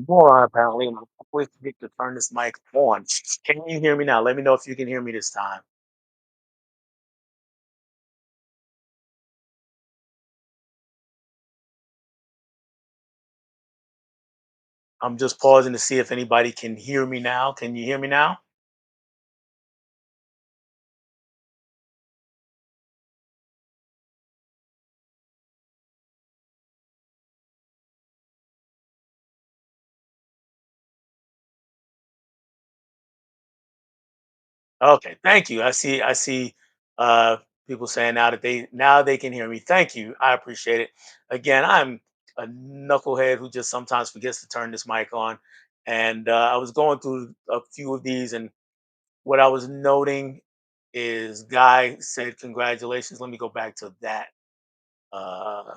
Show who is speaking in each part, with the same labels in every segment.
Speaker 1: More apparently. And I always forget to turn this mic on. Can you hear me now? Let me know if you can hear me this time. I'm just pausing to see if anybody can hear me now. Can you hear me now? Okay, thank you. I see uh people saying now they can hear me. Thank you. I appreciate it. Again, I'm a knucklehead who just sometimes forgets to turn this mic on. And I was going through a few of these, and what I was noting is Guy said congratulations. Let me go back to that. Uh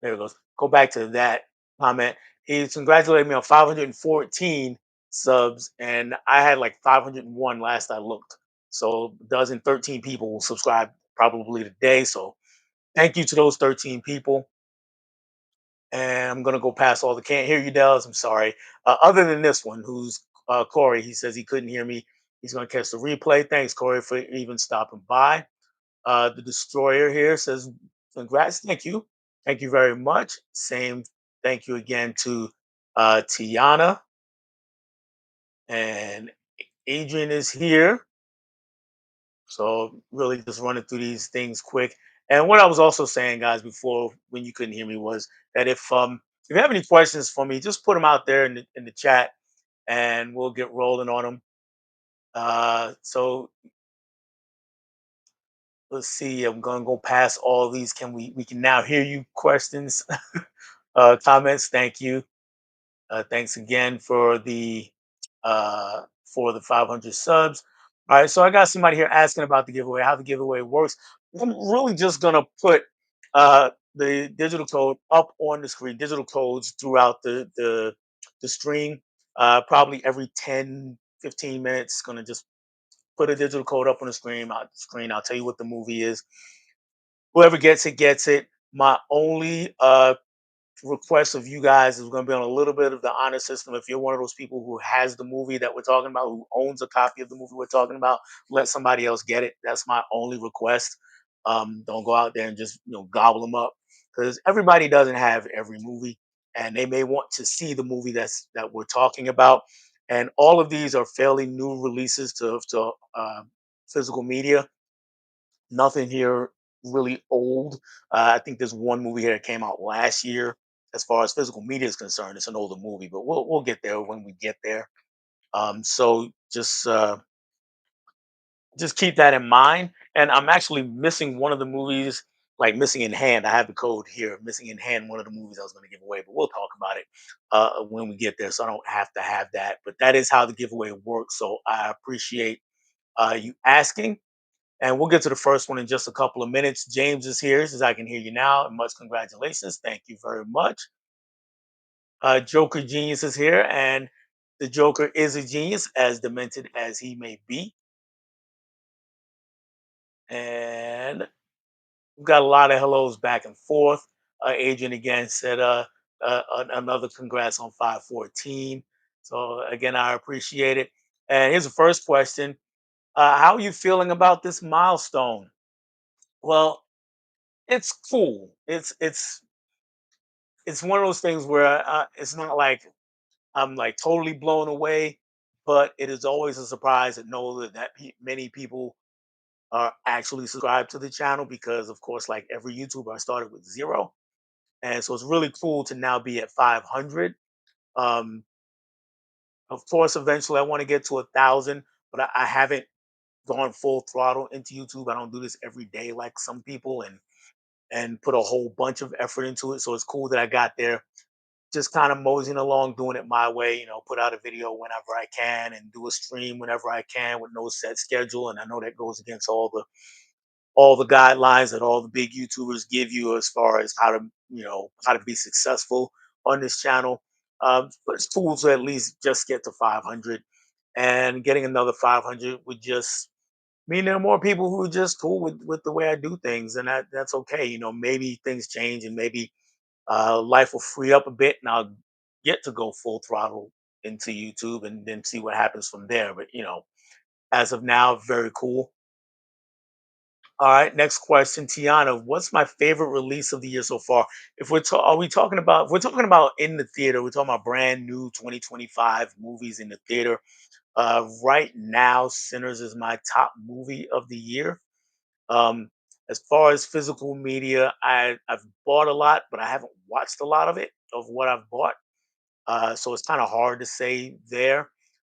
Speaker 1: there it goes. Go back to that comment. He congratulated me on 514 subs, and I had like 501 last I looked. So, a dozen, 13 people will subscribe probably today. So, thank you to those 13 people. And I'm gonna go past all the can't hear you Dells. I'm sorry. Other than this one, who's Corey, he says he couldn't hear me. He's gonna catch the replay. Thanks, Corey, for even stopping by. The destroyer here says, "Congrats, thank you, very much." Same, thank you again to Tiana, and Adrian is here. So really, just running through these things quick. And what I was also saying, guys, before when you couldn't hear me was that if you have any questions for me, just put them out there in the chat, and we'll get rolling on them. So let's see. I'm gonna go past all these. We can now hear you questions, comments. Thank you. Thanks again for the 500 subs. All right, so I got somebody here asking about the giveaway, how the giveaway works. I'm really just gonna put the digital code up on the screen, digital codes throughout the stream. Probably every 10, 15 minutes, gonna just put a digital code up on the screen. I'll tell you what the movie is. Whoever gets it gets it. My only request of you guys is going to be on a little bit of the honor system. If you're one of those people who has the movie that we're talking about, who owns a copy of the movie we're talking about, let somebody else get it. That's my only request. Don't go out there and just gobble them up, because everybody doesn't have every movie, and they may want to see the movie that we're talking about. And all of these are fairly new releases to physical media. Nothing here really old. I think there's one movie here that came out last year. As far as physical media is concerned, it's an older movie, but we'll get there when we get there. So just keep that in mind. And I'm actually missing one of the movies, like missing in hand. I have the code here, missing in hand. One of the movies I was going to give away, but we'll talk about it when we get there. So I don't have to have that. But that is how the giveaway works. So I appreciate you asking. And we'll get to the first one in just a couple of minutes. James is here. He says, I can hear you now. And much congratulations. Thank you very much. Joker Genius is here. And the Joker is a genius, as demented as he may be. And we've got a lot of hellos back and forth. Adrian again said, another congrats on 514. So, again, I appreciate it. And here's the first question. How are you feeling about this milestone? Well, it's cool. It's one of those things where it's not like I'm like totally blown away, but it is always a surprise to know that many people are actually subscribed to the channel, because, of course, like every YouTuber, I started with zero, and so it's really cool to now be at 500. Um, of course, eventually I want to get to 1,000, but I haven't gone full throttle into YouTube. I don't do this every day like some people, and put a whole bunch of effort into it. So it's cool that I got there, just kind of moseying along, doing it my way. Put out a video whenever I can and do a stream whenever I can with no set schedule. And I know that goes against all the guidelines that all the big YouTubers give you as far as how to be successful on this channel. But it's cool to at least just get to 500, and getting another 500 would just mean there are more people who are just cool with the way I do things, and that's okay. Maybe things change, and maybe life will free up a bit, and I'll get to go full throttle into YouTube and then see what happens from there. But as of now, very cool. All right, next question, Tiana. What's my favorite release of the year so far? If are we talking about, if we're talking about in the theater, we're talking about brand new 2025 movies in the theater. Right now, Sinners is my top movie of the year. Um, as far as physical media, I've bought a lot, but I haven't watched a lot of it of what I've bought. So it's kind of hard to say there.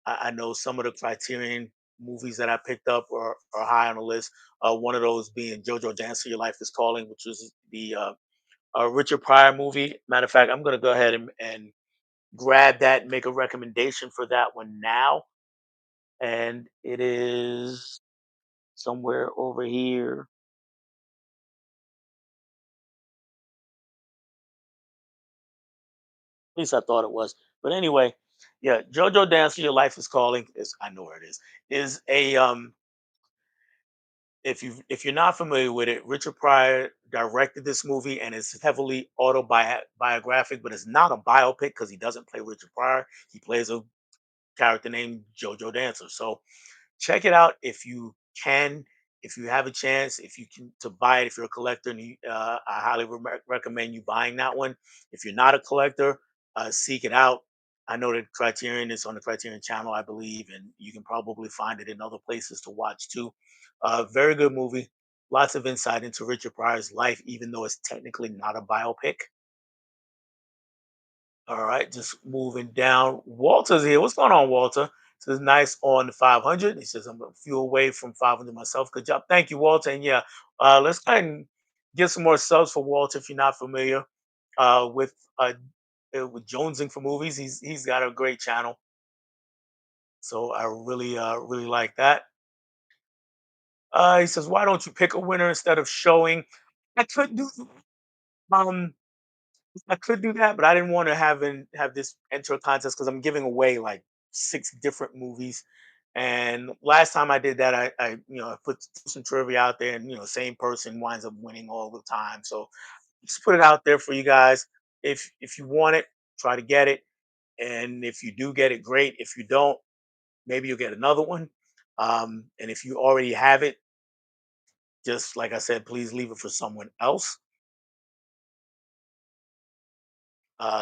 Speaker 1: I know some of the Criterion movies that I picked up are high on the list. One of those being JoJo Dancer, Your Life is Calling, which was the Richard Pryor movie. Matter of fact, I'm going to go ahead and grab that and make a recommendation for that one now. And it is somewhere over here. At least I thought it was. But anyway, yeah, JoJo Dancer, Your Life is Calling is, I know where it is a if you're not familiar with it, Richard Pryor directed this movie and it's heavily autobiographic, but it's not a biopic because he doesn't play Richard Pryor. He plays a character named Jojo Dancer. So check it out if you can, if you have a chance, if you can to buy it. If you're a collector, and I highly recommend you buying that one. If you're not a collector, seek it out. I know that Criterion is on the Criterion channel, I believe, and you can probably find it in other places to watch too. Very good movie. Lots of insight into Richard Pryor's life, even though it's technically not a biopic. All right, just moving down. Walter's here. What's going on, Walter? Says nice on the 500. He says I'm a few away from 500 myself. Good job. Thank you, Walter. And yeah, let's go ahead and get some more subs for Walter if you're not familiar with with Jonesing for movies. He's got a great channel, so I really like that. He says, why don't you pick a winner instead of showing? I could do um I could do that, but I didn't want to have this enter a contest because I'm giving away like 6 different movies. And last time I did that, I put some trivia out there, and same person winds up winning all the time. So just put it out there for you guys. If you want it, try to get it, and if you do get it, great. If you don't, maybe you'll get another one. And if you already have it, just like I said, please leave it for someone else.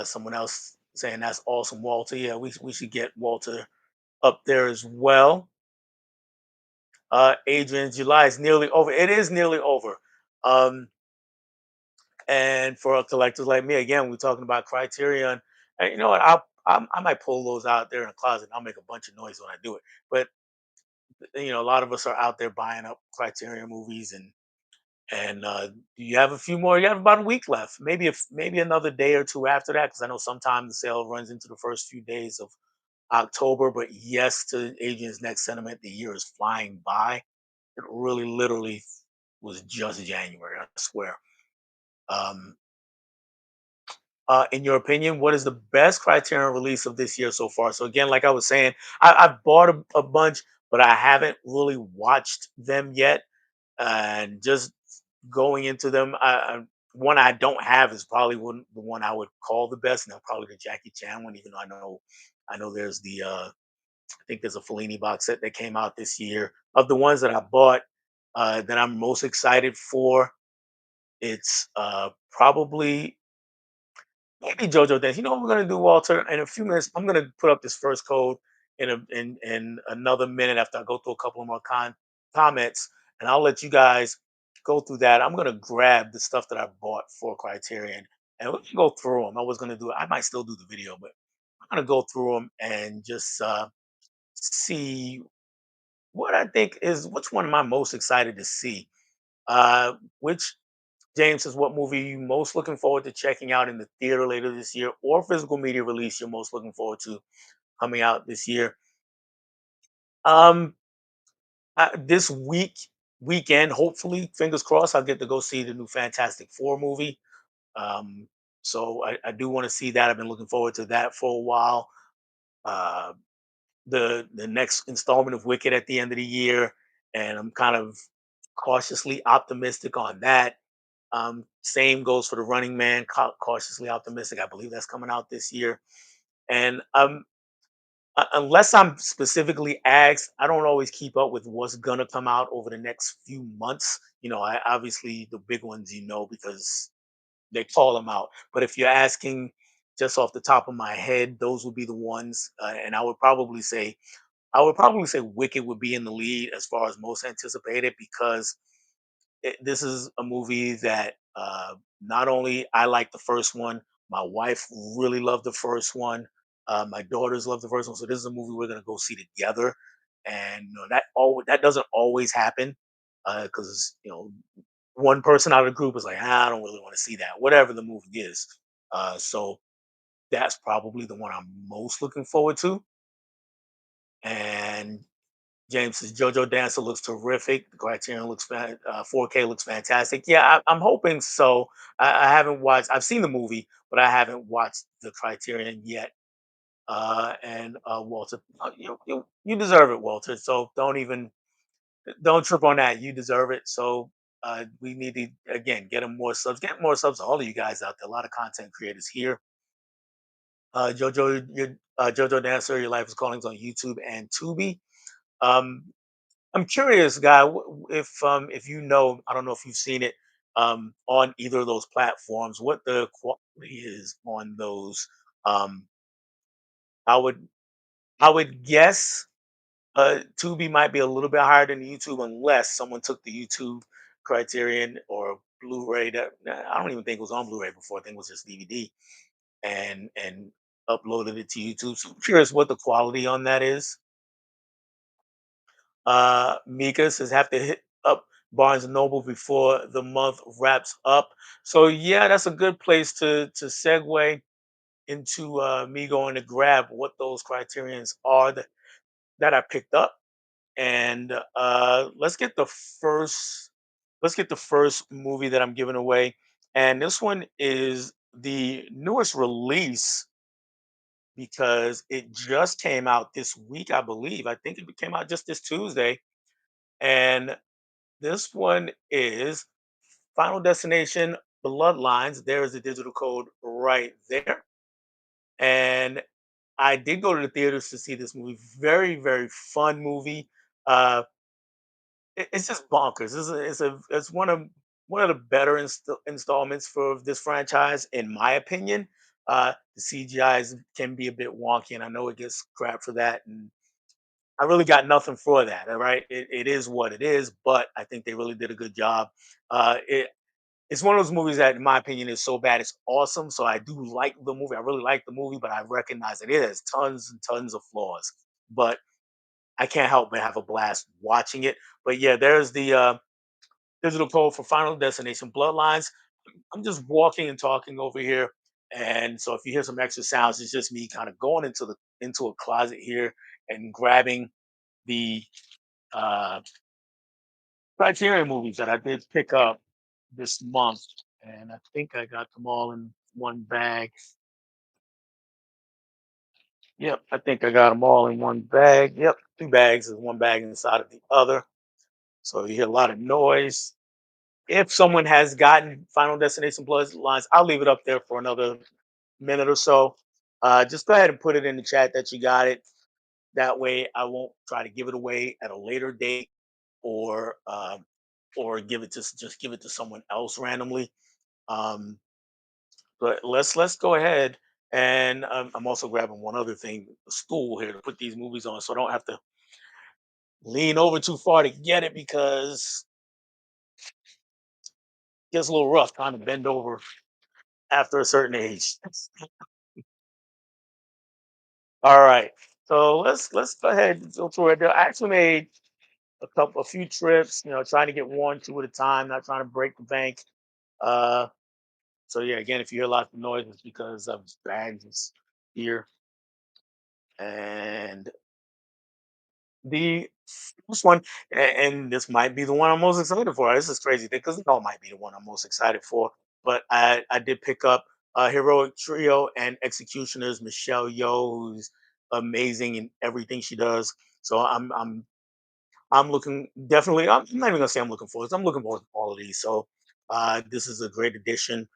Speaker 1: Someone else saying that's awesome, Walter. Yeah, we should get Walter up there as well. Adrian, July is nearly over. It is nearly over. Um, and for collectors like me, again, we're talking about Criterion. And you know what? I might pull those out there in the closet. I'll make a bunch of noise when I do it. But a lot of us are out there buying up Criterion movies, and you have a few more. You have about a week left. Maybe another day or two after that, because I know sometimes the sale runs into the first few days of October. But yes, to Adrian's next sentiment, the year is flying by. It really, literally was just January. I swear. Um, in your opinion, what is the best Criterion release of this year so far? So again, like I was saying, I've bought a bunch, but I haven't really watched them yet. And just going into them, one I don't have is probably the one I would call the best, and that's probably the Jackie Chan one. Even though I know there's I think there's a Fellini box set that came out this year. Of the ones that I bought, that I'm most excited for, it's probably maybe JoJo Dance. You know what we're gonna do, Walter? In a few minutes, I'm gonna put up this first code in another minute after I go through a couple of more comments, and I'll let you guys go through that. I'm gonna grab the stuff that I bought for Criterion, and we can go through them. I was gonna do it. I might still do the video, but I'm gonna go through them and just see what I think is which one am I most excited to see. Which James says, what movie are you most looking forward to checking out in the theater later this year, or physical media release you're most looking forward to coming out this year? Um, this weekend, hopefully, fingers crossed, I'll get to go see the new Fantastic Four movie. Um, so I do want to see that. I've been looking forward to that for a while. Uh, the next installment of Wicked at the end of the year, and I'm kind of cautiously optimistic on that. Same goes for the Running Man. Cautiously optimistic. I believe that's coming out this year. And unless I'm specifically asked, I don't always keep up with what's gonna come out over the next few months. I obviously the big ones, because they call them out. But if you're asking just off the top of my head, those would be the ones, and I would probably say Wicked would be in the lead as far as most anticipated, because this is a movie that, not only I like the first one, my wife really loved the first one, my daughters love the first one, so this is a movie we're gonna go see together, and that doesn't always happen, because one person out of the group is like, I don't really want to see that, whatever the movie is. So that's probably the one I'm most looking forward to. And James's JoJo Dancer looks terrific. The Criterion 4K looks fantastic. Yeah, I'm hoping so. I haven't watched. I've seen the movie, but I haven't watched the Criterion yet. And Walter, you deserve it, Walter. So don't trip on that. You deserve it. So we need to again get more subs. To all of you guys out there, a lot of content creators here. JoJo Dancer, Your Life is Calling is on YouTube and Tubi. Um, I'm curious, guy, if I don't know if you've seen it on either of those platforms, what the quality is on those. Um, I would I would guess Tubi might be a little bit higher than YouTube, unless someone took the YouTube Criterion or Blu-ray that I don't even think it was on Blu-ray before. I think it was just DVD, and uploaded it to YouTube. So I'm curious what the quality on that is. Mika says have to hit up Barnes and Noble before the month wraps up. So yeah, that's a good place to segue into me going to grab what those criterions are that I picked up. And let's get the first movie that I'm giving away. And this one is the newest release because it just came out this week, I believe. I think it came out just this Tuesday. And this one is Final Destination Bloodlines. There is a digital code right there. And I did go to the theaters to see this movie. Very, very fun movie. Uh, it's just bonkers. It's one of the better installments for this franchise, in my opinion. The CGI can be a bit wonky, and I know it gets crap for that. And I really got nothing for that. All right, it is what it is, but I think they really did a good job. It's one of those movies that, in my opinion, is so bad it's awesome. So I do like the movie. I really like the movie, but I recognize it has tons and tons of flaws. But I can't help but have a blast watching it. But yeah, there's the digital code for Final Destination Bloodlines. I'm just walking and talking over here, and so if you hear some extra sounds, it's just me kind of going into a closet here and grabbing the uh, Criterion movies that I did pick up this month, and I think I got them all in one bag. Yep, I think I got them all in one bag. Yep, two bags is one bag inside of the other. So you hear a lot of noise. If someone has gotten Final Destination Bloodlines, I'll leave it up there for another minute or so. Just go ahead and put it in the chat that you got it. That way, I won't try to give it away at a later date, or just give it to someone else randomly. Um, but let's go ahead, and I'm also grabbing one other thing, a stool here to put these movies on, so I don't have to lean over too far to get it, because it gets a little rough trying to bend over after a certain age. All right, so let's go ahead and go through it. I actually made a few trips, trying to get one, two at a time, not trying to break the bank. Uh, so yeah, again, if you hear lots of noise, it's because of bags here. And the first one, and this might be the one I'm most excited for. This is crazy because it all might be the one I'm most excited for. But I did pick up Heroic Trio and Executioners, Michelle Yeoh, who's amazing in everything she does. So I'm looking definitely. I'm not even gonna say I'm looking forward. I'm looking forward to all of these. So this is a great addition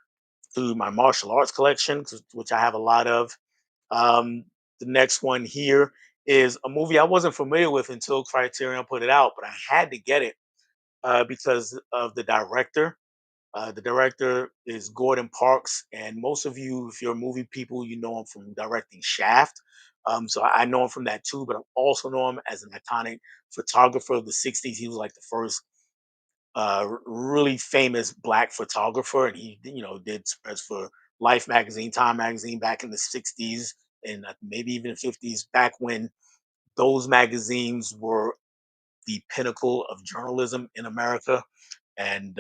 Speaker 1: to my martial arts collection, which I have a lot of. Um, the next one here is a movie I wasn't familiar with until Criterion put it out, but I had to get it because of the director. The director is Gordon Parks, and most of you, if you're movie people, you know him from directing Shaft. So I know him from that too, but I also know him as an iconic photographer of the '60s. He was like the first really famous black photographer, and he did spreads for Life magazine, Time magazine back in the '60s and maybe even the '50s, back when those magazines were the pinnacle of journalism in America. And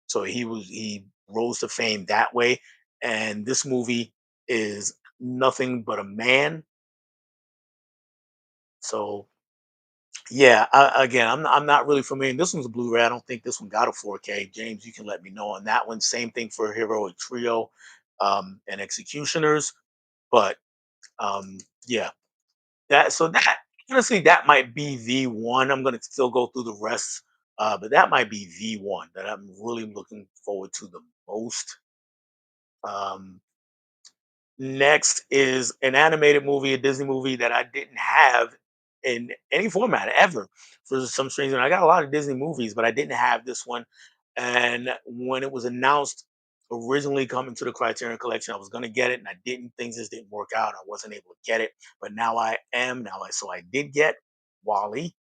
Speaker 1: so he rose to fame that way. And this movie is nothing but a man. So yeah, again, I'm not really familiar. And this one's a Blu-ray. I don't think this one got a 4K. James, you can let me know on that one. Same thing for Heroic Trio and Executioners. But um, yeah, that honestly that might be the one. I'm gonna still go through the rest, but that might be the one that I'm really looking forward to the most. Um, Next is an animated movie, a Disney movie that I didn't have in any format ever for some strange reason. I got a lot of Disney movies, but I didn't have this one. And when it was announced originally coming to the Criterion Collection, I was going to get it, and I didn't. Things just didn't work out. I wasn't able to get it, but now I am. So I did get Wally.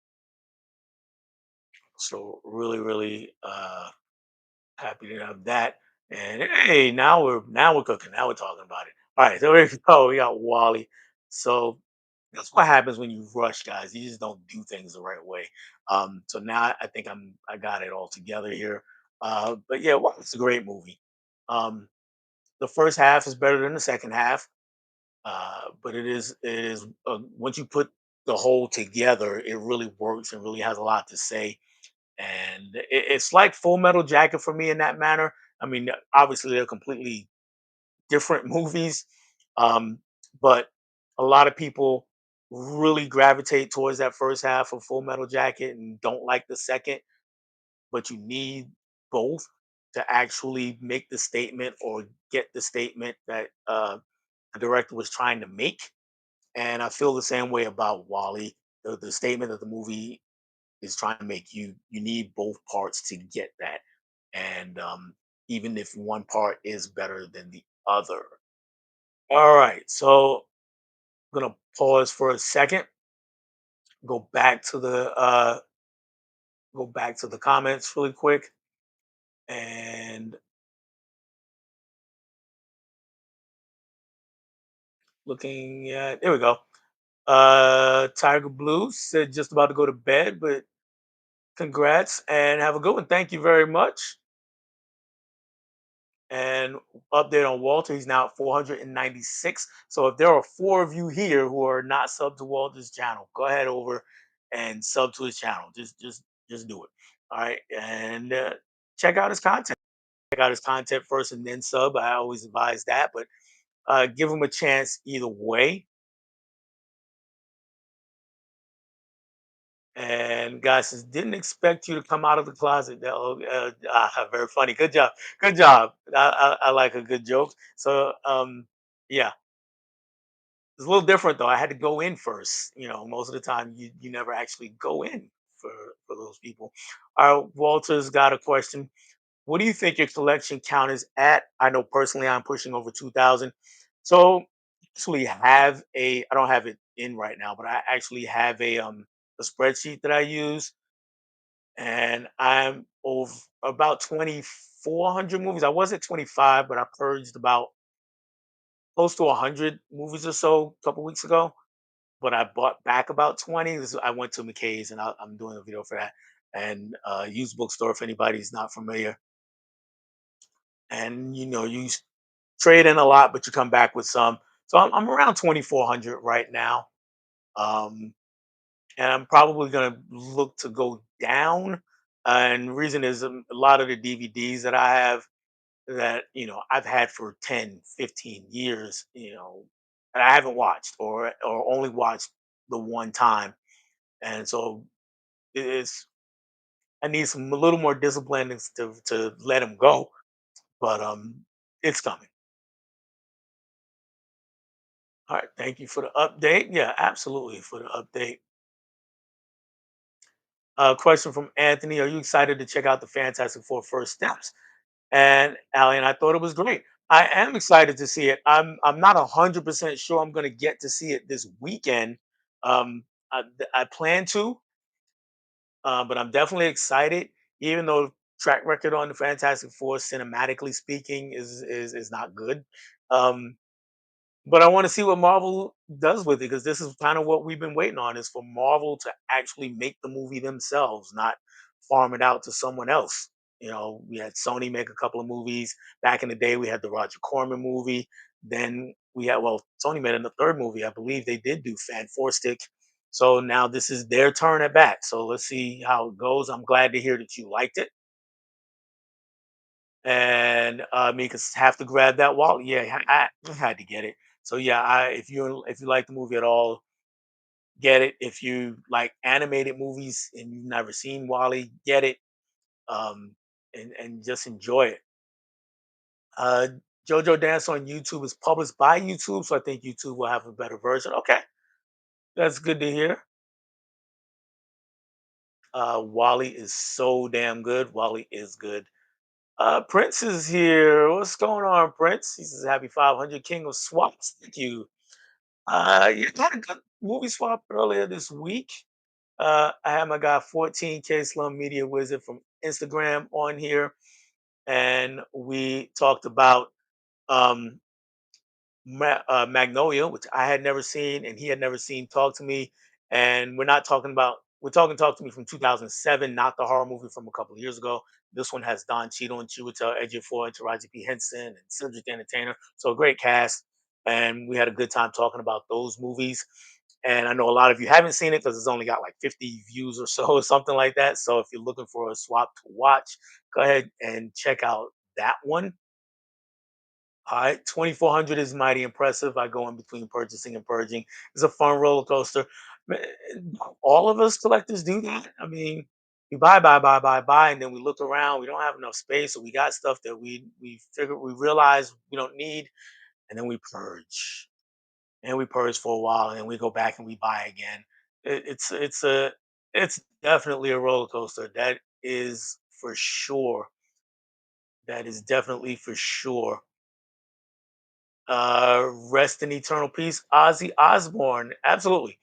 Speaker 1: So really, really happy to have that. And hey, now we're cooking. Now we're talking about it. All right, so here we go. We got Wally. So that's what happens when you rush, guys. You just don't do things the right way. So now I think I got it all together here. But yeah, well, it's a great movie. Um, the first half is better than the second half, but it is once you put the whole together, it really works and really has a lot to say. And it's like Full Metal Jacket for me in that manner. I mean, obviously they're completely different movies, um, but a lot of people really gravitate towards that first half of Full Metal Jacket and don't like the second. But you need both to actually make the statement or get the statement that the director was trying to make. And I feel the same way about Wally. The statement that the movie is trying to make, you need both parts to get that. And even if one part is better than the other. All right, so I'm gonna pause for a second, go back to the comments really quick, and looking at, there we go. Tiger Blue said just about to go to bed, but congrats and have a good one. Thank you very much. And update on Walter, he's now at 496. So if there are four of you here who are not subbed to Walter's channel, go ahead over and sub to his channel. Just do it. All right, and check out his content. Check out his content first and then sub. I always advise that, but give him a chance either way. And guys, says, didn't expect you to come out of the closet. Very funny. Good job. Good job. I like a good joke. So yeah, it's a little different though. I had to go in first. Most of the time you never actually go in for those people. Walter's got a question. What do you think your collection count is at? I know personally I'm pushing over 2,000. So actually have I don't have it in right now, but I actually have a spreadsheet that I use, and I'm over about 2,400 movies. I was at 25, but I purged about close to 100 movies or so a couple weeks ago. But I bought back about 20. I went to McKay's, and I'm doing a video for that. And used bookstore, if anybody's not familiar. And you trade in a lot, but you come back with some. So I'm around 2,400 right now. Um, and I'm probably going to look to go down. And the reason is a lot of the DVDs that I have that I've had for 10, 15 years, and I haven't watched or only watched the one time. And so it's I need some a little more discipline to let them go, but it's coming. All right, thank you for the update. Yeah, absolutely for the update. Question from Anthony: Are you excited to check out the Fantastic Four First Steps? And Allie and I thought it was great. I am excited to see it. I'm not 100% sure I'm going to get to see it this weekend. Um, I plan to, but I'm definitely excited. Even though track record on the Fantastic Four, cinematically speaking, is not good. Um, but I want to see what Marvel does with it, because this is kind of what we've been waiting on, is for Marvel to actually make the movie themselves, not farm it out to someone else. We had Sony make a couple of movies. Back in the day, we had the Roger Corman movie. Then we had, well, Sony made in the third movie. I believe they did do Fan Four Stick. So now this is their turn at bat. So let's see how it goes. I'm glad to hear that you liked it. And me, cause have to grab that wallet. Yeah, I had to get it. So yeah, if you like the movie at all, get it. If you like animated movies and you've never seen Wally, get it. Um, and just enjoy it. Uh, JoJo Dance on YouTube is published by YouTube, so I think YouTube will have a better version. Okay, that's good to hear. Wally is so damn good. Wally is good. Prince is here. What's going on, Prince? He says, "Happy 500, King of Swaps." Thank you. You had a good movie swap earlier this week. I had my guy 14K Slum Media Wizard from Instagram on here, and we talked about um, Magnolia, which I had never seen and he had never seen. Talk to Me, and we're talking Talk to Me from 2007, not the horror movie from a couple of years ago. This one has Don Cheadle and Chiwetel Ejiofor and Taraji P Henson and Cedric the Entertainer, so a great cast, and we had a good time talking about those movies. And I know a lot of you haven't seen it because it's only got like 50 views or so, or something like that. So if you're looking for a swap to watch, go ahead and check out that one. All right, 2,400 is mighty impressive. I go in between purchasing and purging. It's a fun roller coaster. Ma- All of us collectors do that. I mean, we buy, and then we look around. We don't have enough space, or we got stuff that we realize we don't need, and then we purge, and we purge for a while, and then we go back and we buy again. It's definitely a roller coaster. That is for sure. That is definitely for sure. Rest in eternal peace, Ozzy Osbourne. Absolutely.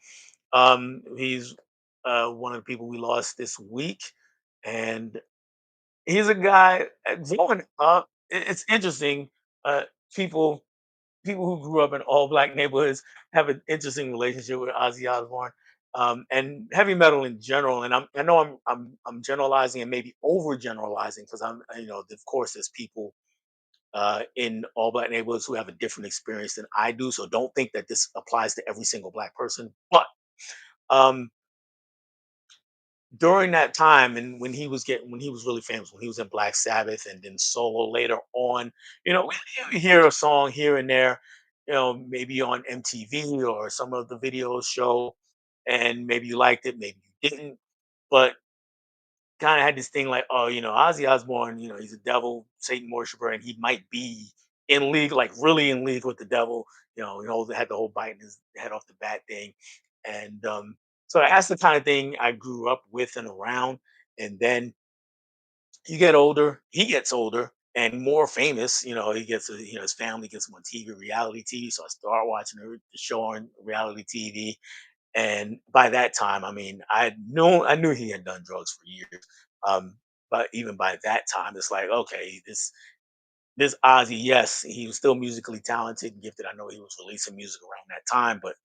Speaker 1: He's one of the people we lost this week, and he's a guy growing up. It's interesting. Uh, people people who grew up in all black neighborhoods have an interesting relationship with Ozzy Osbourne. And heavy metal in general, and I know I'm generalizing and maybe overgeneralizing, because of course there's people in all black neighborhoods who have a different experience than I do. So don't think that this applies to every single black person. But um, during that time, and when he was really famous, when he was in Black Sabbath and then solo later on, we hear a song here and there, maybe on MTV or some of the videos show, and maybe you liked it, maybe you didn't. But kind of had this thing like, oh, Ozzy Osbourne, he's a devil, Satan worshiper, and he might be in league, like really in league with the devil. They had the whole biting his head off the bat thing, and so that's the kind of thing I grew up with and around. And then you get older, he gets older and more famous. He gets, his family gets him on TV, reality TV. So I start watching the show on reality TV, and by that time, I mean, I knew he had done drugs for years. Um, but even by that time, it's like, okay, this Ozzy, yes, he was still musically talented and gifted. I know he was releasing music around that time, but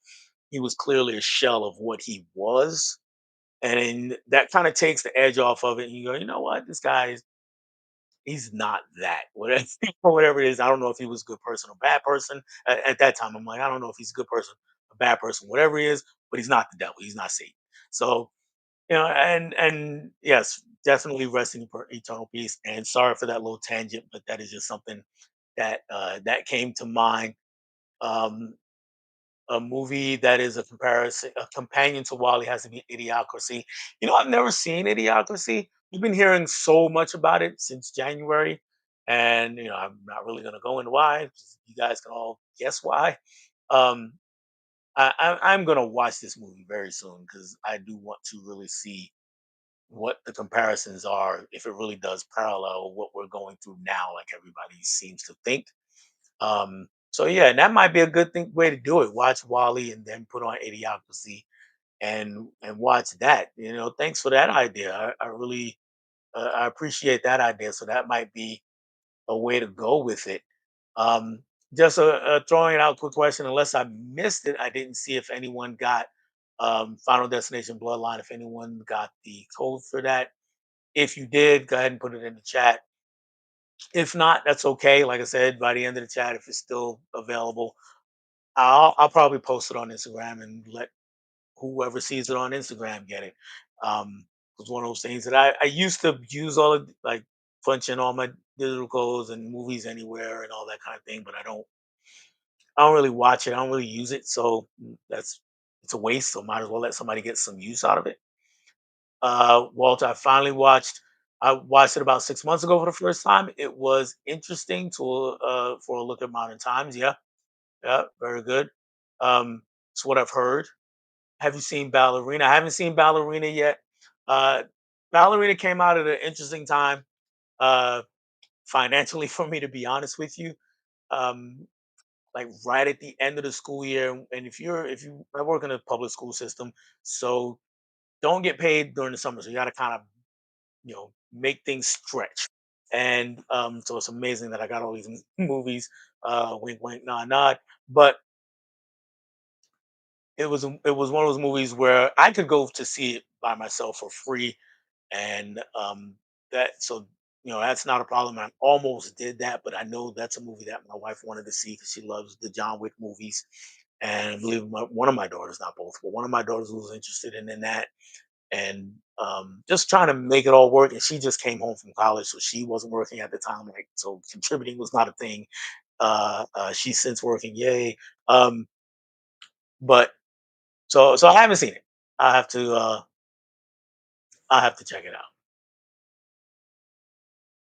Speaker 1: he was clearly a shell of what he was. And then that kind of takes the edge off of it. And you go, you know what? This guy he's not that. Whatever, or whatever it is. I don't know if he was a good person or bad person. At that time, I'm like, I don't know if he's a good person, a bad person, whatever he is, but he's not the devil. He's not Satan. So, and yes, definitely rest in eternal peace. And sorry for that little tangent, but that is just something that came to mind. Um, a movie that is a companion to Wally has to be Idiocracy. I've never seen Idiocracy. We've been hearing so much about it since January, and I'm not really going to go into why. You guys can all guess why. Um, I'm gonna watch this movie very soon because I do want to really see what the comparisons are, if it really does parallel what we're going through now, like everybody seems to think. So yeah, and that might be a good thing way to do it. Watch Wally and then put on Idiocracy and watch that. Thanks for that idea. I really I appreciate that idea. So that might be a way to go with it. Um, just throwing it out, quick question. Unless I missed it, I didn't see if anyone got Final Destination Bloodline. If anyone got the code for that, if you did, go ahead and put it in the chat. If not, that's okay. Like I said, by the end of the chat, if it's still available, I'll probably post it on Instagram and let whoever sees it on Instagram get it. It's one of those things that I used to use all of like punch in all my digital codes and movies anywhere and all that kind of thing, but I don't really watch it. I don't really use it, so it's a waste. So might as well let somebody get some use out of it. Walter, I watched it about 6 months ago for the first time. It was interesting to for a look at modern times. Yeah, yeah, very good. It's what I've heard. Have you seen Ballerina? I haven't seen Ballerina yet. Uh, Ballerina came out at an interesting time uh, financially for me, to be honest with you. Um, like right at the end of the school year, and if you I work in a public school system, so don't get paid during the summer, so you got to kind of make things stretch. And so it's amazing that I got all these movies, wink, wink, nod, nod. But it was one of those movies where I could go to see it by myself for free, and that's not a problem. I almost did that, but I know that's a movie that my wife wanted to see because she loves the John Wick movies, and I believe one of my daughters, not both, but one of my daughters was interested in that, and just trying to make it all work. And she just came home from college, so she wasn't working at the time, like so contributing was not a thing. She's since working, yay. Um, but so I haven't seen it. I have to uh, I have to check it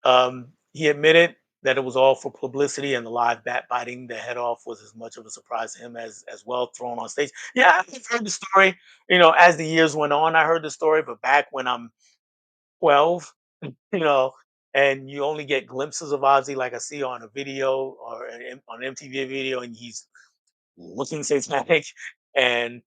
Speaker 1: out. He admitted that it was all for publicity, and the live bat biting the head off was as much of a surprise to him as well thrown on stage. Yeah, I've heard the story. As the years went on, I heard the story, but back when I'm 12, you know, and you only get glimpses of Ozzy, like I see on a video or on MTV video, and he's looking satanic, and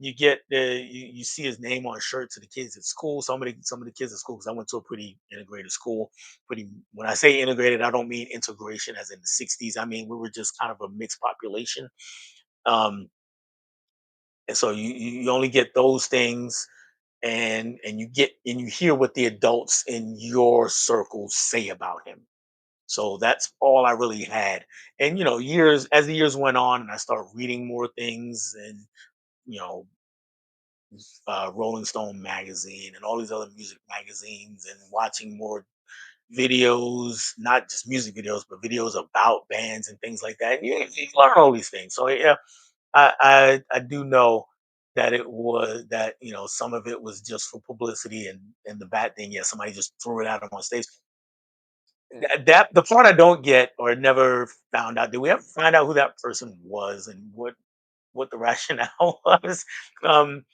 Speaker 1: you see his name on shirts of the kids at school. Some of the kids at school, because I went to a pretty integrated school. Pretty When I say integrated, I don't mean integration as in the '60s. I mean we were just kind of a mixed population. Um, and so you only get those things, and you hear what the adults in your circle say about him. So that's all I really had. And years as the years went on, and I started reading more things, and you know Rolling Stone magazine and all these other music magazines, and watching more videos, not just music videos, but videos about bands and things like that. And you learn all these things. So yeah, I do know that it was that some of it was just for publicity, and the bad thing, yeah, somebody just threw it out on stage. That the part I don't get or never found out. Did we ever find out who that person was and what the rationale was? Um,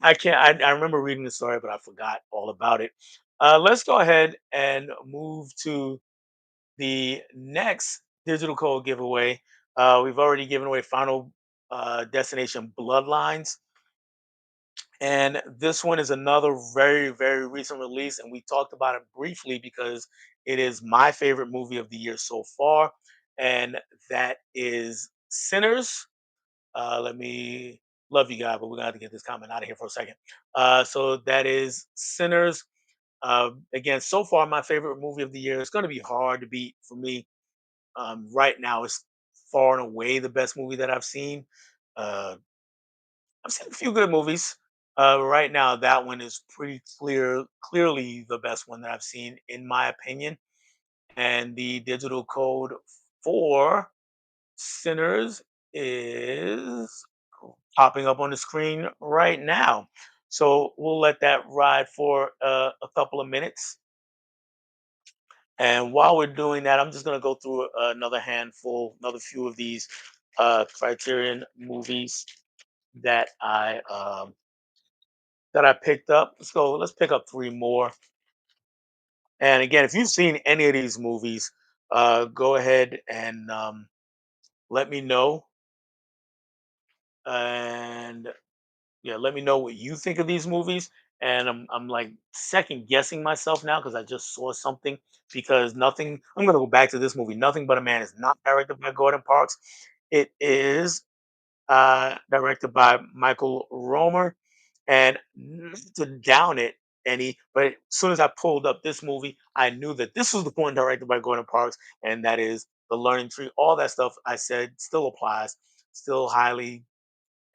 Speaker 1: I can't. I remember reading the story, but I forgot all about it. Let's go ahead and move to the next digital code giveaway. We've already given away Final Destination Bloodlines, and this one is another very, very recent release. And we talked about it briefly because it is my favorite movie of the year so far, and that is Sinners. Let me love you guys, but we're gonna have to get this comment out of here for a second. So that is Sinners. Again, so far my favorite movie of the year. It's going to be hard to beat for me. Right now, it's far and away the best movie that I've seen. Uh, I've seen a few good movies. Right now, that one is pretty clearly the best one that I've seen, in my opinion. And the digital code for Sinners is popping up on the screen right now. So we'll let that ride for a couple of minutes. And while we're doing that, I'm just going to go through another few of these Criterion movies. that I picked up. Let's go. Let's pick up three more. And again, if you've seen any of these movies, go ahead and let me know. And yeah, let me know what you think of these movies. And I'm like second guessing myself now because I just saw something. Because nothing, I'm gonna go back to this movie. Nothing But a Man is not directed by Gordon Parks. It is directed by Michael Romer. And not to down it any, but as soon as I pulled up this movie, I knew that this was the one directed by Gordon Parks, and that is The Learning Tree. All that stuff I said still applies, still highly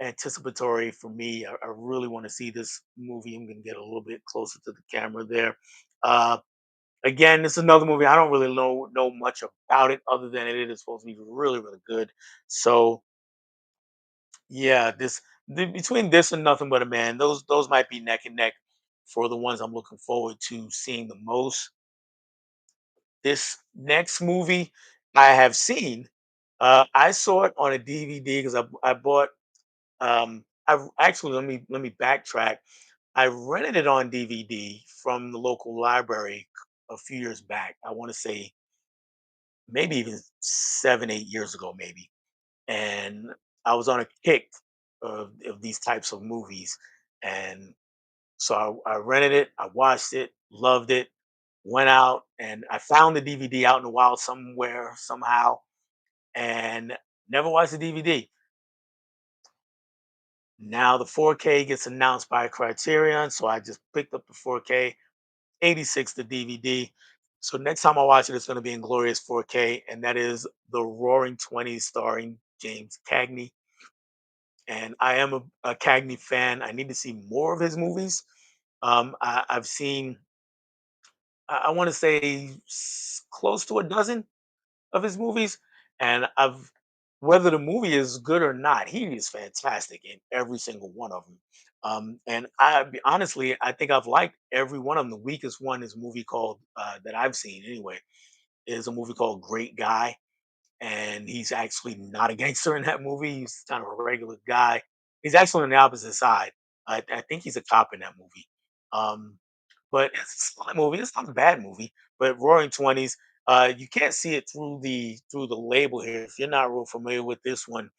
Speaker 1: anticipatory for me. I really want to see this movie. I'm going to get a little bit closer to the camera there. Uh, Again, this is another movie I don't really know much about it other than it is supposed to be really really good. So yeah, between this and Nothing But a Man, those might be neck and neck for the ones I'm looking forward to seeing the most. This next movie I have seen. I saw it on a DVD because I bought. I actually let me backtrack. I rented it on DVD from the local library a few years back. I want to say maybe even 7 8 years ago, maybe. And I was on a kick of these types of movies, and so I rented it, I watched it, loved it, went out, and I found the DVD out in the wild somewhere somehow, and never watched the DVD. Now the 4K gets announced by Criterion, so I just picked up the 4K, 86 the DVD. So next time I watch it, it's going to be in glorious 4K, and that is The Roaring Twenties, starring James Cagney. And I am a Cagney fan. I need to see more of his movies. I've seen, I want to say, close to a dozen of his movies, and I've whether the movie is good or not, he is fantastic in every single one of them. And honestly, I think I've liked every one of them. The weakest one is a movie called that I've seen anyway is a movie called Great Guy, and he's actually not a gangster in that movie. He's kind of a regular guy. He's actually on the opposite side. I think he's a cop in that movie. Um, but it's a fun movie. It's not a bad movie. But Roaring Twenties, you can't see it through the label here. If you're not real familiar with this one,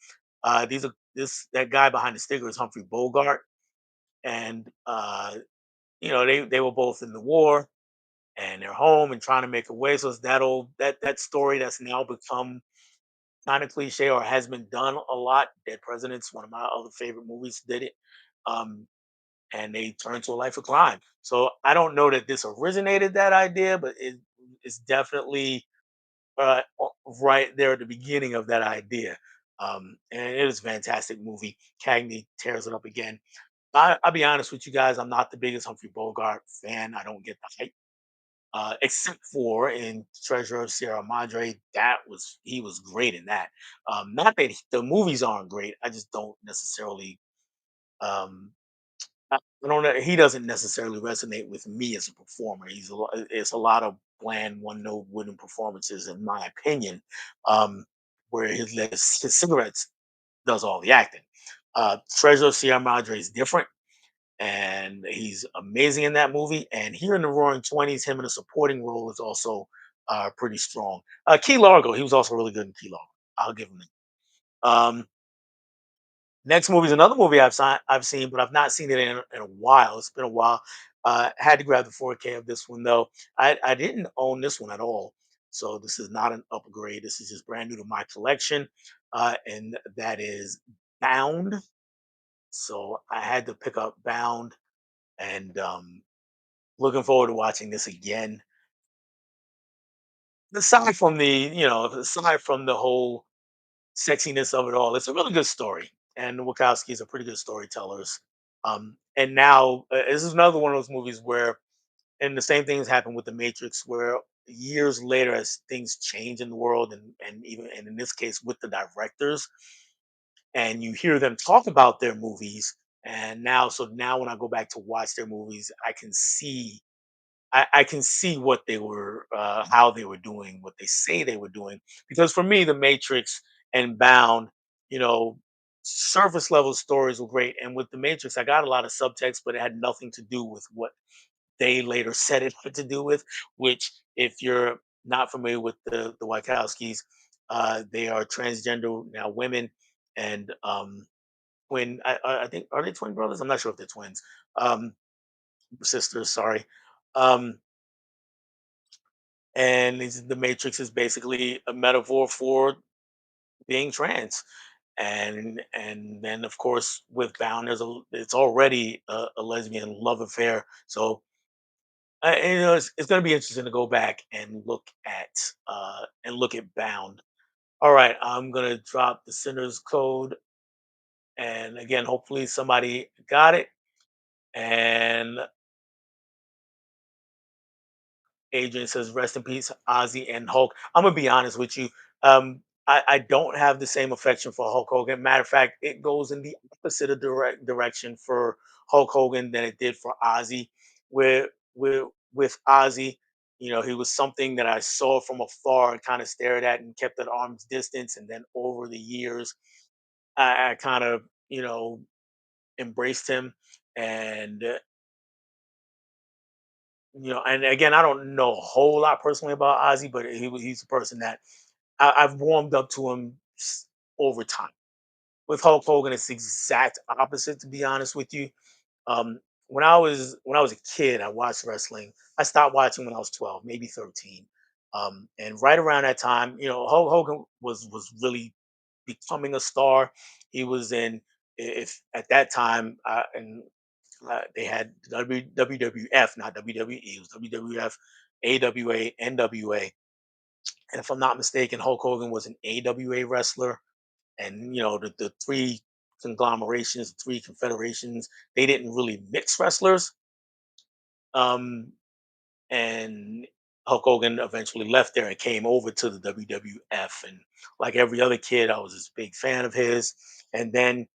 Speaker 1: these are this that guy behind the sticker is Humphrey Bogart, and they were both in the war and they're home and trying to make a way. So it's that story that's now become kind of cliche or has been done a lot. Dead Presidents, one of my other favorite movies, did it. Um, and they turned to a life of crime. So I don't know that this originated that idea, but it's definitely right there at the beginning of that idea. And it is a fantastic movie. Cagney tears it up again. I'll be honest with you guys, I'm not the biggest Humphrey Bogart fan. I don't get the hype. Except for in Treasure of Sierra Madre, he was great in that. Not that the movies aren't great, I just don't necessarily um, I don't know. He doesn't necessarily resonate with me as a performer. It's a lot of bland, one note wooden performances, in my opinion. Um, where his cigarettes does all the acting. Treasure of Sierra Madre is different, and he's amazing in that movie. And here in the Roaring Twenties, him in a supporting role is also pretty strong. Key Largo, he was also really good in Key Largo. I'll give him that. Next movie is another movie I've seen, but I've not seen it in a while. It's been a while. Had to grab the 4K of this one though. I didn't own this one at all, so this is not an upgrade. This is just brand new to my collection, and that is Bound. So I had to pick up Bound, and looking forward to watching this again. Aside from the whole sexiness of it all, it's a really good story, and the Wachowskis are pretty good storytellers. And now this is another one of those movies where, and the same things happen with The Matrix, where years later, as things change in the world, and in this case with the directors, and you hear them talk about their movies, and now when I go back to watch their movies, I can see what they were, how they were doing, what they say they were doing. Because for me, The Matrix and Bound, you know, surface level stories were great. And with the Matrix, I got a lot of subtext, but it had nothing to do with what they later said it had to do with. Which, if you're not familiar with the Wachowskis, they are transgender now women, and twin. I think, are they twin brothers? I'm not sure if they're twins. Um, Sisters. Sorry. Um, and the Matrix is basically a metaphor for being trans. And then of course with Bound, it's already a lesbian love affair. So it's going to be interesting to go back and look at Bound. All right, I'm going to drop the Sinner's Code, and again, hopefully somebody got it. And Adrian says, "Rest in peace, Ozzy and Hulk." I'm gonna be honest with you. I don't have the same affection for Hulk Hogan. Matter of fact, it goes in the opposite of direction for Hulk Hogan than it did for Ozzy. Where with Ozzy, he was something that I saw from afar and kind of stared at and kept at arm's distance. And then over the years, I kind of embraced him. And and again, I don't know a whole lot personally about Ozzy, but he's a person that I've warmed up to him over time. With Hulk Hogan, it's the exact opposite, to be honest with you. Um, when I was a kid, I watched wrestling. I stopped watching when I was 12, maybe 13. And right around that time, Hulk Hogan was really becoming a star. He was in, if at that time, and they had WWF, not WWE. It was WWF, AWA, NWA. And if I'm not mistaken, Hulk Hogan was an AWA wrestler. And the three conglomerations, the three confederations, they didn't really mix wrestlers. Um, and Hulk Hogan eventually left there and came over to the WWF. And like every other kid, I was this big fan of his. And then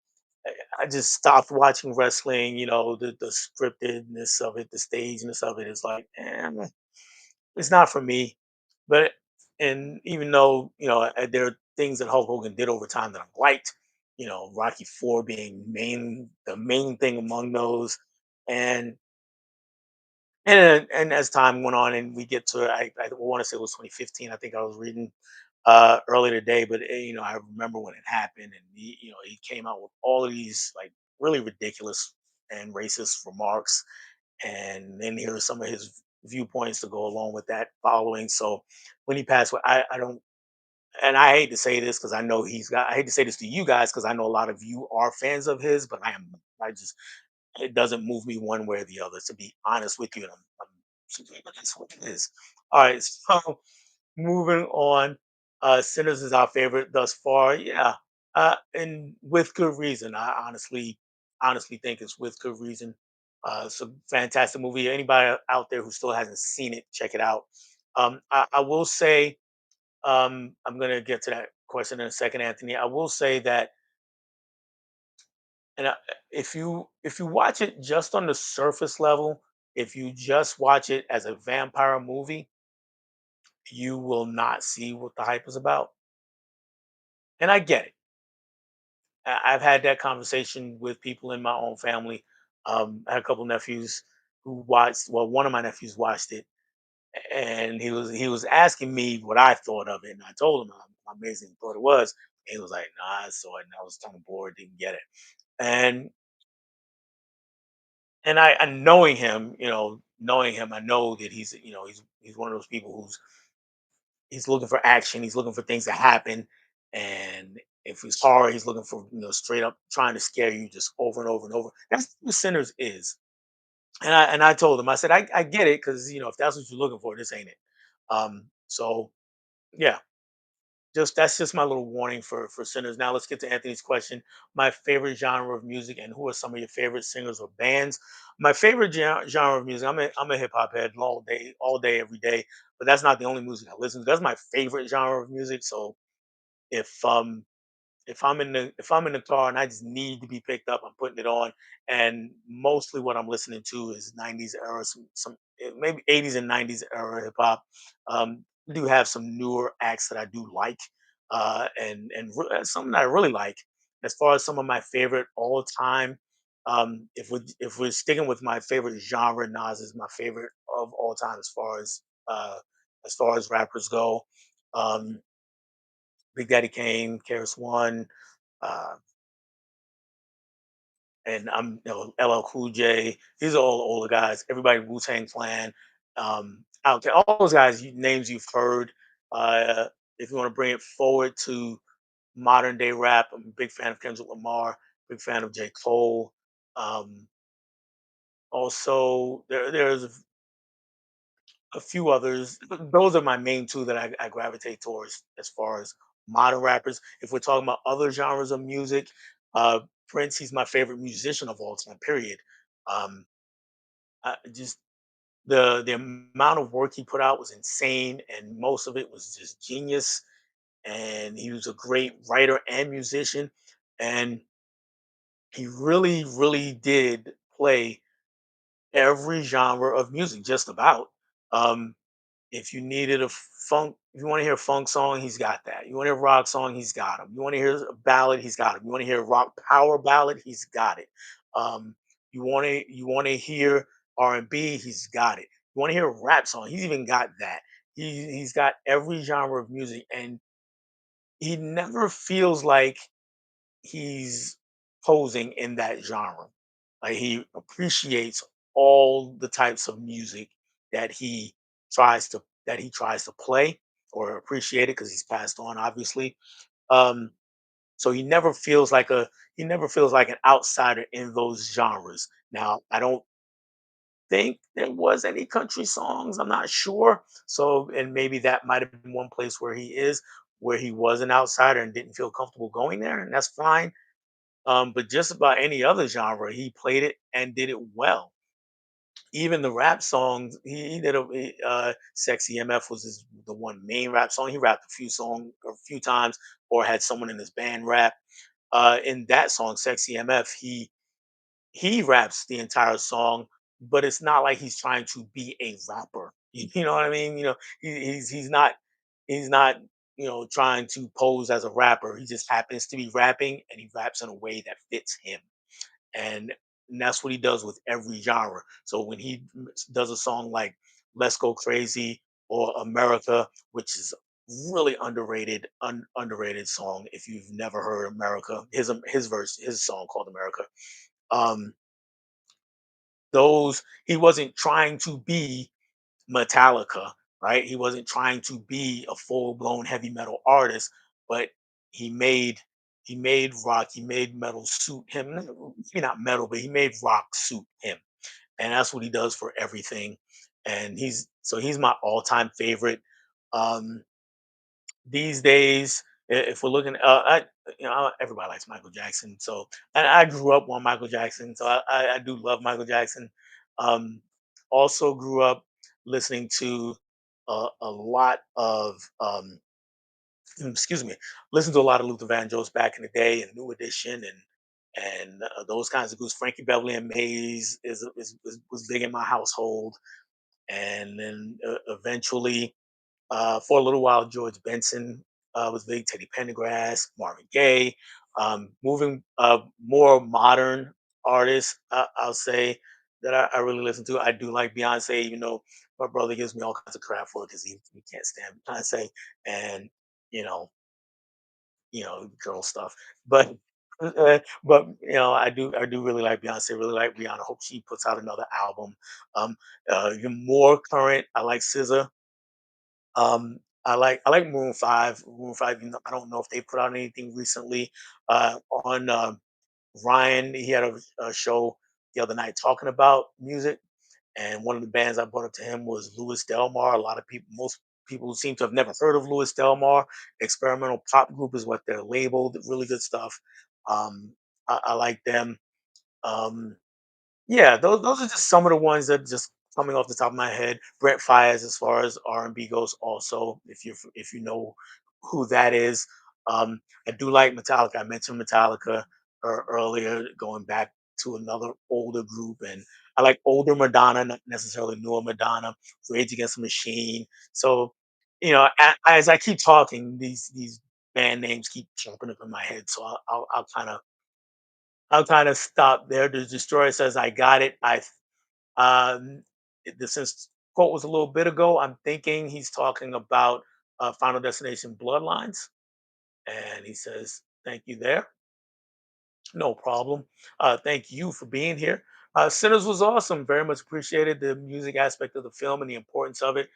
Speaker 1: I just stopped watching wrestling. The scriptedness of it, the stageness of it is like, it's not for me. But and even though there are things that Hulk Hogan did over time that I liked, Rocky Four being the main thing among those, and and as time went on and we get to I want to say it was 2015. I think I was reading earlier today, but I remember when it happened, and he came out with all of these like really ridiculous and racist remarks, and then here are some of his viewpoints to go along with that following. So when he passed away, I don't, and I hate to say this because I know I hate to say this to you guys because I know a lot of you are fans of his, but I just, it doesn't move me one way or the other, to be honest with you. And that's what it is. All right, so moving on. Sinners is our favorite thus far. Yeah, and with good reason. I honestly think it's with good reason. It's a fantastic movie. Anybody out there who still hasn't seen it, check it out. I will say, I'm gonna get to that question in a second, Anthony. I will say that, and if you watch it just on the surface level, if you just watch it as a vampire movie, you will not see what the hype is about. And I get it. I've had that conversation with people in my own family. I had a couple nephews who watched. Well, one of my nephews watched it, and he was asking me what I thought of it, and I told him how amazing I thought it was. And he was like, "Nah, I saw it, and I was kind of bored, didn't get it." And and knowing him, I know that he's one of those people who's he's looking for action. He's looking for things to happen, and if it's horror, he's looking for straight up trying to scare you just over and over and over. That's what Sinners is. And I told him, I said, I get it because if that's what you're looking for, this ain't it. So yeah, that's just my little warning for Sinners. Now let's get to Anthony's question. My favorite genre of music, and who are some of your favorite singers or bands? My favorite genre of music. I'm a hip hop head all day, every day. But that's not the only music I listen to. That's my favorite genre of music. So if um if I'm in the car and I just need to be picked up, I'm putting it on. And mostly what I'm listening to is 90s era, maybe 80s and 90s era hip hop. I do have some newer acts that I do like, and something that I really like. as far as some of my favorite all time, if we're sticking with my favorite genre, Nas is my favorite of all time uh, as far as rappers go. Um, Big Daddy Kane, KRS One, uh, and I'm LL Cool J. These are all older guys. Everybody Wu Tang Clan, out there, all those guys, names you've heard. Uh, if you want to bring it forward to modern day rap, I'm a big fan of Kendrick Lamar, big fan of J. Cole. Um, Also, there's a few others. Those are my main two that I gravitate towards as far as modern rappers. If we're talking about other genres of music, uh, Prince, he's my favorite musician of all time. Period. Um, just the amount of work he put out was insane, and most of it was just genius. And he was a great writer and musician, and he really did play every genre of music, just about. Um, If you needed a funk, if you want to hear a funk song, he's got that. You want to hear a rock song, he's got them. You want to hear a ballad, he's got them. You want to hear a rock power ballad, he's got it. Um, you want to hear R&B, he's got it. You want to hear a rap song, he's even got that. He's got every genre of music, and he never feels like he's posing in that genre. Like he appreciates all the types of music that he tries to play or appreciate it because he's passed on, obviously. Um, so he never feels like an outsider in those genres. Now, I don't think there was any country songs. I'm not sure. So, and maybe that might have been one place where he was an outsider and didn't feel comfortable going there, and that's fine. But just about any other genre, he played it and did it well. Even the rap songs, he did "Sexy MF" was the one main rap song. He rapped a few times, or had someone in his band rap. In that song, "Sexy MF," he raps the entire song, but it's not like he's trying to be a rapper. You know what I mean? He's not trying to pose as a rapper. He just happens to be rapping, and he raps in a way that fits him, and that's what he does with every genre. So when he does a song like "Let's Go Crazy" or "America," which is really underrated song. If you've never heard "America," his song called "America." Um, those He wasn't trying to be Metallica, right? He wasn't trying to be a full blown heavy metal artist, but he made he made metal suit him. Maybe not metal, but he made rock suit him, and that's what he does for everything. And he's my all time favorite. Um, these days, if we're looking, everybody likes Michael Jackson, so and I grew up on Michael Jackson, so I do love Michael Jackson. Um, Also grew up listening to a lot of excuse me, listen to a lot of Luther Vandross back in the day, and New Edition, and those kinds of groups. Frankie Beverly and Maze was big in my household, and then eventually, for a little while, George Benson was big. Teddy Pendergrass, Marvin Gaye. Moving more modern artists, I'll say that I really listen to. I do like Beyonce, even though my brother gives me all kinds of crap for it because he can't stand Beyonce, and you know, girl stuff. But I do really like Beyonce. Really like Rihanna. Hope she puts out another album. Um, Even more current, I like SZA. I like Maroon Five. Maroon Five. I don't know if they put out anything recently. On Ryan, he had a show the other night talking about music, and one of the bands I brought up to him was Louis Delmar. Most people seem to have never heard of Louis Delmar. Experimental pop group is what they're labeled. Really good stuff. I like them. Um, yeah, those are just some of the ones that just coming off the top of my head. Brent Fayez, as far as R&B goes, also, if you know who that is. I do like Metallica. I mentioned Metallica earlier, going back to another older group, and I like older Madonna, not necessarily newer Madonna. Rage Against the Machine. So, as I keep talking, these band names keep jumping up in my head, so I'll kind of stop there. The destroyer says, "I got it." Um, since quote was a little bit ago, I'm thinking he's talking about Final Destination Bloodlines, and he says, "Thank you there, no problem. Thank you for being here." Sinners was awesome, very much appreciated the music aspect of the film and the importance of it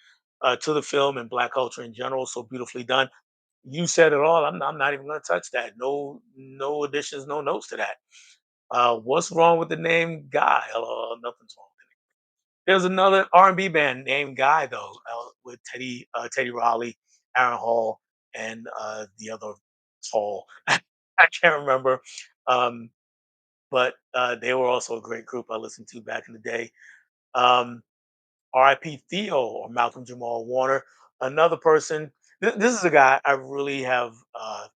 Speaker 1: to the film and Black culture in general. So beautifully done. You said it all. I'm not even going to touch that. No, no additions, no notes to that. What's wrong with the name Guy? Nothing's wrong. There's another R&B band named Guy though, with Teddy Riley, Aaron Hall, and the other Hall. I can't remember, um, but they were also a great group I listened to back in the day. Um, R.I.P. Theo or Malcolm Jamal Warner, another person. This is a guy I really have a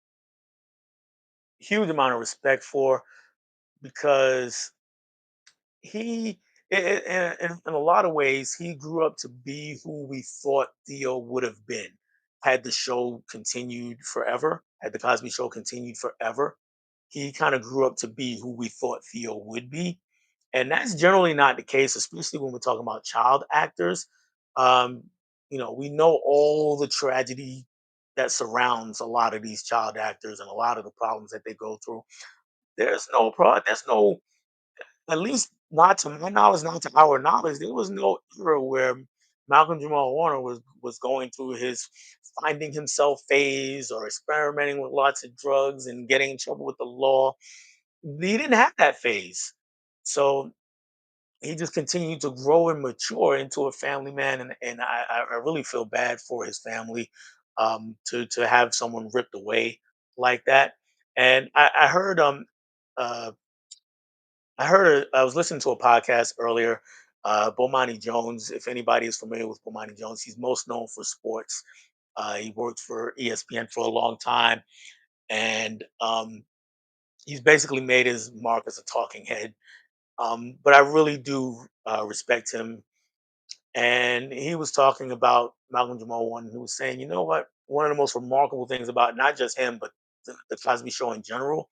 Speaker 1: huge amount of respect for because he in a lot of ways he grew up to be who we thought Theo would have been had the show continued forever, had the Cosby Show continued forever. He kind of grew up to be who we thought Theo would be, and that's generally not the case, especially when we're talking about child actors. um, we know all the tragedy that surrounds a lot of these child actors and a lot of the problems that they go through. There's no, at least not to my knowledge, not to our knowledge, there was no era where Malcolm Jamal Warner was going through his finding himself phase or experimenting with lots of drugs and getting in trouble with the law. He didn't have that phase. So he just continued to grow and mature into a family man, and I really feel bad for his family, to have someone ripped away like that. And uh I was listening to a podcast earlier. Bomani Jones, if anybody is familiar with Bomani Jones, he's most known for sports. He worked for ESPN for a long time, and he's basically made his mark as a talking head. But I really do respect him. And he was talking about Malcolm Jamal One. He was saying, you know what? One of the most remarkable things about not just him, but the Cosby Show in general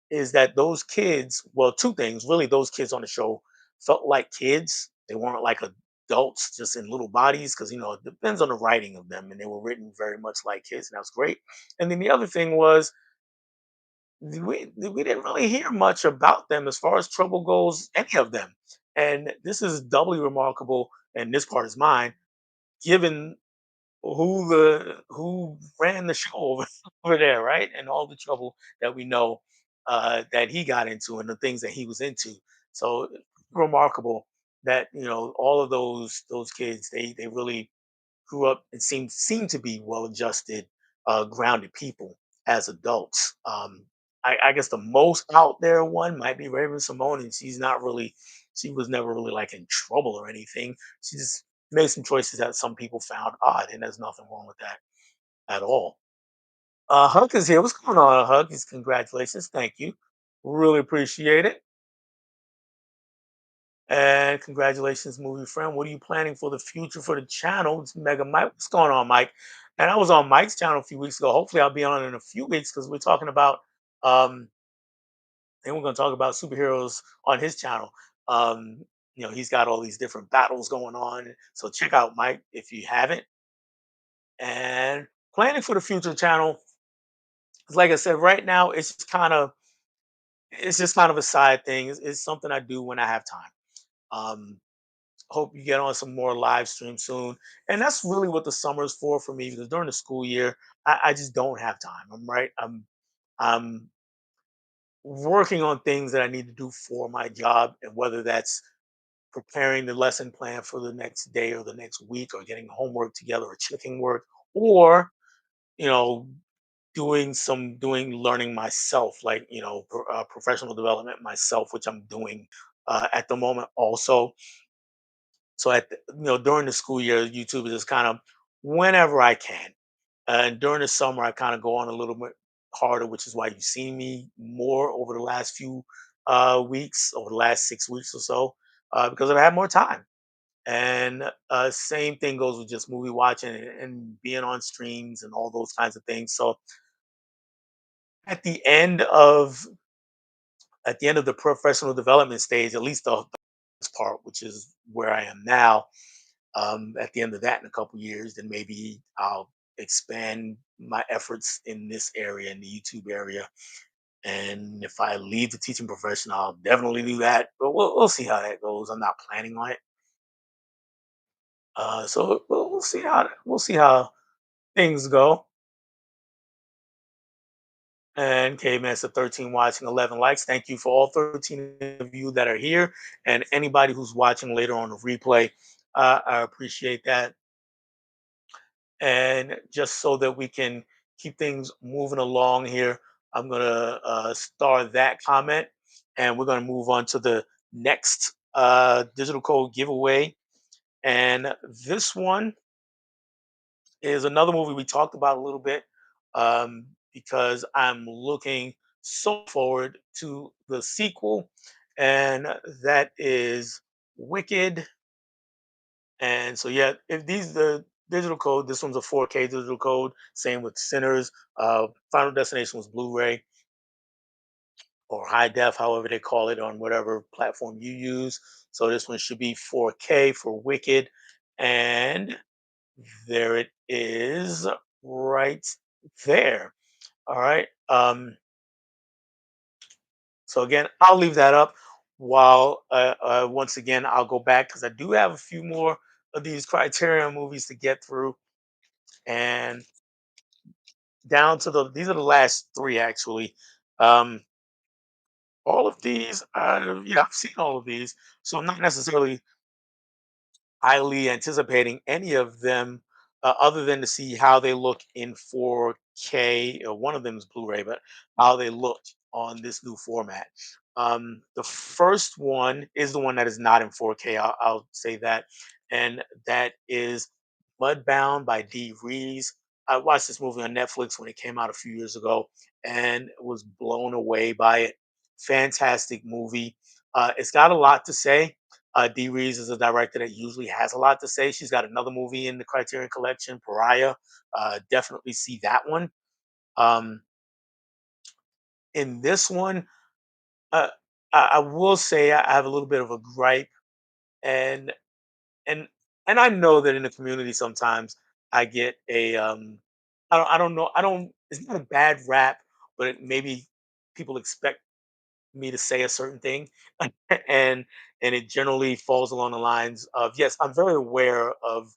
Speaker 1: is that those kids, well, two things really, those kids on the show felt like kids. They weren't like adults just in little bodies because, it depends on the writing of them. And they were written very much like kids, and that was great. And then the other thing was, we didn't really hear much about them as far as trouble goes, any of them. And this is doubly remarkable, and this part is mine, given who ran the show over there, right? And all the trouble that we know that he got into and the things that he was into. So remarkable that all of those kids, they really grew up and seemed to be well adjusted, grounded people as adults. I guess the most out there one might be Raven Simone, and she was never really like in trouble or anything. She just made some choices that some people found odd, and there's nothing wrong with that at all. Huck is here. What's going on, Huck? Congratulations, thank you, really appreciate it. And congratulations, movie friend. What are you planning for the future for the channel? It's Mega Mike. What's going on, Mike? And I was on Mike's channel a few weeks ago. Hopefully, I'll be on in a few weeks because we're talking about, and we're going to talk about superheroes on his channel. Um, he's got all these different battles going on. So check out Mike if you haven't. And planning for the future channel, 'cause like I said, right now it's just kind of a side thing. It's something I do when I have time. Um, Hope you get on some more live stream soon. And that's really what the summer is for me because during the school year, I just don't have time. I'm working on things that I need to do for my job, and whether that's preparing the lesson plan for the next day or the next week, or getting homework together, or checking work, or you know doing learning myself, like professional development myself, which I'm doing at the moment also. So during the school year, YouTube is just kind of whenever I can. And during the summer, I kind of go on a little bit harder, which is why you've seen me more over the last few weeks, over the last 6 weeks or so, because I've had more time. And same thing goes with just movie watching and being on streams and all those kinds of things. So at the end of the professional development stage, at least the first part, which is where I am now. At the end of that, in a couple years, then maybe I'll expand my efforts in this area, in the YouTube area. And if I leave the teaching profession, I'll definitely do that. But we'll see how that goes. I'm not planning on it. So we'll see how things go. And K-Master 13 watching, 11 likes. Thank you for all 13 of you that are here, and anybody who's watching later on the replay. I appreciate that. And just so that we can keep things moving along here, I'm gonna star that comment, and we're gonna move on to the next digital code giveaway. And this one is another movie we talked about a little bit, because I'm looking so forward to the sequel, and that is Wicked. And so, yeah, if these the digital code, this one's a 4K digital code. Same with Sinners. Final Destination was Blu-ray or high def, however they call it on whatever platform you use. So this one should be 4K for Wicked, and there it is, right there. All right. So again, I'll leave that up while once again I'll go back because I do have a few more of these Criterion movies to get through, and down to these are the last three actually. Um, all of these, yeah, I've seen all of these, so I'm not necessarily highly anticipating any of them, other than to see how they look in 4K. One of them is Blu-ray, but how they looked on this new format. The first one is the one that is not in 4K. I'll say that, and that is Mudbound by D. Rees. I watched this movie on Netflix when it came out a few years ago, and was blown away by it. Fantastic movie. It's got a lot to say. Dee Rees is a director that usually has a lot to say. She's got another movie in the Criterion Collection, Pariah. Definitely see that one. Um, in this one, uh, I will say I have a little bit of a gripe, and and and I know that in the community sometimes I get a I don't know, I don't, it's not a bad rap, but maybe people expect me to say a certain thing, and it generally falls along the lines of, yes, I'm very aware of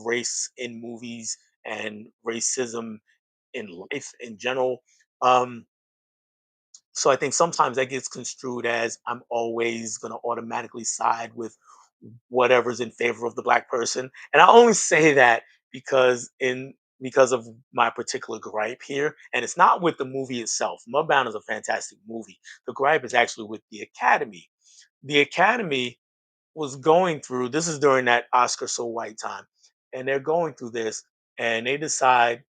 Speaker 1: race in movies and racism in life in general. um so I think sometimes that gets construed as I'm always going to automatically side with whatever's in favor of the black person, and I only say that because of my particular gripe here, and it's not with the movie itself. Mudbound is a fantastic movie. The gripe is actually with the Academy. The Academy was going through, this is during that Oscar so white time, and they're going through this, and they decide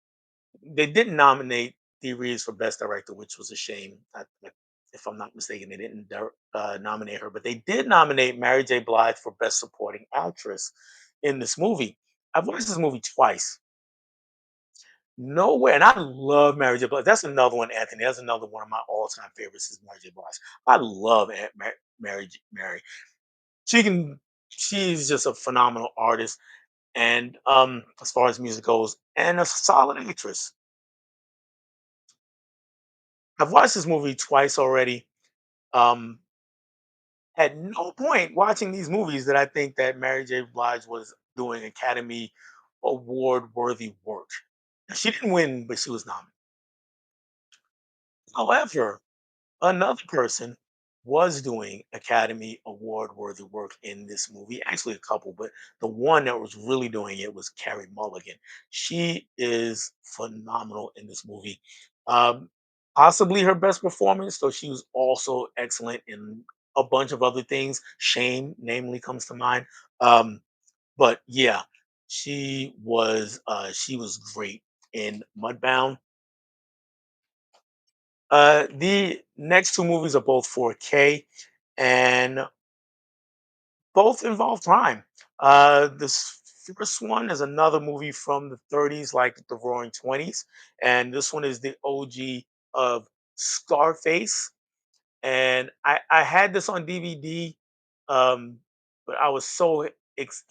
Speaker 1: they didn't nominate Dee Reeves for Best Director, which was a shame. If I'm not mistaken, they didn't nominate her, but they did nominate Mary J. Blige for Best Supporting Actress in this movie. I've watched this movie twice. Nowhere, and I love Mary J. Blige. That's another one, Anthony. That's another one of my all-time favorites is Mary J. Blige. I love Mary. She can. She's just a phenomenal artist, and as far as music goes, and a solid actress. I've watched this movie twice already. Um, at no point watching these movies did I think that Mary J. Blige was doing Academy Award worthy work. She didn't win, but she was nominated. However, another person was doing Academy Award worthy work in this movie. Actually, a couple, but the one that was really doing it was Carrie Mulligan. She is phenomenal in this movie. Um, Possibly her best performance, though she was also excellent in a bunch of other things. Shame, namely, comes to mind. Um, but yeah, she was great in Mudbound. The next two movies are both 4K, and both involve crime. This first one is another movie from the 30s, like the Roaring Twenties, and this one is the OG. of Scarface, and I had this on DVD, um, but I was so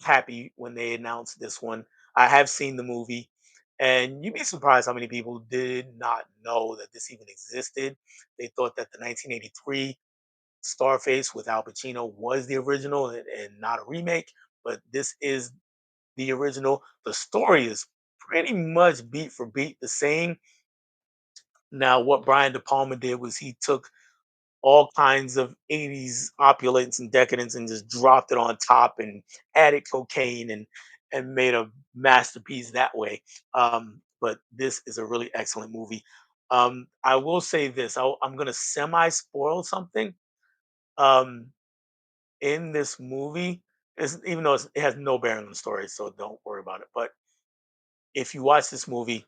Speaker 1: happy when they announced this one. I have seen the movie, and you'd be surprised how many people did not know that this even existed. They thought that the 1983 Scarface with Al Pacino was the original and not a remake, but this is the original. The story is pretty much beat for beat the same. Now, what Brian De Palma did was he took all kinds of 80s opulence and decadence and just dropped it on top and added cocaine and made a masterpiece that way. But this is a really excellent movie. I will say this: I'm going to semi spoil something. Um, in this movie, even though it has no bearing on the story, so don't worry about it. But if you watch this movie,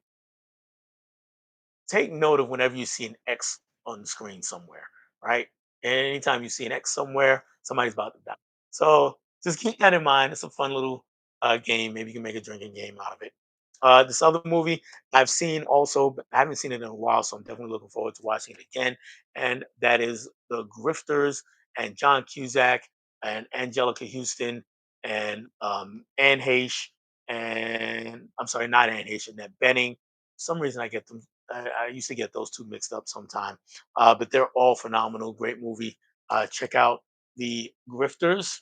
Speaker 1: take note of whenever you see an X on the screen somewhere, right? And anytime you see an X somewhere, somebody's about to die. So just keep that in mind. It's a fun little game. Maybe you can make a drinking game out of it. This other movie I've seen also, but I haven't seen it in a while, so I'm definitely looking forward to watching it again. And that is The Grifters, and John Cusack and Angelica Houston and Anne Heche, and I'm sorry, not Anne Heche, and that Benning. For some reason I get them. I used to get those two mixed up sometime, but they're all phenomenal. Great movie. Check out The Grifters,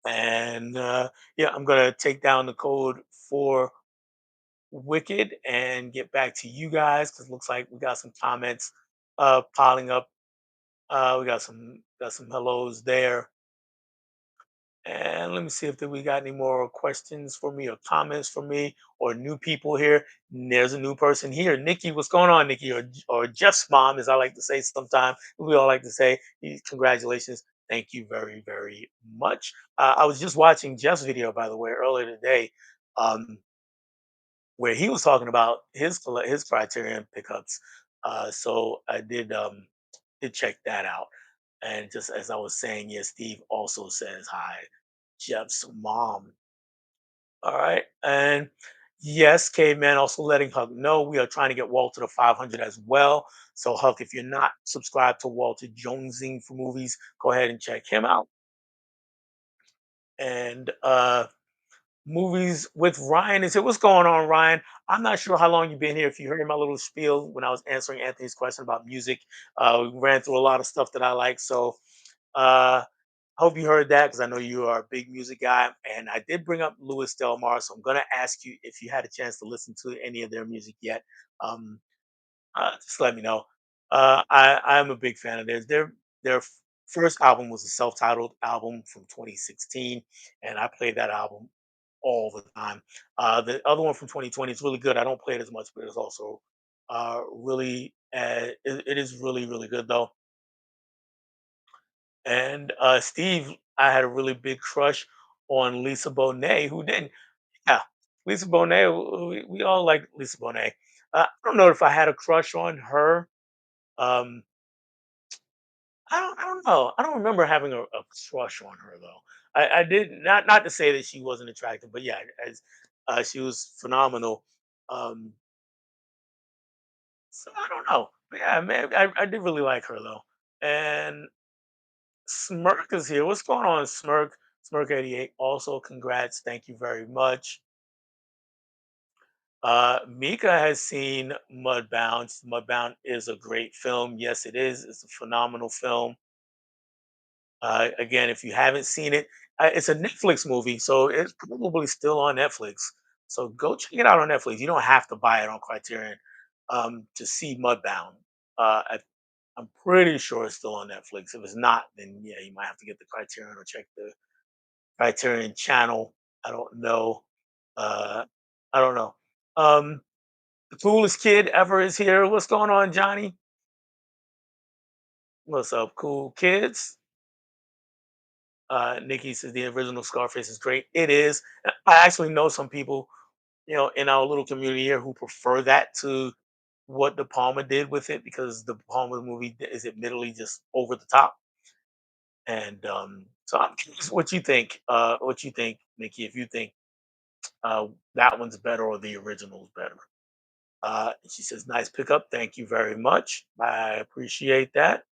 Speaker 1: and yeah, I'm gonna take down the code for Wicked and get back to you guys because looks like we got some comments piling up. We got some hellos there. And let me see if we got any more questions for me or comments for me or new people here. There's a new person here. Nikki, what's going on, Nikki? Or Jeff's mom, as I like to say sometimes. We all like to say, congratulations. Thank you very, very much. I was just watching Jeff's video, by the way, earlier today, um, where he was talking about his criterion pickups. So I did check that out. And just as I was saying, yes, Steve also says hi. Jeff's mom. All right. And yes, Caveman also letting Huck know we are trying to get Walter to 500 as well. So, Huck, if you're not subscribed to Walter Jonesing for movies, go ahead and check him out. And movies with Ryan is it? What's going on, Ryan? I'm not sure how long you've been here. If you heard my little spiel when I was answering Anthony's question about music, we ran through a lot of stuff that I like. So, uh, hope you heard that because I know you are a big music guy. And I did bring up Louis Del Mar, so I'm going to ask you if you had a chance to listen to any of their music yet. Um, just let me know. I'm a big fan of theirs. First album was a self-titled album from 2016, and I played that album all the time. The other one from 2020 is really good. I don't play it as much, but it's also it is really really good though. And Steve, I had a really big crush on Lisa Bonet. Who didn't? Yeah, Lisa Bonet. We all like Lisa Bonet. I don't know if I had a crush on her. Um, I don't know. I don't remember having a crush on her though. I did not to say that she wasn't attractive, but yeah, as she was phenomenal. Um, so I don't know. But yeah, man, I did really like her though. And Smirk is here. What's going on, Smirk? Smirk 88. Also, congrats. Thank you very much. Mika has seen Mudbound. Mudbound is a great film. Yes, it is. It's a phenomenal film. Again, if you haven't seen it, it's a Netflix movie, so it's probably still on Netflix. So go check it out on Netflix. You don't have to buy it on Criterion to see Mudbound. I'm pretty sure it's still on Netflix. If it's not, then yeah, you might have to get the Criterion or check the Criterion channel. I don't know. Uh, I don't know. Um, the coolest kid ever is here. What's going on, Johnny? What's up, cool kids? Nikki says the original Scarface is great. It is. I actually know some people, in our little community here who prefer that to what De Palma did with it because the Palma movie is admittedly just over the top. And so I'm curious what you think. What you think, Nikki? If you think that one's better or the original's better. She says, "Nice pickup. Thank you very much. I appreciate that."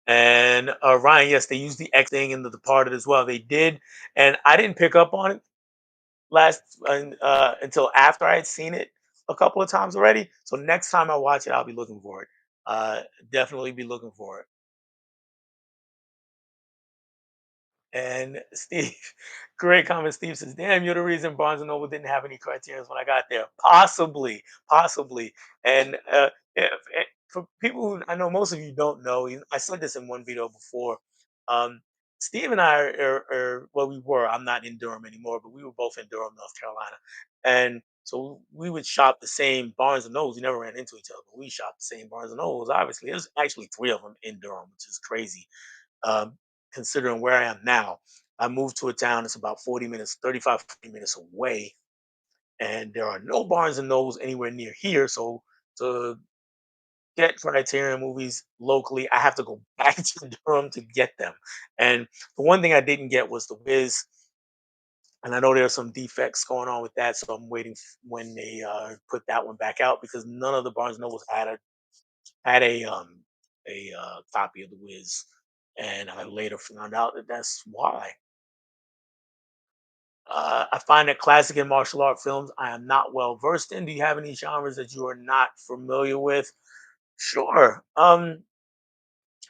Speaker 1: And Ryan, yes, they used the X thing in The Departed as well. They did, and I didn't pick up on it last until after I had seen it a couple of times already. So next time I watch it, I'll be looking for it. Uh, Definitely be looking for it. And Steve, great comment. Steve says, "Damn, you're the reason Barnes and Noble didn't have any criterions when I got there." Possibly, possibly. And for people who I know, most of you don't know. I said this in one video before. Um, Steve and I are well, we were. I'm not in Durham anymore, but we were both in Durham, North Carolina, and so we would shop the same Barnes and Nobles. We never ran into each other, but we shopped the same Barnes and Nobles. Obviously, there's actually three of them in Durham, which is crazy, um, considering where I am now. I moved to a town that's about 40 minutes, 35, 40 minutes away, and there are no Barnes and Nobles anywhere near here. So to get Criterion movies locally, I have to go back to Durham to get them. And the one thing I didn't get was the Wiz, and I know there's some defects going on with that, so I'm waiting when they put that one back out because none of the Barnes and Nobles had a copy of the Wiz, and I later found out that that's why. I find that classic and martial art films I am not well versed in. Do you have any genres that you are not familiar with? Sure. I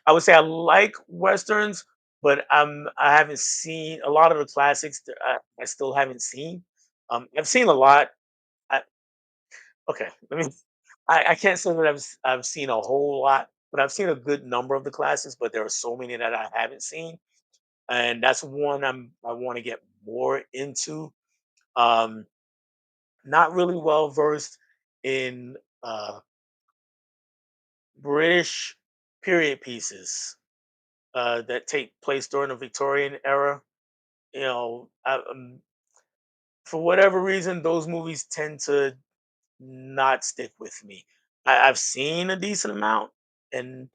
Speaker 1: would say I like westerns, but I haven't seen a lot of the classics. I still haven't seen. I've seen a lot. I, okay, let me. I can't say that I've seen a whole lot, but I've seen a good number of the classics. But there are so many that I haven't seen, and that's one I want to get more into. Um, Not really well versed in British period pieces that take place during the Victorian era. For whatever reason, those movies tend to not stick with me. I've seen a decent amount and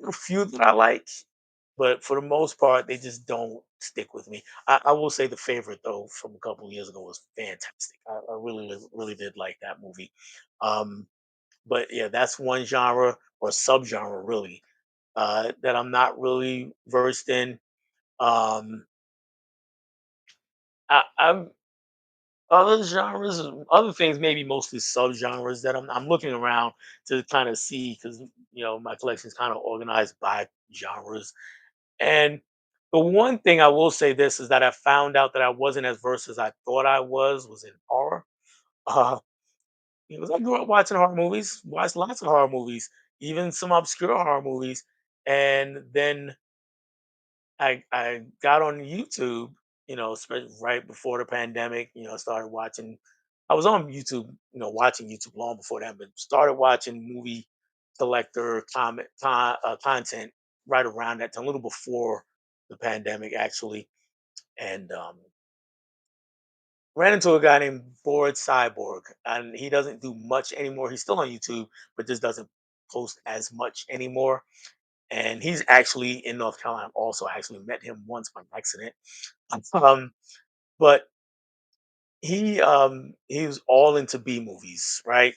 Speaker 1: a few that I like, but for the most part, they just don't stick with me. I will say the favorite though from a couple of years ago was fantastic. I really did like that movie. Um, but yeah, that's one genre or subgenre really that I'm not really versed in. Um, I'm other genres, other things, maybe mostly subgenres that I'm looking around to kind of see because my collection is kind of organized by genres. And the one thing I will say this is that I found out that I wasn't as versed as I thought I was in horror. Uh, because I grew up watching horror movies, watched lots of horror movies, even some obscure horror movies, and then I got on YouTube, right before the pandemic. Started watching. I was on YouTube, watching YouTube long before that, but started watching movie collector content right around that time, a little before the pandemic, actually, and ran into a guy named Bored Cyborg, and he doesn't do much anymore. He's still on YouTube, but just doesn't post as much anymore. And he's actually in North Carolina. Also, I actually met him once by accident. Um, but he was all into B movies, right?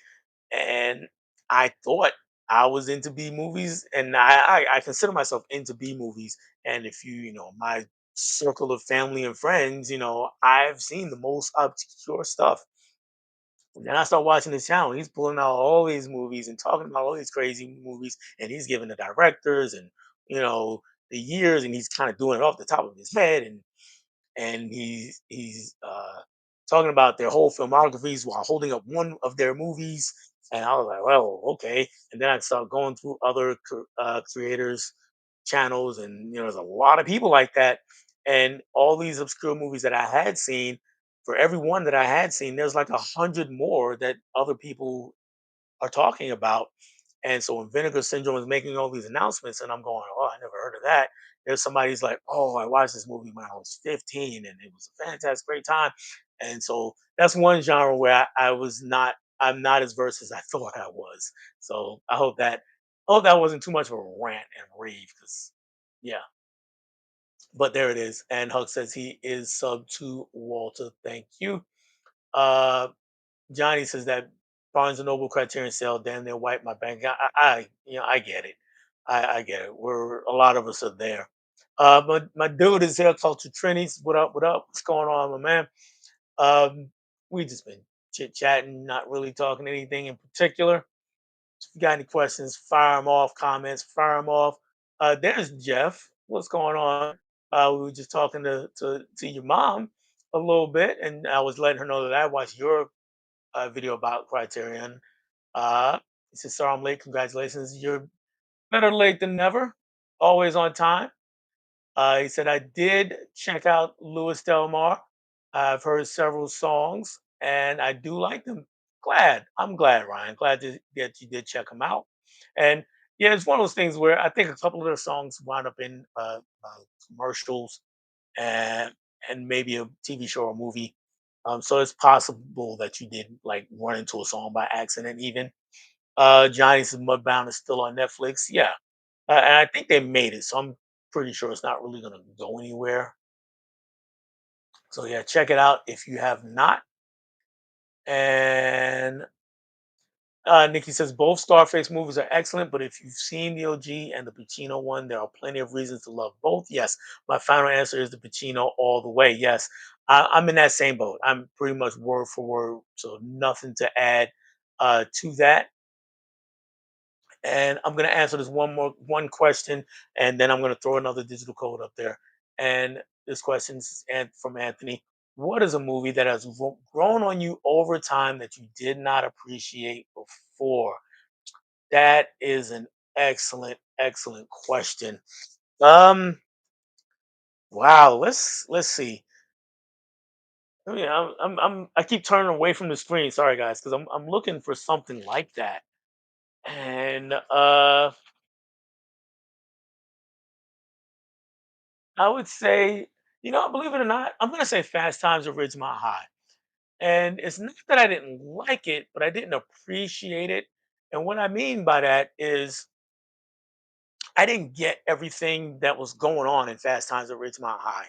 Speaker 1: And I thought I was into B movies, and I consider myself into B movies. And if my circle of family and friends, I've seen the most obscure stuff. And then I start watching this channel. He's pulling out all these movies and talking about all these crazy movies, and he's giving the directors and you know the years, and he's kind of doing it off the top of his head, and he's talking about their whole filmographies while holding up one of their movies. And I was like, well, okay. And then I started going through other creators' channels, and there's a lot of people like that. And all these obscure movies that I had seen, for every one that I had seen, there's like 100 more that other people are talking about. And so when Vinegar Syndrome is making all these announcements, and I'm going, oh, I never heard of that. There's somebody's like, oh, I watched this movie when I was 15, and it was a fantastic, great time. And so that's one genre where I'm not as versed as I thought I was. So I hope that wasn't too much of a rant and rave, because yeah. But there it is. And Huck says he is sub to Walter. Thank you. Uh, Johnny says that Barnes and Noble Criterion sale, damn near wiped my bank account. I get it. I get it. We're a lot of us are there. But my dude is here, Culture Trinities. What up? What up? What's going on, my man? Um, we just been chit chatting, not really talking anything in particular. If you got any questions, fire them off. Comments, fire them off. There's Jeff. What's going on? We were just talking to your mom a little bit, and I was letting her know that I watched your video about Criterion. Uh, he says, "Sorry I'm late. Congratulations. You're better late than never. Always on time." He said, "I did check out Louis Del Mar. I've heard several songs, and I do like them. Glad. I'm glad, Ryan. Glad that you did check them out. And yeah, it's one of those things where I think a couple of their songs wound up in commercials and maybe a TV show or movie. So it's possible that you did like run into a song by accident, even. Johnny's Mudbound is still on Netflix. Yeah, and I think they made it, so I'm pretty sure it's not really gonna go anywhere. So yeah, check it out if you have not. And Nikki says both Scarface movies are excellent, but if you've seen the OG and the Pacino one, there are plenty of reasons to love both. Yes, my final answer is the Pacino all the way. Yes, I'm in that same boat. I'm pretty much word for word, so nothing to add to that. And I'm going to answer this one question, and then I'm going to throw another digital code up there. And this question's from Anthony. What is a movie that has grown on you over time that you did not appreciate before? That is an excellent question. Um, wow. Let's see. I mean, I keep turning away from the screen. Sorry, guys, because I'm looking for something like that. And I would say, believe it or not, I'm gonna say Fast Times at Ridgemont High. And it's not that I didn't like it, but I didn't appreciate it. And what I mean by that is I didn't get everything that was going on in Fast Times at Ridgemont High.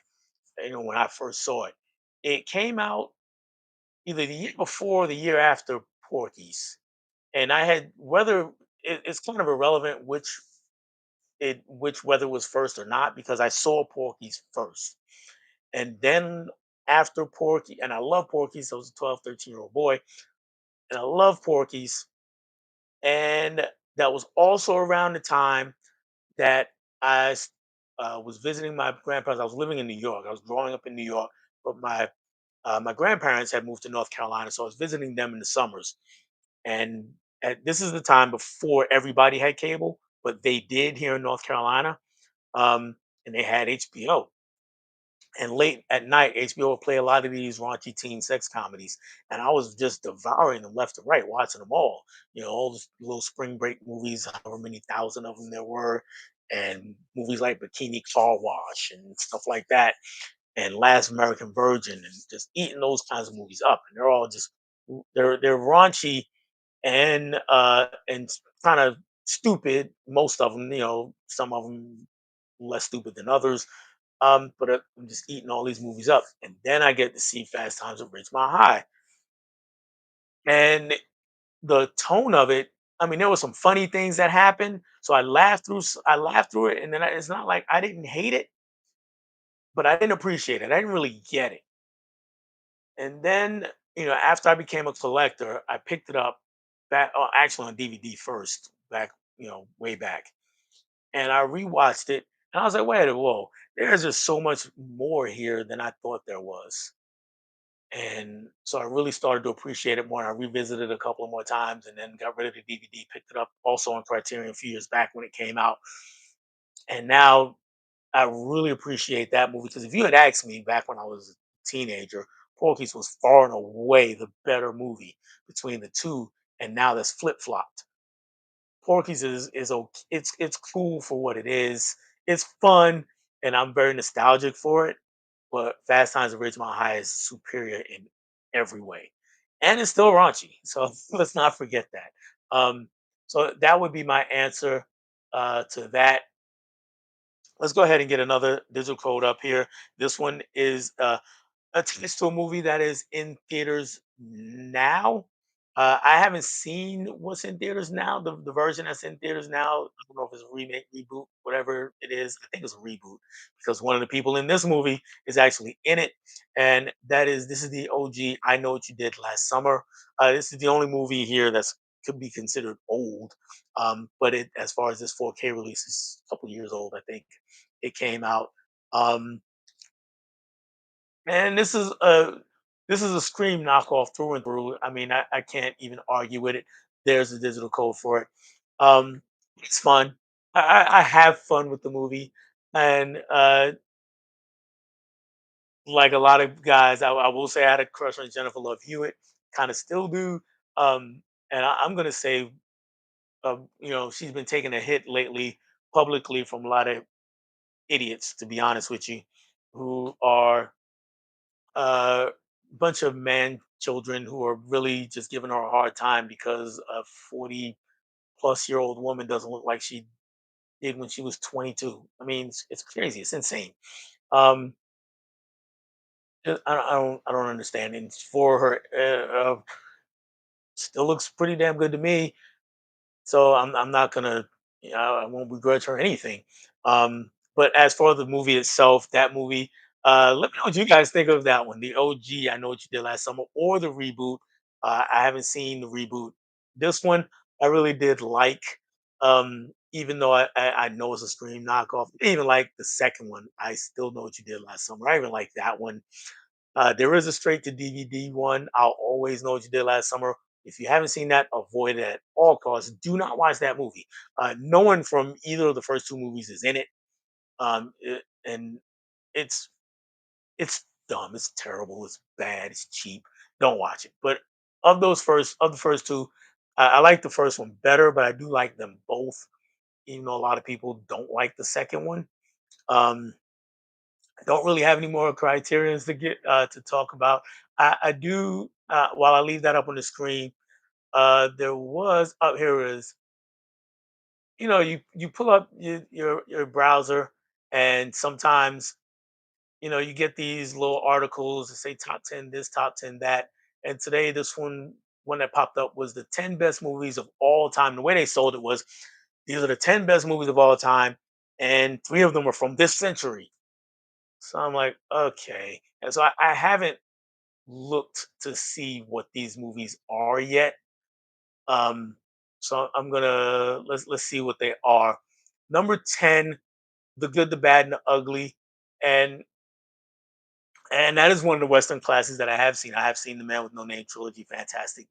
Speaker 1: When I first saw it, it came out either the year before or the year after Porky's, and I had whether it's kind of irrelevant which whether was first or not because I saw Porky's first. And then after Porky, and I love Porky's, I was a 12, 13-year-old boy, and I love Porky's. And that was also around the time that was visiting my grandparents. I was living in New York. I was growing up in New York, but my grandparents had moved to North Carolina, so I was visiting them in the summers. And this is the time before everybody had cable, but they did here in North Carolina, and they had HBO. And late at night, HBO would play a lot of these raunchy teen sex comedies, and I was just devouring them left to right, watching them all. All the little spring break movies, however many thousand of them there were, and movies like Bikini Car Wash and stuff like that, and Last American Virgin, and just eating those kinds of movies up. And they're all just they're raunchy and kind of stupid. Most of them, some of them less stupid than others, but I'm just eating all these movies up, and then I get to see Fast Times at Ridgemont High, and the tone of it. I mean, there were some funny things that happened, so I laughed through it, and then it's not like I didn't hate it, but I didn't appreciate it. I didn't really get it. And then, after I became a collector, I picked it up back, actually on DVD first, back, way back, and I rewatched it, and I was like, wait, whoa, there's just so much more here than I thought there was. And so I really started to appreciate it more. I revisited a couple of more times and then got rid of the DVD, picked it up also on Criterion a few years back when it came out. And now I really appreciate that movie because if you had asked me back when I was a teenager, Porky's was far and away the better movie between the two. And now that's flip flopped. Porky's is okay. It's cool for what it is. It's fun, and I'm very nostalgic for it. But Fast Times at Ridgemont High is superior in every way, and it's still raunchy. So let's not forget that. So that would be my answer to that. Let's go ahead and get another digital code up here. This one is attached to a movie that is in theaters now. I haven't seen what's in theaters now. The version that's in theaters now. I don't know if it's a remake, reboot, whatever it is. I think it's a reboot because one of the people in this movie is actually in it, and this is the OG. I Know What You Did Last Summer. This is the only movie here that's could be considered old, but it as far as this 4K release is a couple years old. I think it came out. Um, and this is a Scream knockoff through and through. I mean, I can't even argue with it. There's a digital code for it. Um, it's fun. I have fun with the movie, and like a lot of guys, I will say I had a crush on Jennifer Love Hewitt. Kind of still do. And I'm gonna say, she's been taking a hit lately publicly from a lot of idiots, to be honest with you, who are a bunch of man children who are really just giving her a hard time because a 40-plus-year-old woman doesn't look like she did when she was 22. I mean, it's crazy. It's insane. Um, I don't understand. And for her, still looks pretty damn good to me. So I'm not gonna, I won't begrudge her anything. But as for the movie itself, that movie, let me know what you guys think of that one, the OG. I Know What You Did Last Summer, or the reboot. I haven't seen the reboot. This one I really did like, even though I know it's a Scream knockoff. I even like the second one. I still Know What You Did Last Summer. I even like that one. There is a straight to DVD one. I'll always Know What You Did Last Summer. If you haven't seen that, avoid it at all costs. Do not watch that movie. No one from either of the first two movies is in it, and it's it's dumb. It's terrible. It's bad. It's cheap. Don't watch it. But of the first two, I like the first one better, but I do like them both. Even though a lot of people don't like the second one. Um, I don't really have any more criterions to get to talk about. I do. While I leave that up on the screen, there was up here is, you pull up your browser, and sometimes, you get these little articles that say top 10 this, top 10 that. And today, this one that popped up was the 10 best movies of all time. The way they sold it was, these are the 10 best movies of all time, and three of them are from this century. So I'm like, okay. And so I haven't looked to see what these movies are yet. Um, so I'm gonna let's see what they are. Number 10, The Good, the Bad, and the Ugly, and and that is one of the Western classics that I have seen. I have seen the Man with No Name trilogy, fantastic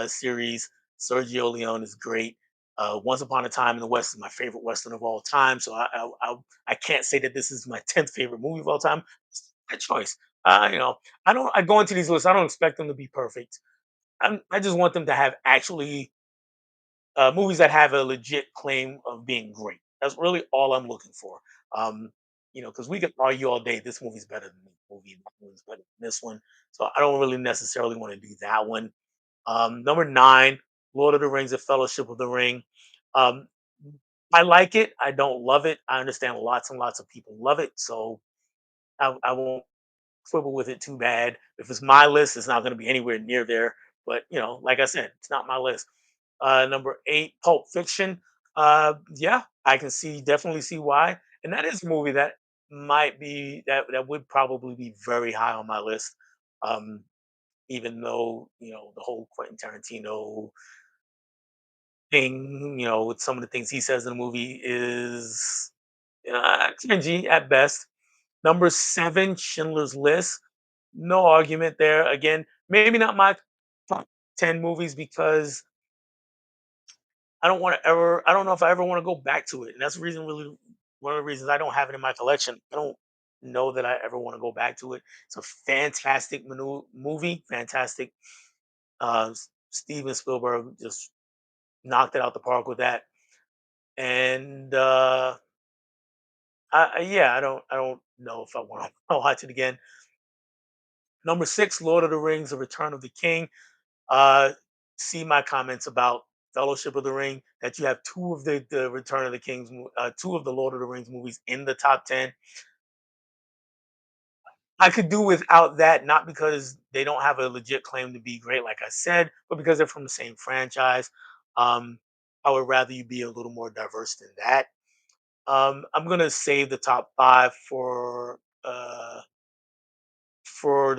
Speaker 1: series. Sergio Leone is great. Once Upon a Time in the West is my favorite Western of all time. So I can't say that this is my 10th favorite movie of all time. It's my choice. I go into these lists. I don't expect them to be perfect. I just want them to have actually movies that have a legit claim of being great. That's really all I'm looking for. Um, because we can argue all day. This movie's better than this movie. That one's better than this one. So I don't really necessarily want to do that one. Number 9, Lord of the Rings: The Fellowship of the Ring. Um, I like it. I don't love it. I understand lots and lots of people love it. So I won't quibble with it too bad. If it's my list, it's not going to be anywhere near there. But like I said, it's not my list. Number 8, Pulp Fiction. Yeah, I can definitely see why. And that is a movie that that would probably be very high on my list. Um, Even though the whole Quentin Tarantino thing, with some of the things he says in the movie is cringy at best. Number 7, Schindler's List. No argument there. Again, maybe not my top 10 movies because I don't know if I ever want to go back to it. And that's the reason, really, one of the reasons I don't have it in my collection. I don't know that I ever want to go back to it. It's a fantastic movie, fantastic. Steven Spielberg just knocked it out the park with that. And yeah, I don't know if I want to watch it again. Number 6, Lord of the Rings: The Return of the King. Uh, See my comments about Fellowship of the Ring, that you have two of the Return of the Kings, two of the Lord of the Rings movies in the top 10. I could do without that, not because they don't have a legit claim to be great, like I said, but because they're from the same franchise. Um, I would rather you be a little more diverse than that. I'm gonna save the top five for the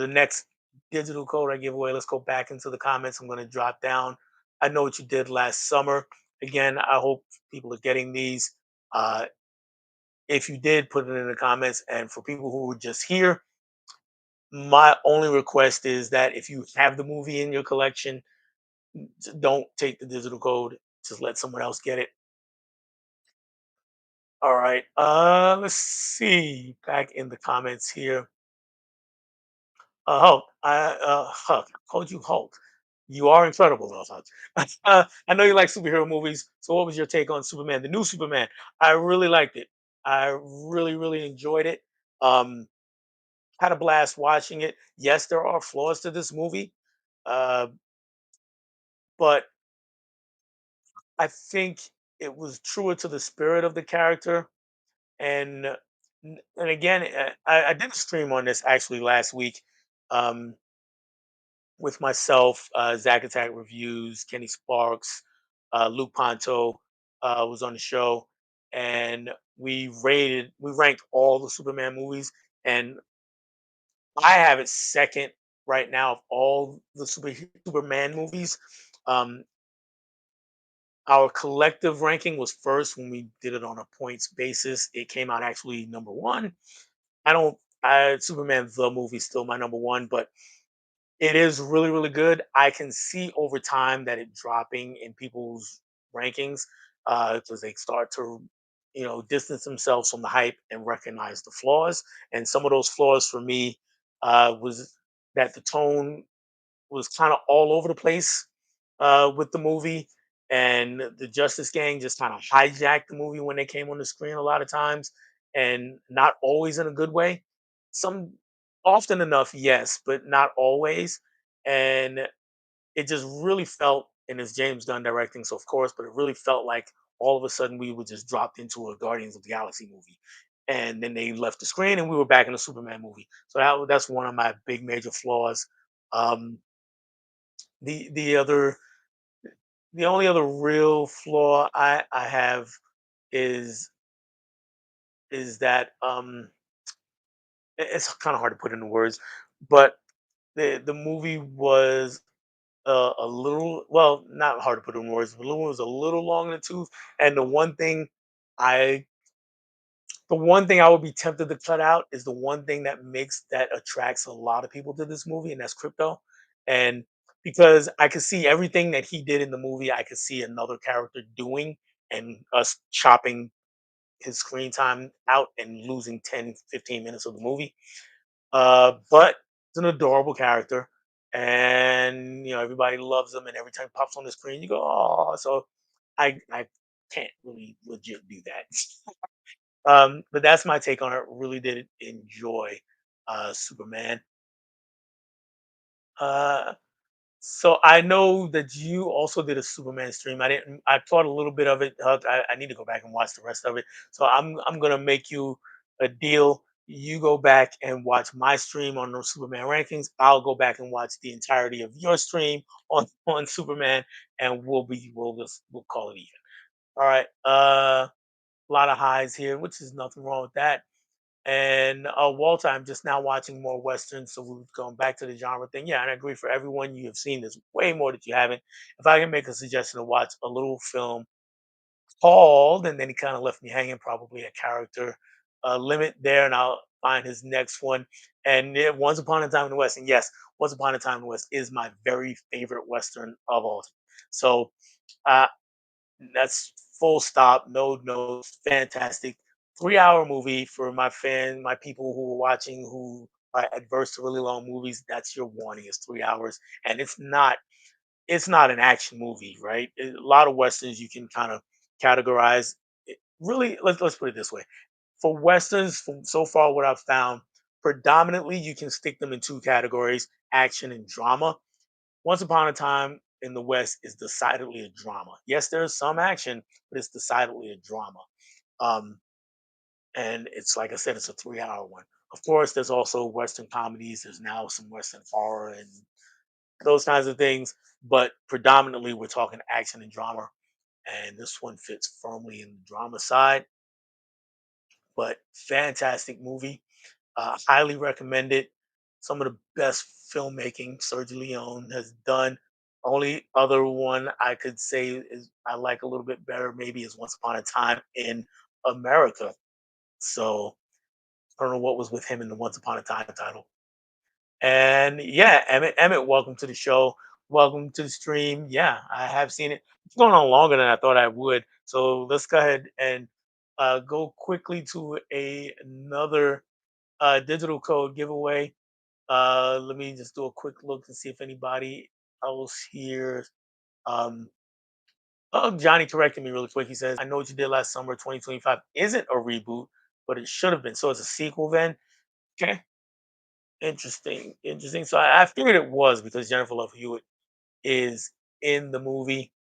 Speaker 1: next digital code I give away. Let's go back into the comments. I'm gonna drop down. I know what you did last summer. Again, I hope people are getting these. Uh, if you did, put it in the comments. And for people who were just here, my only request is that if you have the movie in your collection, don't take the digital code. Just let someone else get it. All right. Let's see. Back in the comments here. Hulk. Hulk. I called you Hulk. You are incredible, though, Hulk. I know you like superhero movies. So, what was your take on Superman, the new Superman? I really liked it. I really, really enjoyed it. Um, had a blast watching it. Yes, there are flaws to this movie, uh, but I think it was truer to the spirit of the character. And and again, I did a stream on this actually last week, um, with myself, Zach Attack Reviews, Kenny Sparks, Luke Ponto was on the show, and we ranked all the Superman movies, and I have it second right now of all the Superman movies. Um, our collective ranking was first when we did it on a points basis. It came out actually number one. I don't. Superman the movie is still my number one, but it is really really good. I can see over time that it dropping in people's rankings because they start to distance themselves from the hype and recognize the flaws. And some of those flaws for me was that the tone was kind of all over the place with the movie, and the Justice Gang just kind of hijacked the movie when they came on the screen a lot of times, and not always in a good way. Some often enough, yes, but not always. And it just really felt, and it's James Gunn directing, so of course, but it really felt like all of a sudden we were just dropped into a Guardians of the Galaxy movie. And then they left the screen and we were back in a Superman movie. So that's one of my big major flaws. Um, the other the only other real flaw I have is that it's kind of hard to put into words, but the movie was a little, well, not hard to put in words, but it was a little long in the tooth. And I the one thing I would be tempted to cut out is the one thing that attracts a lot of people to this movie, and that's crypto. And because I could see everything that he did in the movie, I could see another character doing, and us chopping his screen time out and losing 10, 15 minutes of the movie. But it's an adorable character, and everybody loves him. And every time he pops on the screen, you go, "Oh!" So I can't really legit do that. But that's my take on it. Really did enjoy Superman. Uh, so I know that you also did a Superman stream. I didn't. I caught a little bit of it. I need to go back and watch the rest of it. So I'm gonna make you a deal. You go back and watch my stream on those Superman rankings. I'll go back and watch the entirety of your stream on Superman, and we'll call it even. All right. A lot of highs here, which is nothing wrong with that. And Walter, I'm just now watching more westerns, so we're going back to the genre thing. Yeah, and I agree. For everyone, you have seen this way more that you haven't. If I can make a suggestion to watch a little film called, and then he kind of left me hanging, probably a character limit there, and I'll find his next one. And Once Upon a Time in the West, and yes, Once Upon a Time in the West is my very favorite western of all time. So uh, that's full stop, no notes, fantastic. 3 hour movie for my people who are watching who are adverse to really long movies. That's your warning. It's 3 hours, and it's not an action movie, right? A lot of westerns you can kind of categorize. Really, let's put it this way: for westerns, from so far what I've found, predominantly you can stick them in two categories: action and drama. Once Upon a Time in the West is decidedly a drama. Yes, there's some action, but it's decidedly a drama. Um, and it's like I said, it's a 3 hour one. Of course, there's also Western comedies. There's now some Western horror and those kinds of things. But predominantly, we're talking action and drama. And this one fits firmly in the drama side. But fantastic movie. Highly recommend it. Some of the best filmmaking Sergio Leone has done. Only other one I could say is I like a little bit better, maybe, is Once Upon a Time in America. So I don't know what was with him in the Once Upon a Time title. And yeah, Emmett, welcome to the show. Welcome to the stream. Yeah, I have seen it. It's going on longer than I thought I would. So let's go ahead and go quickly to another digital code giveaway. Let me just do a quick look to see if anybody else here. Um, oh, Johnny corrected me really quick. He says, I know what you did last summer, 2025 isn't a reboot, but it should have been. So it's a sequel then. Okay. Interesting. Interesting. So I figured it was because Jennifer Love Hewitt is in the movie.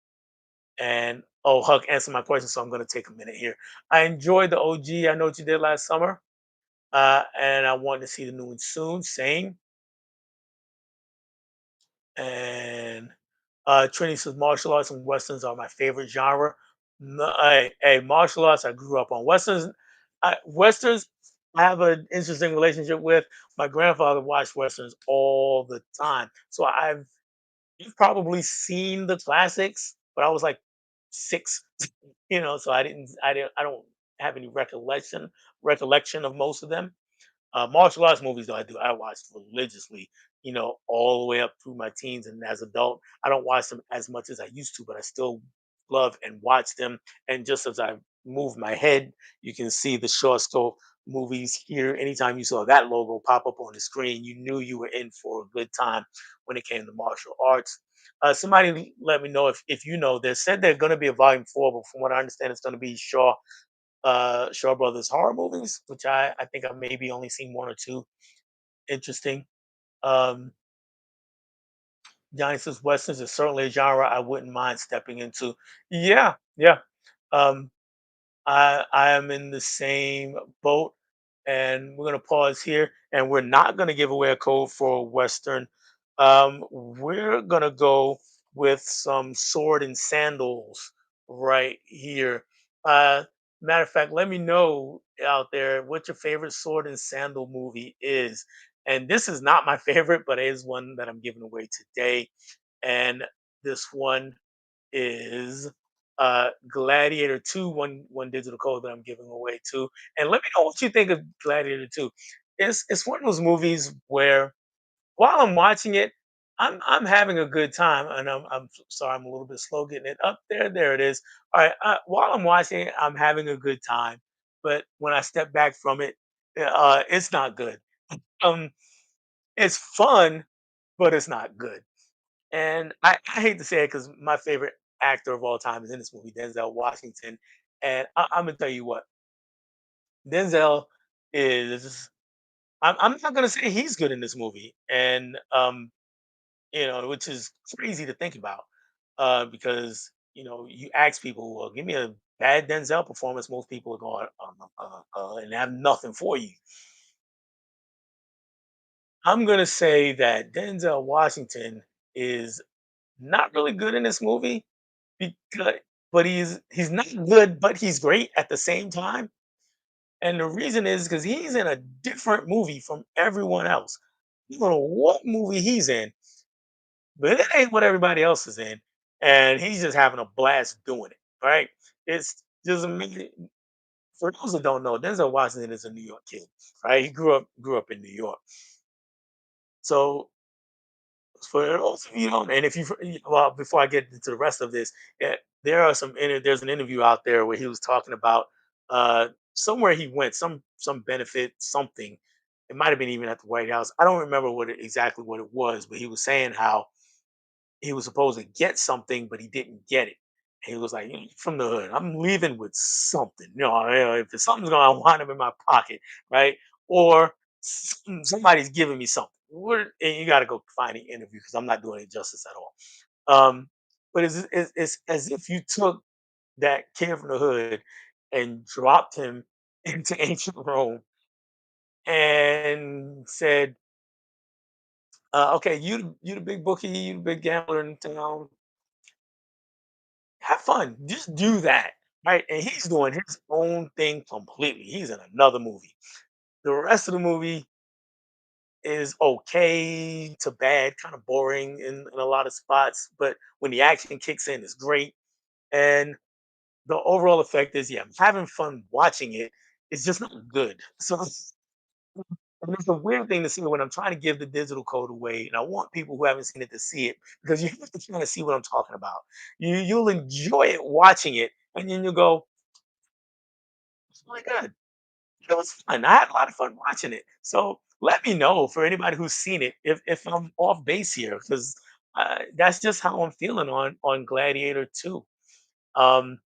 Speaker 1: And oh, Huck answered my question. So I'm going to take a minute here. I enjoyed the OG. I know what you did last summer. And I want to see the new one soon. Same. And Trinity says martial arts and westerns are my favorite genre. No, hey, martial arts. I grew up on westerns. Westerns. I have an interesting relationship with. My grandfather watched westerns all the time, so you've probably seen the classics, but I was like 6, so I don't have any recollection of most of them. Martial arts movies, though, I watched religiously, all the way up through my teens and as adult. I don't watch them as much as I used to, but I still love and watch them. And just as I move my head, you can see the short scope movies here. Anytime you saw that logo pop up on the screen, you knew you were in for a good time when it came to martial arts. Somebody let me know if you know. They said they're going to be a volume 4, but from what I understand, it's going to be Shaw Brothers horror movies, which I think I've maybe only seen one or two. Interesting. Um, Johnny says westerns is certainly a genre I wouldn't mind stepping into. Yeah, yeah. Um, I am in the same boat, and we're gonna pause here, and we're not gonna give away a code for Western. We're gonna go with some sword and sandals right here. Uh, Matter of fact, let me know out there what your favorite sword and sandal movie is. And this is not my favorite, but it is one that I'm giving away today. And this one is Gladiator 2, one digital code that I'm giving away too. And let me know what you think of Gladiator 2. It's one of those movies where while I'm watching it, I'm having a good time, and sorry I'm a little bit slow getting it up there. There it is. All right. While I'm watching it, I'm having a good time, but when I step back from it, it's not good. Um, it's fun, but it's not good. And I hate to say it because my favorite actor of all time is in this movie, Denzel Washington. And I'm gonna tell you what, Denzel is. I'm not gonna say he's good in this movie, and which is crazy to think about, because you ask people, well, give me a bad Denzel performance, most people are going, and have nothing for you. I'm gonna say that Denzel Washington is not really good in this movie because but he's not good, but he's great at the same time. And the reason is because he's in a different movie from everyone else. You don't know what movie he's in, but it ain't what everybody else is in. And he's just having a blast doing it. Right? It's just amazing. For those that don't know, Denzel Washington is a New York kid. Right? He grew up in New York. So for those of you don't, and if you well, before I get into the rest of this, there are there's an interview out there where he was talking about somewhere he went, some benefit, something. It might have been even at the White House. I don't remember exactly what it was, but he was saying how he was supposed to get something, but he didn't get it. And he was like, from the hood, I'm leaving with something. If there's something's going to wind up in my pocket, right? Or somebody's giving me something. And you got to go find an interview because I'm not doing it justice at all. Um, but it's as if you took that kid from the hood and dropped him into ancient Rome and said, "Okay, you the big bookie, you the big gambler in town. Have fun. Just do that." Right? And he's doing his own thing completely. He's in another movie. The rest of the movie is okay to bad, kind of boring in a lot of spots. But when the action kicks in, it's great. And the overall effect is, yeah, I'm having fun watching it. It's just not good. So and it's a weird thing to see when I'm trying to give the digital code away, and I want people who haven't seen it to see it because you have to kind of see what I'm talking about. You'll enjoy it watching it, and then you'll go, "It's really good. It was fun. I had a lot of fun watching it." So let me know for anybody who's seen it if I'm off base here because that's just how I'm feeling on Gladiator 2. Um,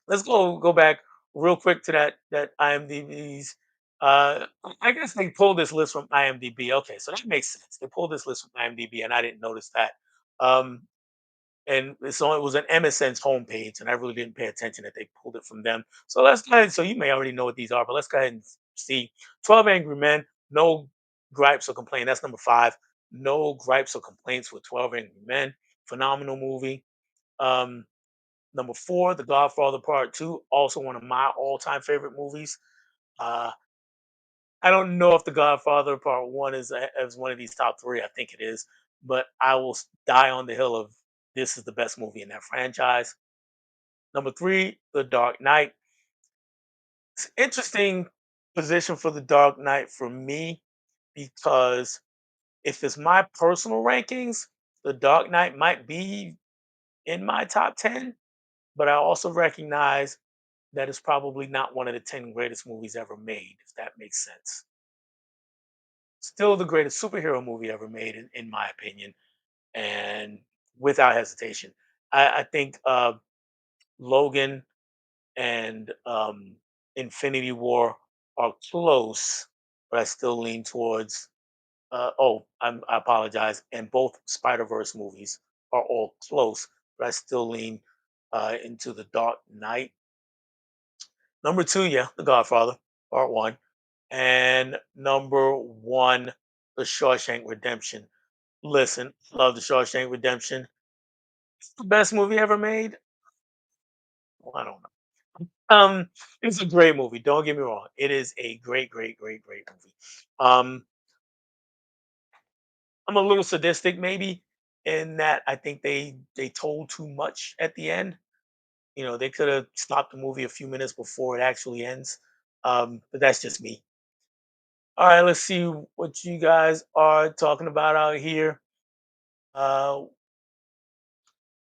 Speaker 1: let's go back real quick to that IMDb's. I guess they pulled this list from IMDb. Okay, so that makes sense. They pulled this list from IMDb, and I didn't notice that. Um, and so it was an MSN's homepage, and I really didn't pay attention that they pulled it from them. So let's go ahead. So you may already know what these are, but let's go ahead and see. 12 Angry Men. No gripes or complaints. That's number 5. No gripes or complaints with 12 Angry Men. Phenomenal movie. Um, Number 4, The Godfather Part 2, also one of my all-time favorite movies. Uh, I don't know if The Godfather Part 1 is one of these top 3. I think it is, but I will die on the hill of this is the best movie in that franchise. Number 3, The Dark Knight. It's interesting position for The Dark Knight for me because if it's my personal rankings, The Dark Knight might be in my top 10, but I also recognize that is probably not one of the 10 greatest movies ever made, if that makes sense. Still the greatest superhero movie ever made, in my opinion, and without hesitation. I think Logan and Infinity War are close, but I still lean towards. I apologize. And both Spider Verse movies are all close, but I still lean into the Dark Knight. Number 2, yeah, The Godfather, Part 1. And number 1, The Shawshank Redemption. Listen, love The Shawshank Redemption. It's the best movie ever made. Well, I don't know. It's a great movie. Don't get me wrong. It is a great, great, great, great movie. Um, I'm a little sadistic, maybe, in that I think they told too much at the end. You know, they could have stopped the movie a few minutes before it actually ends. But that's just me. All right, let's see what you guys are talking about out here. Uh,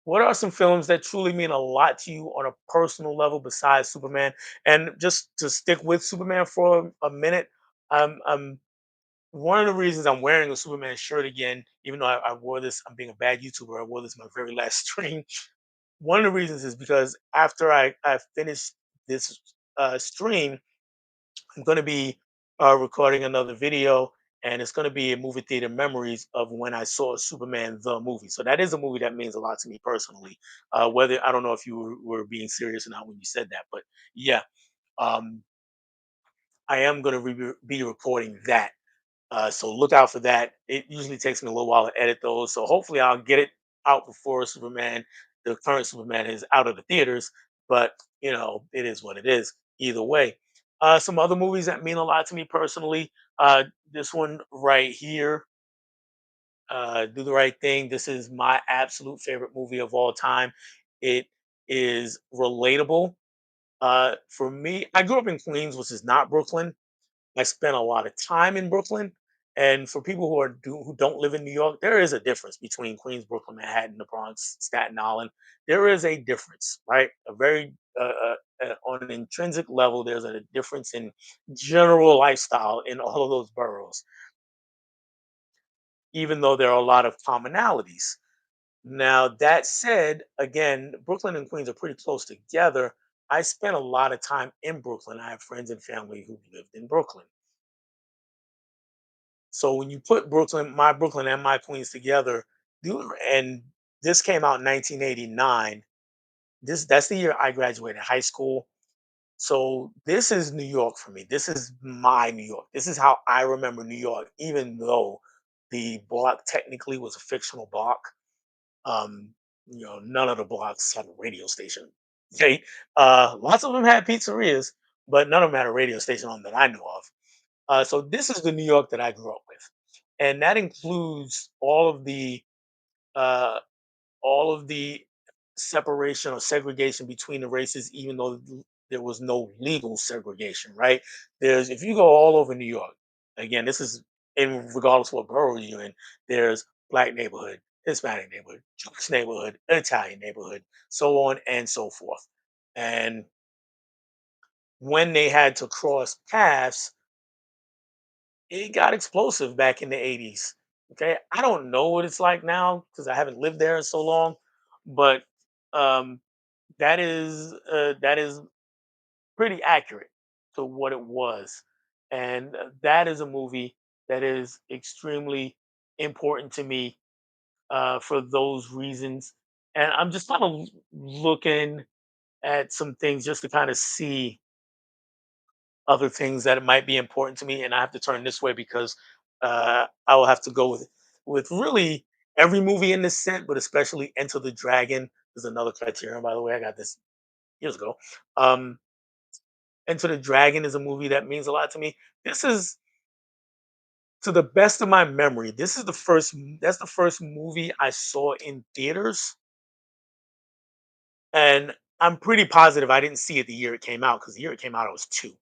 Speaker 1: what are some films that truly mean a lot to you on a personal level besides Superman? And just to stick with Superman for a minute, I'm one of the reasons I'm wearing a Superman shirt again, even though I wore this, I'm being a bad YouTuber. I wore this my very last stream. One of the reasons is because after I finished this stream, I'm going to be recording another video, and it's going to be a movie theater memories of when I saw Superman the movie. So that is a movie that means a lot to me personally. Whether I don't know if you were being serious or not when you said that, but yeah, um, I am going to be recording that. So look out for that. It usually takes me a little while to edit those, so hopefully I'll get it out before Superman, the current Superman, is out of the theaters. But you know, it is what it is. Either way, some other movies that mean a lot to me personally. This one right here, Do the Right Thing. This is my absolute favorite movie of all time. It is relatable. For me, I grew up in Queens, which is not Brooklyn. I spent a lot of time in Brooklyn, and for people who don't live in New York, there is a difference between Queens, Brooklyn, Manhattan, the Bronx, Staten Island. There is a difference, right? A very on an intrinsic level, there's a difference in general lifestyle in all of those boroughs, even though there are a lot of commonalities. Now, that said, again, Brooklyn and Queens are pretty close together. I spent a lot of time in Brooklyn. I have friends and family who lived in Brooklyn. So when you put Brooklyn and my Queens together, and this came out in 1989. That's the year I graduated high school. So this is New York for me. This is my New York. This is how I remember New York, even though the block technically was a fictional block. Um, none of the blocks had a radio station. Okay, lots of them had pizzerias, but none of them had a radio station on that I knew of. So this is the New York that I grew up with, and that includes uh, all of the separation or segregation between the races, even though there was no legal segregation. Right? There's if you go all over New York, again, this is in regardless of what borough you're in. There's black neighborhood, Hispanic neighborhood, Jewish neighborhood, Italian neighborhood, so on and so forth. And when they had to cross paths, it got explosive back in the 80s. Okay. I don't know what it's like now because I haven't lived there in so long, but um, that is pretty accurate to what it was. And that is a movie that is extremely important to me for those reasons. And I'm just kind of looking at some things just to kind of see other things that might be important to me, and I have to turn this way because I will have to go with really every movie in this set, but especially Enter the Dragon is another criterion. By the way, I got this years ago. Um, Enter the Dragon is a movie that means a lot to me. This is, to the best of my memory, this is the first. That's the first movie I saw in theaters, and I'm pretty positive I didn't see it the year it came out because the year it came out I was two.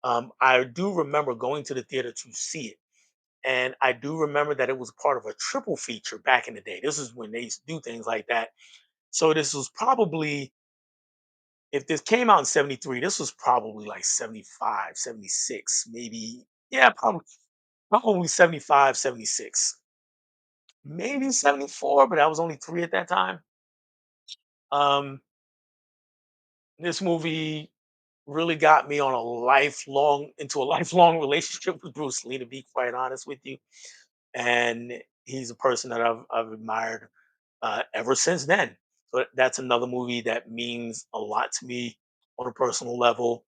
Speaker 1: I do remember going to the theater to see it. And I do remember that it was part of a triple feature back in the day. This is when they used to do things like that. So this was probably, if this came out in 73, this was probably like 75, 76, maybe. Yeah, probably 75, 76, maybe 74, but I was only three at that time. Um, this movie really got me on a lifelong, into a lifelong relationship with Bruce Lee, to be quite honest with you. And he's a person that I've admired ever since then. So that's another movie that means a lot to me on a personal level.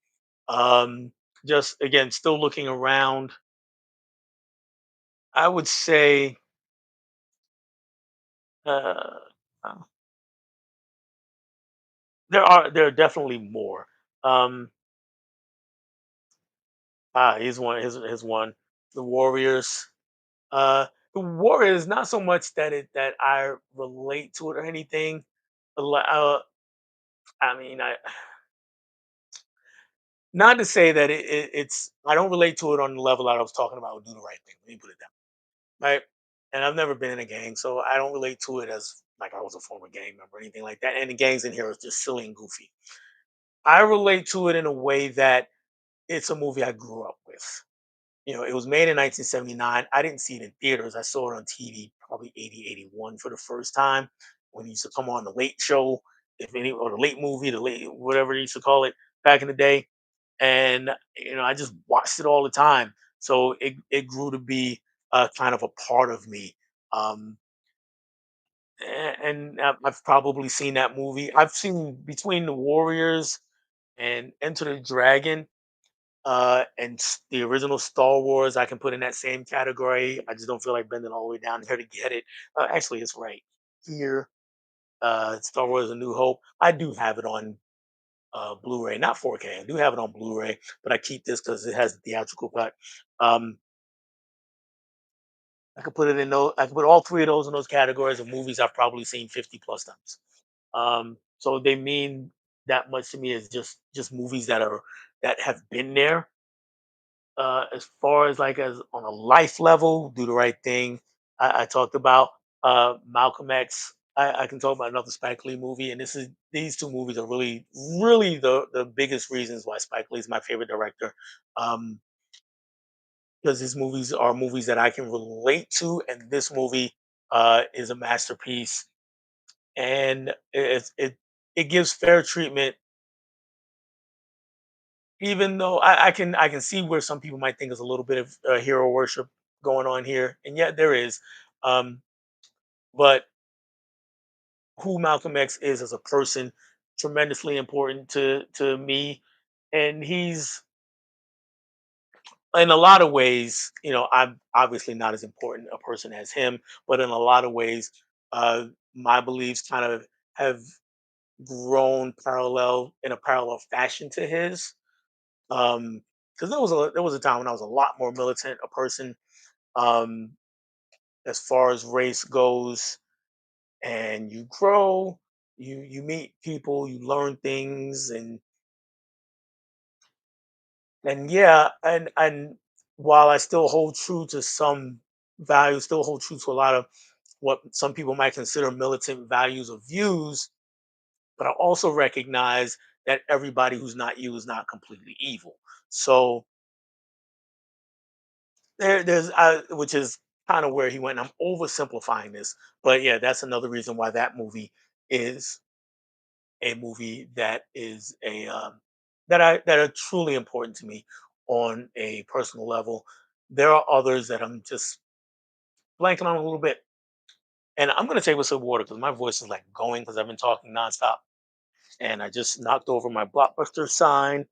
Speaker 1: Um, just again, still looking around, I would say uh, uh, there are definitely more. Um, here's one. Here's one. The Warriors. Uh, the Warriors. Not so much that I relate to it or anything. I mean, not to say that it's I don't relate to it on the level that I was talking about with Do the Right Thing. Let me put it that way, right? And I've never been in a gang, so I don't relate to it as like I was a former gang member or anything like that. And the gangs in here is just silly and goofy. I relate to it in a way that it's a movie I grew up with. It was made in 1979. I didn't see it in theaters. I saw it on TV probably 80, 81 for the first time when it used to come on the late show, if any, or the late movie, the late whatever they used to call it back in the day. And I just watched it all the time. So it grew to be kind of a part of me. Um, and I've probably seen that movie. I've seen Between the Warriors and Enter the Dragon the original Star Wars. I can put in that same category. I just don't feel like bending all the way down there to get it. Actually, it's right here. Star Wars: A New Hope. I do have it on Blu-ray, not 4K. I do have it on Blu-ray, but I keep this because it has a theatrical cut. Um, I could put it in those. I could put all three of those in those categories of movies I've probably seen 50 plus times. So they mean that much to me as just movies that have been there. As far as like as on a life level, Do the Right Thing. I talked about Malcolm X. I can talk about another Spike Lee movie, and these two movies are really the biggest reasons why Spike Lee is my favorite director. Um, because these movies are movies that I can relate to, and this movie is a masterpiece, and it gives fair treatment, even though I can see where some people might think there's a little bit of hero worship going on here, and yet there is. Um, but who Malcolm X is as a person, tremendously important to me, and he's in a lot of ways, I'm obviously not as important a person as him, but in a lot of ways, my beliefs kind of have grown parallel in a parallel fashion to his. Because there was a time when I was a lot more militant a person, um, as far as race goes, and you grow, you meet people, you learn things, and yeah, and while I still hold true to some values, still hold true to a lot of what some people might consider militant values or views, but I also recognize that everybody who's not you is not completely evil. So which is kind of where he went. I'm oversimplifying this, but yeah, that's another reason why that movie is a movie that is a that are truly important to me on a personal level. There are others that I'm just blanking on a little bit, and I'm gonna take a sip of water because my voice is like going because I've been talking nonstop, and I just knocked over my blockbuster sign,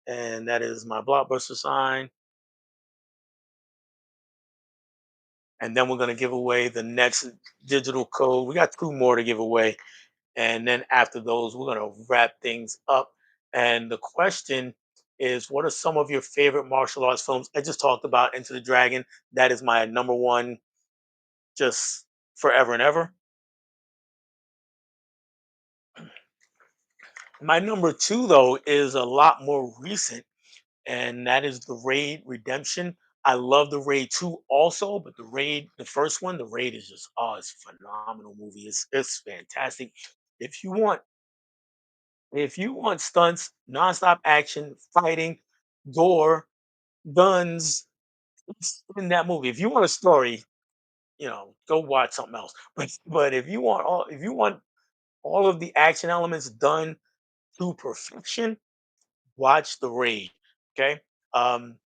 Speaker 1: and that is my blockbuster sign. And then we're gonna give away the next digital code. We got two more to give away, and then after those, we're gonna wrap things up. And the question is, what are some of your favorite martial arts films? I just talked about Into the Dragon. That is my number one, just forever and ever. My number two, though, is a lot more recent, and that is the Raid Redemption. I love the Raid 2 also, but the Raid, the first one, the Raid is just it's a phenomenal movie. It's fantastic. If you want if you want stunts, nonstop action, fighting, gore, guns, it's in that movie. If you want a story, go watch something else. But if you want all of the action elements done to perfection, watch the Raid. Okay. Um,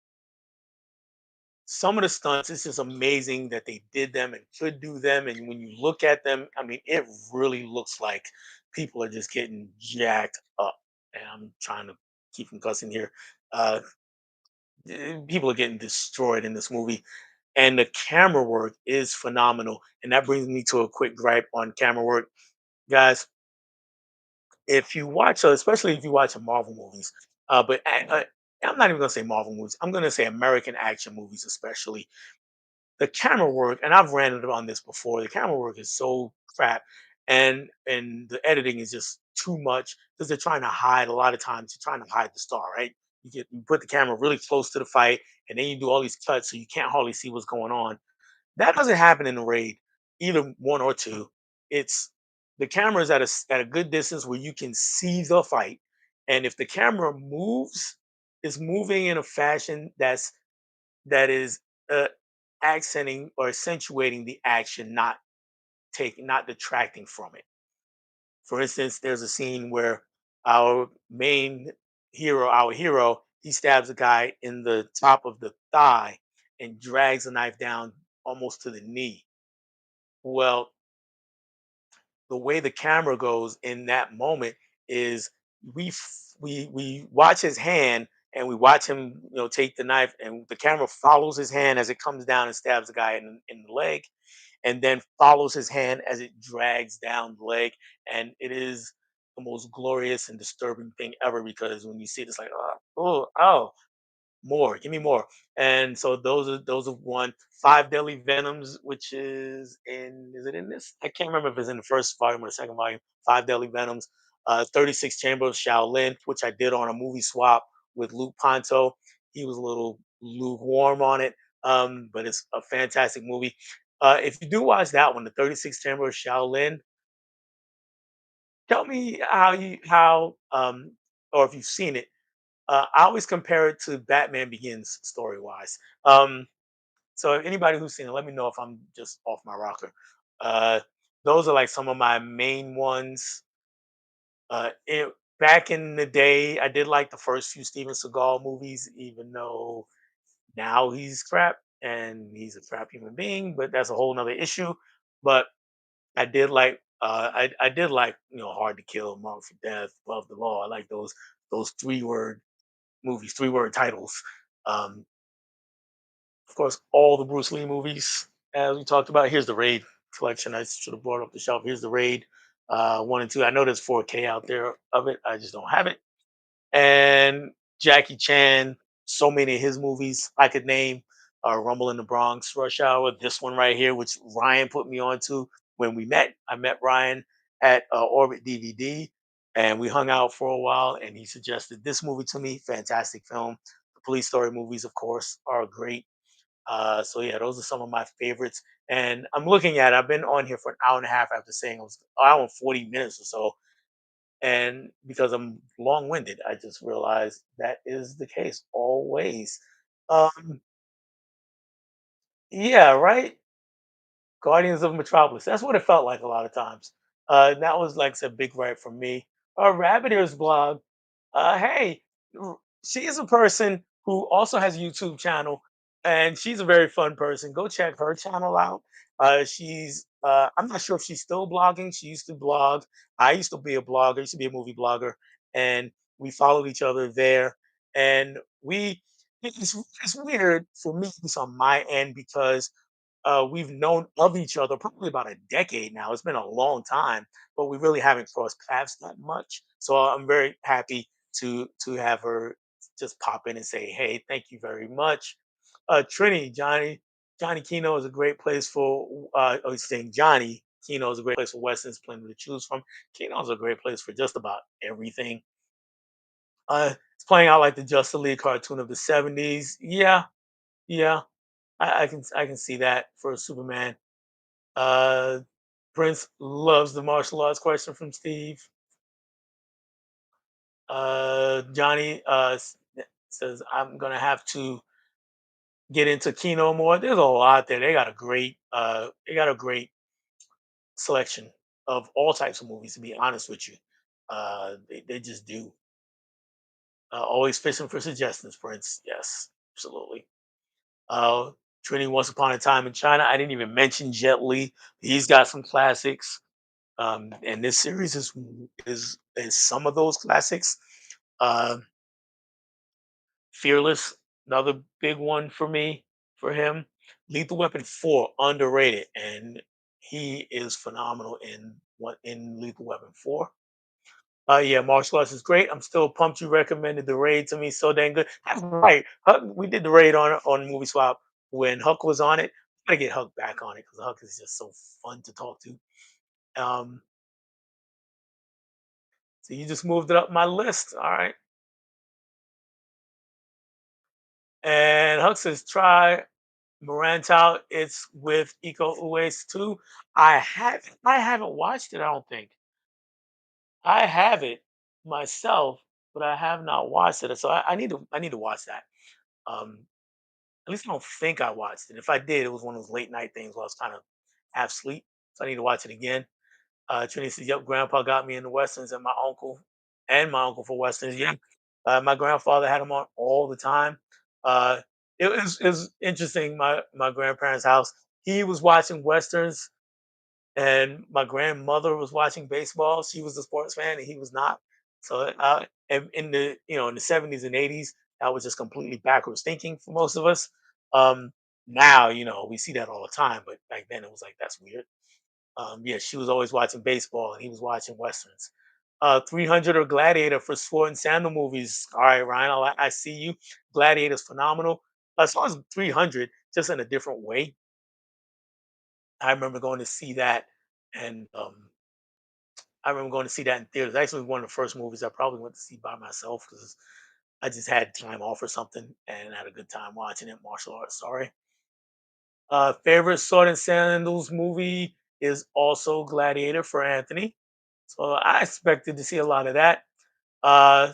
Speaker 1: some of the stunts, it's just amazing that they did them and could do them. And when you look at them, I mean, it really looks like people are just getting jacked up. And I'm trying to keep from cussing here. Uh, People are getting destroyed in this movie, and the camera work is phenomenal. And that brings me to a quick gripe on camera work, guys. If you watch, especially if you watch Marvel movies, but I'm not even gonna say Marvel movies. I'm gonna say American action movies, especially the camera work, and I've ranted on this before. The camera work is so crap, and the editing is just too much because they're trying to hide. A lot of times, you're trying to hide the star, right? You put the camera really close to the fight, and then you do all these cuts, so you can't hardly see what's going on. That doesn't happen in the Raid, either one or two. It's the camera is at a good distance where you can see the fight, and if the camera moves, it's moving in a fashion that is uh, accenting or accentuating the action, not detracting from it. For instance, there's a scene where our hero, he stabs a guy in the top of the thigh and drags the knife down almost to the knee. Well, the way the camera goes in that moment is we watch his hand and we watch him take the knife, and the camera follows his hand as it comes down and stabs the guy in the leg, and then follows his hand as it drags down the leg, and it is the most glorious and disturbing thing ever, because when you see it, it's like oh, more, give me more. And so those are one. Five Deadly Venoms, which is it in this? I can't remember if it's in the first volume or the second volume. Five Deadly Venoms. 36 Chamber of Shaolin, which I did on a movie swap with Luke Ponto. He was a little lukewarm on it, but it's a fantastic movie. If you do watch that one, the 36 Chamber of Shaolin, tell me how or if you've seen it. I always compare it to Batman Begins story wise. So anybody who's seen it, let me know if I'm just off my rocker. Uh, those are like some of my main ones. Back in the day, I did like the first few Steven Seagal movies, even though now he's crap and he's a crap human being, but that's a whole nother issue. But I did like Hard to Kill, Marked for Death, Above the Law. I like those 3 word. movies, 3 word titles. Um, of course, all the Bruce Lee movies, as we talked about. Here's the Raid collection. I should have brought up the shelf. Here's the Raid 1 and 2. I know there's 4K out there of it. I just don't have it. And Jackie Chan, so many of his movies I could name. Rumble in the Bronx, Rush Hour, this one right here, which Ryan put me on to when we met. I met Ryan at Orbit DVD, and we hung out for a while, and he suggested this movie to me. Fantastic film. The Police Story movies, of course, are great. So yeah, those are some of my favorites. And I'm looking at. I've been on here for an hour and a half after saying it was an hour and 40 minutes or so. And because I'm long-winded, I just realized that is the case always. Um, yeah, right. Guardians of Metropolis. That's what it felt like a lot of times. That was like I said, big right for me. Rabbit Ears blog. Hey, she is a person who also has a YouTube channel, and she's a very fun person. Go check her channel out. I'm not sure if she's still blogging. She used to blog. I used to be a blogger. Used to be a movie blogger, and we followed each other there. And we, it's weird for me, at least on my end, because we've known of each other probably about a decade now. It's been a long time, but we really haven't crossed paths that much. So I'm very happy to have her just pop in and say, "Hey, thank you very much." Trini, Johnny Kino is a great place for. I was saying Johnny Kino is a great place for westerns, plenty to choose from. Kino is a great place for just about everything. It's playing out like the Justice League cartoon of the '70s. Yeah, yeah, I can see that for Superman. Uh, Prince loves the martial arts question from Steve. Johnny says, I'm going to have to get into Kino more. There's a lot there. They got a great selection of all types of movies, to be honest with you. They just do. Always fishing for suggestions, Prince. Yes, absolutely. Uh, Trini Once Upon a Time in China. I didn't even mention Jet Li. He's got some classics. And this series is some of those classics. Uh, Fearless, another big one for me, for him. Lethal Weapon 4, underrated, and he is phenomenal in Lethal Weapon 4. Yeah, martial arts is great. I'm still pumped you recommended the raid to me. So dang good. That's right. Huck, we did the raid on Movie Swap when Huck was on it. I gotta get Huck back on it because Huck is just so fun to talk to. Um, so you just moved it up my list. All right. And Huck says, try Morantow. It's with Eco Uwais too. I haven't watched it, I don't think. I have it myself, but I have not watched it. So I need to watch that. Um, at least I don't think I watched it. If I did, it was one of those late night things where I was kind of half asleep. So I need to watch it again. Trinity says, "Yep, Grandpa got me into westerns, and my uncle for westerns. Yeah, my grandfather had them on all the time. Uh, it was interesting. My grandparents' house. He was watching westerns, and my grandmother was watching baseball. She was a sports fan, and he was not. So, and in the '70s and '80s, that was just completely backwards thinking for most of us. Now, we see that all the time, but back then it was like that's weird. Yeah, she was always watching baseball and he was watching westerns. 300 or Gladiator for Sword and Sandal movies. All right, Ryan, I see you. Gladiator's phenomenal. As far as 300, just in a different way. I remember going to see that, and I remember going to see that in theaters. Actually, one of the first movies I probably went to see by myself because I just had time off or something and had a good time watching it. Martial arts, sorry. Favorite Sword and Sandals movie is also Gladiator for Anthony. So I expected to see a lot of that. Uh,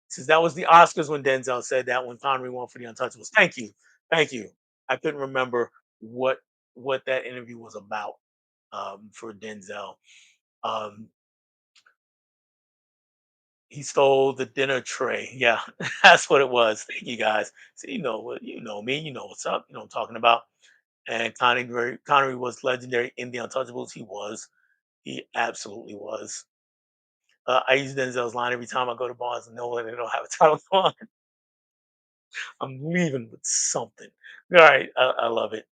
Speaker 1: since that was the Oscars when Denzel said that when Connery won for The Untouchables. Thank you, thank you. I couldn't remember what what that interview was about for Denzel. Um, he stole the dinner tray. Yeah, that's what it was. Thank you guys. So you know me. You know what's up. You know what I'm talking about. And Connery was legendary in The Untouchables. He was. He absolutely was. I use Denzel's line every time I go to Barnes and Noble and they don't have a title on. I'm leaving with something. All right, I love it.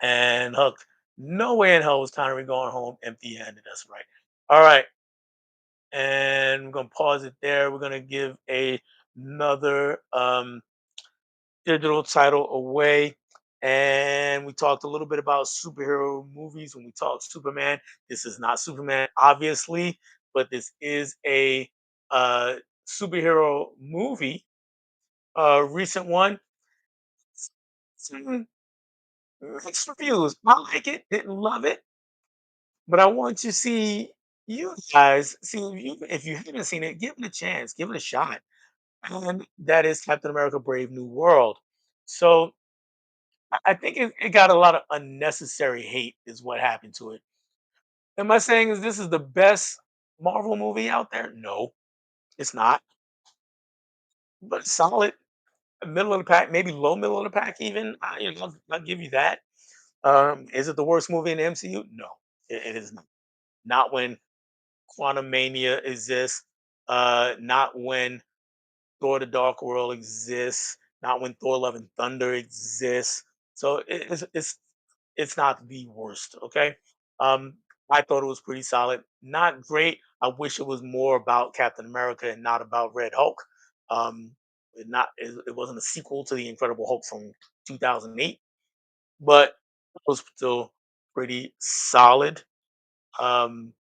Speaker 1: And Hook, no way in hell was Connery going home empty-handed. That's right. All right, and we're gonna pause it there. We're gonna give another digital title away. And we talked a little bit about superhero movies when we talked Superman. This is not Superman, obviously, but this is a uh, superhero movie, a recent one. Some mixed reviews. I like it, didn't love it, but I want to see you guys see if you haven't seen it, give it a chance, give it a shot. And that is Captain America: Brave New World. So I think it got a lot of unnecessary hate, is what happened to it. Am I saying is this is the best Marvel movie out there? No, it's not. But it's solid, middle of the pack, maybe low middle of the pack, even. I'll give you that. Is it the worst movie in the MCU? No, it is not. Not when Quantum Mania exists. Not when Thor: The Dark World exists. Not when Thor: Love and Thunder exists. So it's not the worst. Okay. Um, I thought it was pretty solid. Not great. I wish it was more about Captain America and not about Red Hulk. It wasn't a sequel to the Incredible Hulk from 2008, but it was still pretty solid. Um,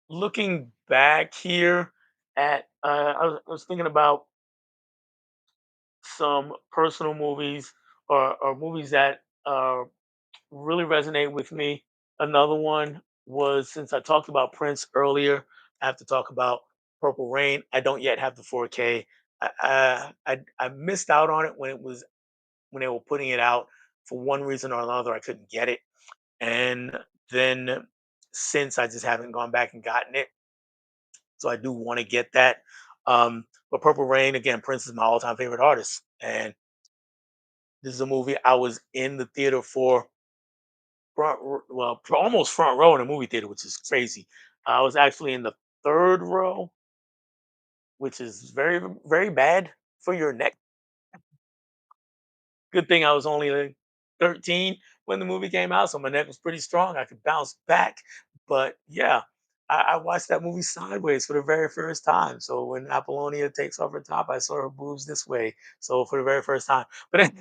Speaker 1: Looking back here at, I was thinking about some personal movies or movies that really resonate with me. Another one was, since I talked about Prince earlier, I have to talk about Purple Rain. I don't yet have the 4K. I missed out on it when they were putting it out. For one reason or another, I couldn't get it, and then since I just haven't gone back and gotten it. So I do want to get that. But Purple Rain, again, Prince is my all-time favorite artist, and this is a movie I was in the theater for, almost front row in a movie theater, which is crazy. I was actually in the third row, which is very, very bad for your neck. Good thing I was only like 13 when the movie came out, so my neck was pretty strong. I could bounce back. But yeah, I watched that movie sideways for the very first time. So when Apollonia takes off her top, I saw her boobs this way. So for the very first time. But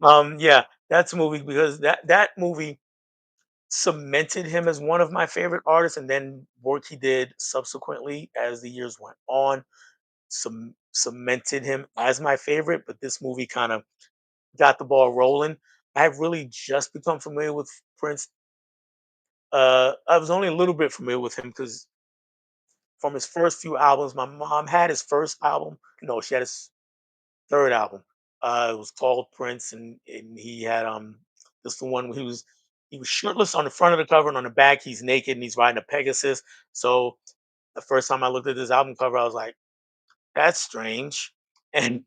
Speaker 1: um, yeah, that's a movie because that movie cemented him as one of my favorite artists, and then work he did subsequently as the years went on cemented him as my favorite. But this movie kind of got the ball rolling. I've really just become familiar with Prince. I was only a little bit familiar with him because from his first few albums, my mom had his first album. No, she had his third album. It was called Prince, and he had this the one where he was shirtless on the front of the cover, and on the back he's naked and he's riding a Pegasus. So the first time I looked at this album cover, I was like, "That's strange," and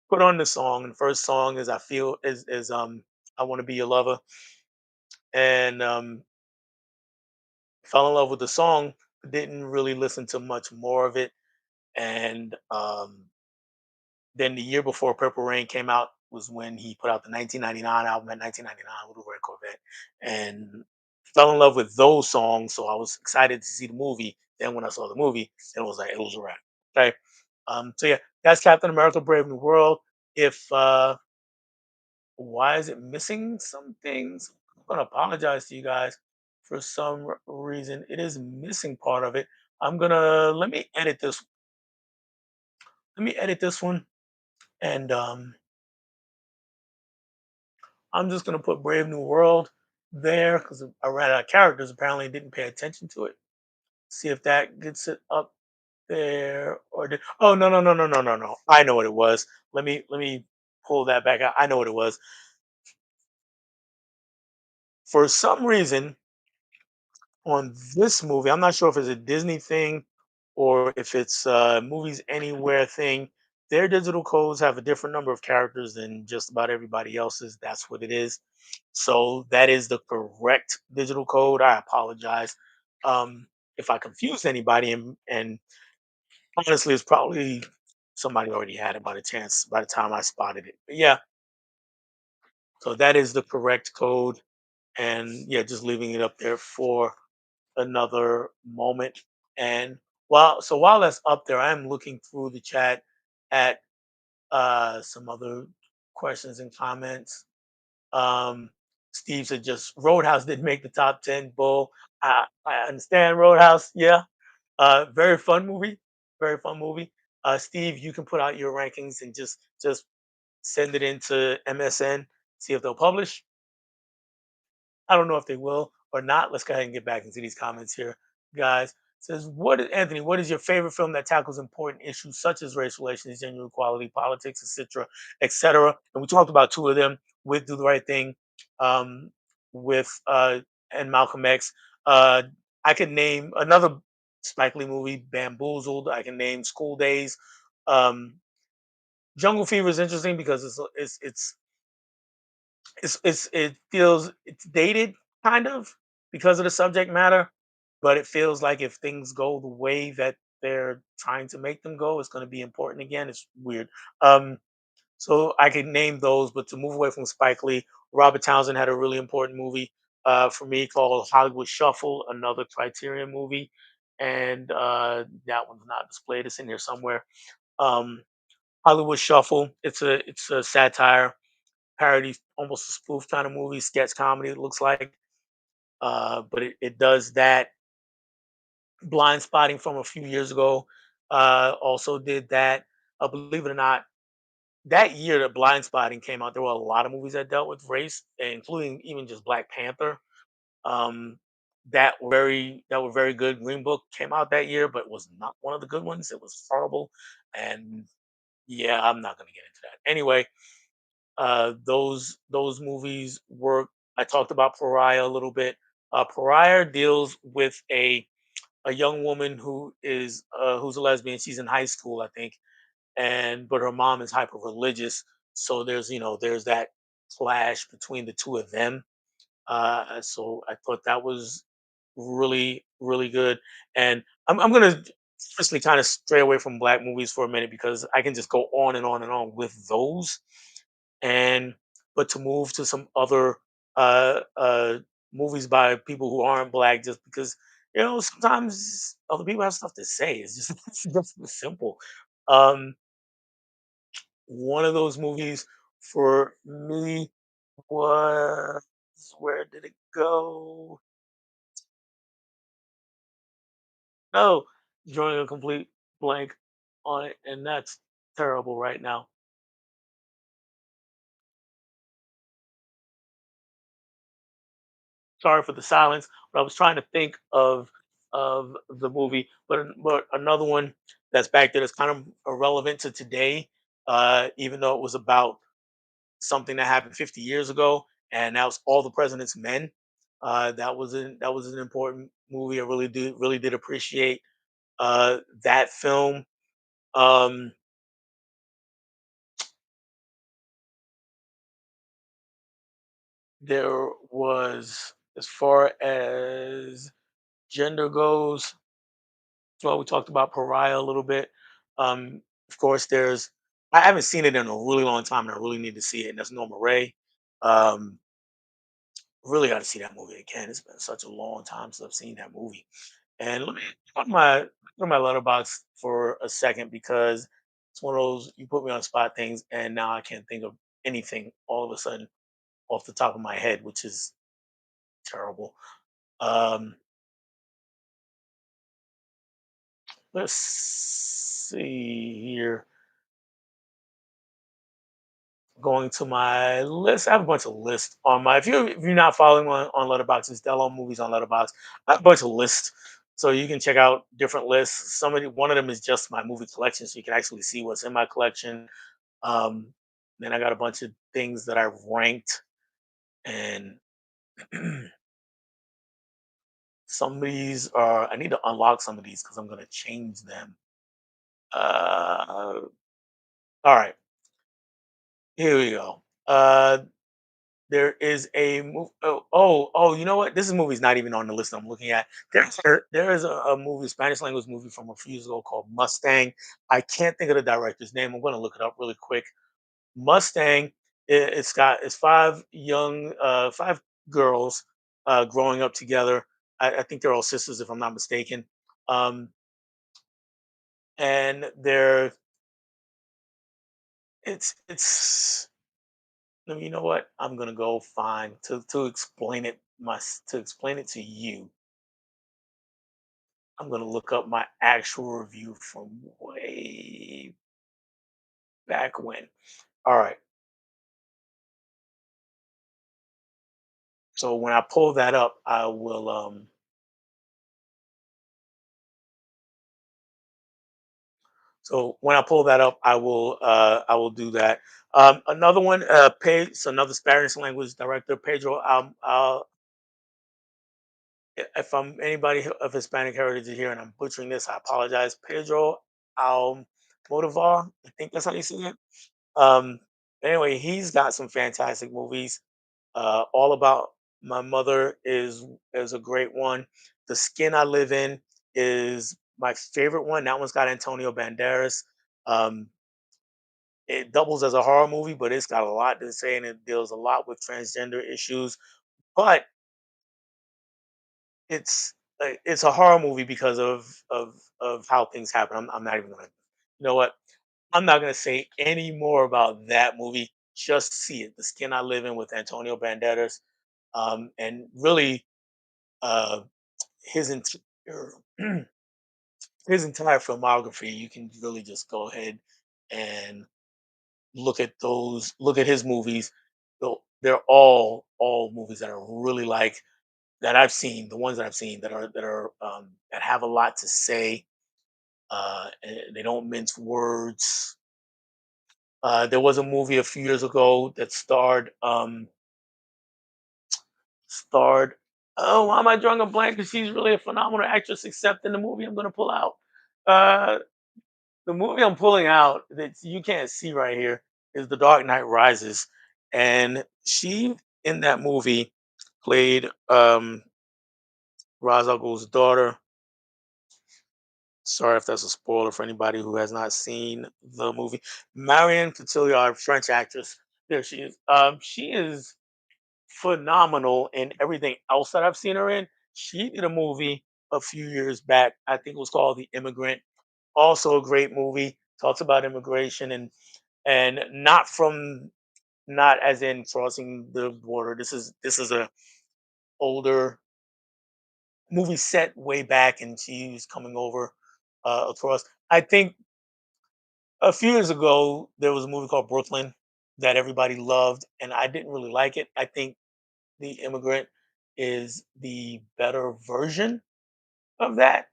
Speaker 1: put on the song. And the first song is I Want to Be Your Lover, and fell in love with the song. Didn't really listen to much more of it, and then the year before Purple Rain came out was when he put out the 1999 album at 1999 with a red Corvette, and fell in love with those songs. So I was excited to see the movie. Then when I saw the movie, it was like it was a wrap. Okay, so yeah, that's Captain America: Brave New World. If Why is it missing some things? I'm gonna apologize to you guys for some reason. It is missing part of it. I'm gonna let me edit this one, and I'm just gonna put Brave New World there because I ran out of characters. Apparently, didn't pay attention to it. See if that gets it up there or oh, no, no, no, no, no, no, no. I know what it was. Let me pull that back out. I know what it was. For some reason, on this movie, I'm not sure if it's a Disney thing or if it's Movies Anywhere thing. Their digital codes have a different number of characters than just about everybody else's. That's what it is. So that is the correct digital code. I apologize if I confused anybody, and Honestly, it's probably somebody already had it by the chance by the time I spotted it. But yeah, so that is the correct code, and yeah, just leaving it up there for another moment. And while that's up there, I'm looking through the chat at some other questions and comments. Um, Steve said just Roadhouse didn't make the top 10. Bull. I understand Roadhouse. Yeah, very fun movie. Very fun movie. Steve, you can put out your rankings and just send it into MSN. See if they'll publish. I don't know if they will or not. Let's go ahead and get back into these comments here, guys. Says, what is Anthony? What is your favorite film that tackles important issues such as race relations, gender equality, politics, etc., etc.? And we talked about two of them with "Do the Right Thing," um, with and Malcolm X. Uh, I could name another Spike Lee movie, Bamboozled. I can name School Days. Um, Jungle Fever is interesting because it feels it's dated kind of because of the subject matter, but it feels like if things go the way that they're trying to make them go, it's going to be important again. It's weird. Um, so I could name those, but to move away from Spike Lee, Robert Townsend had a really important movie for me called Hollywood Shuffle, another Criterion movie, and that one's not displayed. It's in here somewhere. Um, Hollywood Shuffle. It's a satire parody, almost a spoof kind of movie, sketch comedy. It looks like, but it does that. Blind Spotting from a few years ago also did that. Believe it or not, that year that Blind Spotting came out, there were a lot of movies that dealt with race, including even just Black Panther. Um, that were very good. Green Book came out that year, but was not one of the good ones. It was horrible, and yeah, I'm not going to get into that. Anyway, those movies work. I talked about Pariah a little bit. Pariah deals with a young woman who's a lesbian. She's in high school, I think, and but her mom is hyper religious. So there's that clash between the two of them. So I thought that was really good. And I'm gonna firstly kind of stray away from black movies for a minute because I can just go on and on and on with those and but to move to some other movies by people who aren't black just because sometimes other people have stuff to say. It's just it's just simple. um One of those movies for me was, where did it go? No, drawing a complete blank on it, and that's terrible right now. Sorry for the silence, but I was trying to think of the movie. But another one that's back there that's kind of irrelevant to today, even though it was about something that happened 50 years ago, and that was All the President's Men. That was an important movie. I really did appreciate that film. Um, there was, as far as gender goes, well, we talked about Pariah a little bit. Of course, I haven't seen it in a really long time, and I really need to see it. And that's Norma Ray. Um, really got to see that movie again. It's been such a long time since I've seen that movie. And let me put my letterbox for a second because it's one of those you put me on the spot things, and now I can't think of anything all of a sudden off the top of my head, which is terrible. Um, let's see here. Going to my list. I have a bunch of lists on my. If you're not following on Letterboxd, it's Dell Movies on Letterboxd. I have a bunch of lists, so you can check out different lists. One of them is just my movie collection, so you can actually see what's in my collection. Um, then I got a bunch of things that I've ranked, and some of these are. I need to unlock some of these because I'm going to change them. All right, here we go. there is a movie. You know what? This movie's not even on the list I'm looking at. There is a movie, Spanish language movie from a few years ago called Mustang. I can't think of the director's name. I'm going to look it up really quick. Mustang. It's five girls growing up together. I think they're all sisters, if I'm not mistaken. Um, and they're it's you know what? I'm gonna go find to explain it to explain it to you. I'm gonna look up my actual review from way back when. All right. So when I pull that up, I will so when I pull that up, I will do that. Another one, another Spanish language director, Pedro if I'm anybody of Hispanic heritage here and I'm butchering this, I apologize. Pedro Almodovar, I think that's how you say it. Um, anyway, he's got some fantastic movies. All About My Mother is a great one. The Skin I Live In is my favorite one. That one's got Antonio Banderas. Um, it doubles as a horror movie, but it's got a lot to say and it deals a lot with transgender issues. But it's a horror movie because of how things happen. I'm not even gonna. You know what? I'm not gonna say any more about that movie. Just see it. The Skin I Live In with Antonio Banderas, and really uh, his entire his entire filmography. You can really just go ahead and look at his movies. They're all movies that are really like that I've seen. The ones that I've seen that that have a lot to say. And they don't mince words. There was a movie a few years ago that starred. Oh, why am I drawing a blank? Because she's really a phenomenal actress. Except in the movie I'm going to pull out. Uh, the movie I'm pulling out that you can't see right here is The Dark Knight Rises, and she in that movie played Ra's al Ghul's daughter. Sorry if that's a spoiler for anybody who has not seen the movie. Marion Cotillard, French actress. There she is. She is phenomenal in everything else that I've seen her in. She did a movie a few years back. I think it was called The Immigrant. Also a great movie. Talks about immigration and not as in crossing the border. This is a older movie set way back, and she's coming over across. I think a few years ago there was a movie called Brooklyn that everybody loved, and I didn't really like it. I think The Immigrant is the better version of that,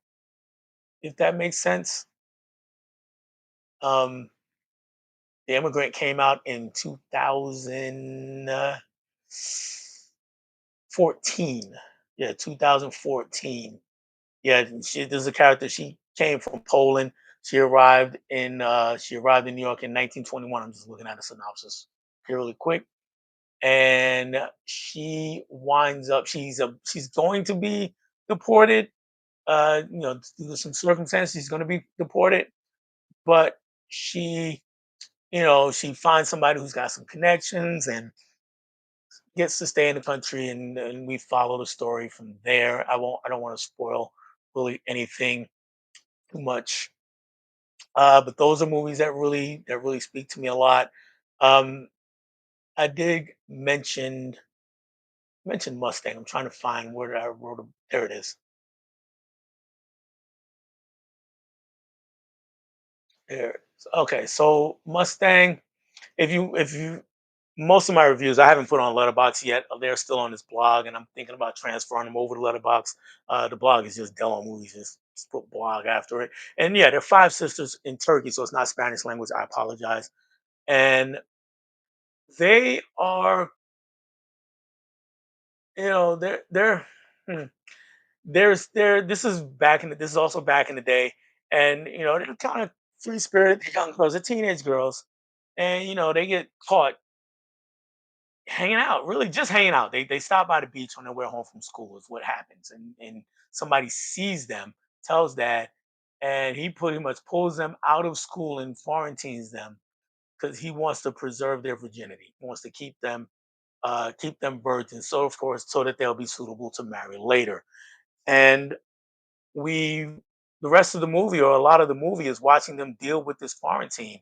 Speaker 1: if that makes sense. Um, The Immigrant came out in 2014. Yeah, 2014. Yeah, there's a character. She came from Poland. She arrived in New York in 1921. I'm just looking at a synopsis here really quick. And she winds up she's going to be deported. Due to some circumstances, she's going to be deported. But she, she finds somebody who's got some connections and gets to stay in the country, and we follow the story from there. I don't want to spoil really anything too much. But those are movies that really speak to me a lot. Um, I did mention Mustang. I'm trying to find where I wrote. There it is. There. Okay, so Mustang. If you most of my reviews I haven't put on Letterbox yet. They're still on this blog, and I'm thinking about transferring them over to Letterbox. The blog is just Dell on Movies, just put blog after it. And yeah, they're five sisters in Turkey, so it's not Spanish language. I apologize. And they are, they're hmm, there's this is this is also back in the day, and they're kind of free spirited young girls, they're teenage girls, and they get caught hanging out, really just hanging out. They stop by the beach on their way home from school is what happens, and somebody sees them, tells dad, and he pretty much pulls them out of school and quarantines them because he wants to preserve their virginity. He wants to keep them virgin, so of course, so that they'll be suitable to marry later. And we, the rest of the movie, or a lot of the movie, is watching them deal with this quarantine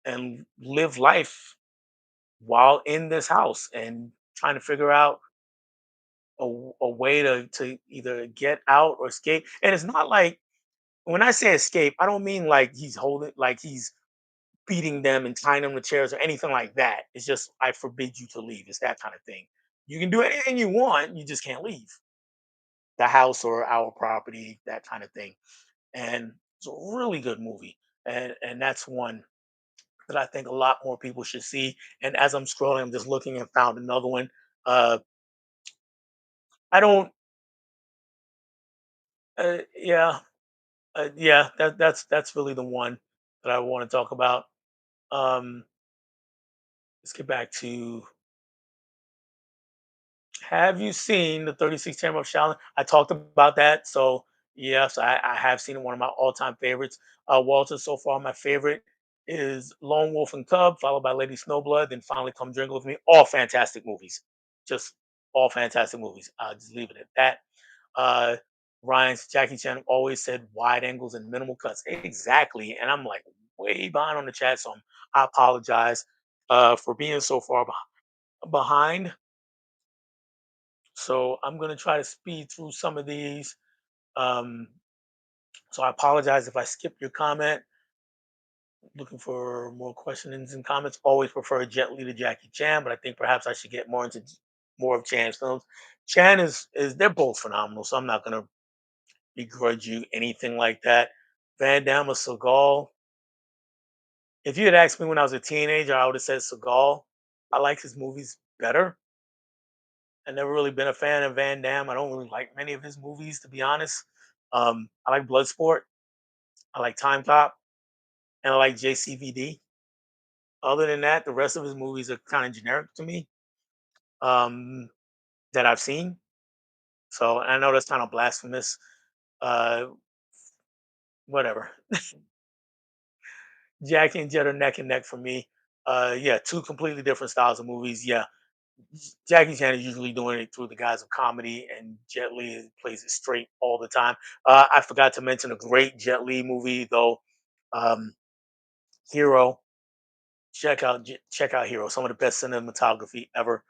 Speaker 1: and live life while in this house and trying to figure out a way to either get out or escape. And it's not like, when I say escape, I don't mean like he's holding, like he's beating them and tying them to chairs or anything like that. It's just, I forbid you to leave. It's that kind of thing. You can do anything you want, you just can't leave the house or our property, that kind of thing. And it's a really good movie. And that's one that I think a lot more people should see. And as I'm scrolling, I'm just looking and found another one. Uh, I don't. Yeah, yeah. That's really the one that I want to talk about. Um, let's get back to. Have you seen the 36 Chamber of Shaolin? I talked about that. So yes, I have seen it. One of my all-time favorites. Walter, so far my favorite is Lone Wolf and Cub, followed by Lady Snowblood, then finally Come Drink with Me. All fantastic movies. Just all fantastic movies. I'll just leave it at that. Uh, Ryan's Jackie Chan always said wide angles and minimal cuts. Exactly. And I'm like way behind on the chat, so I apologize for being so far behind. So I'm going to try to speed through some of these. Um, so I apologize if I skip your comment. Looking for more questions and comments. Always prefer Jet Li to Jackie Chan, but I think perhaps I should get more into more of Chan's films. Chan is they're both phenomenal, so I'm not going to begrudge you anything like that. Van Damme or Seagal. If you had asked me when I was a teenager, I would have said Seagal. I like his movies better. I never really been a fan of Van Damme. I don't really like many of his movies, to be honest. I like Bloodsport. I like Time Cop, and I like JCVD. Other than that, the rest of his movies are kind of generic to me, um, that I've seen. So I know that's kind of blasphemous. Uh, whatever. Jackie and Jet are neck and neck for me. Yeah, two completely different styles of movies. Yeah, Jackie Chan is usually doing it through the guise of comedy, and Jet Li plays it straight all the time. I forgot to mention a great Jet Li movie though, um, Hero. Check out Hero. Some of the best cinematography ever,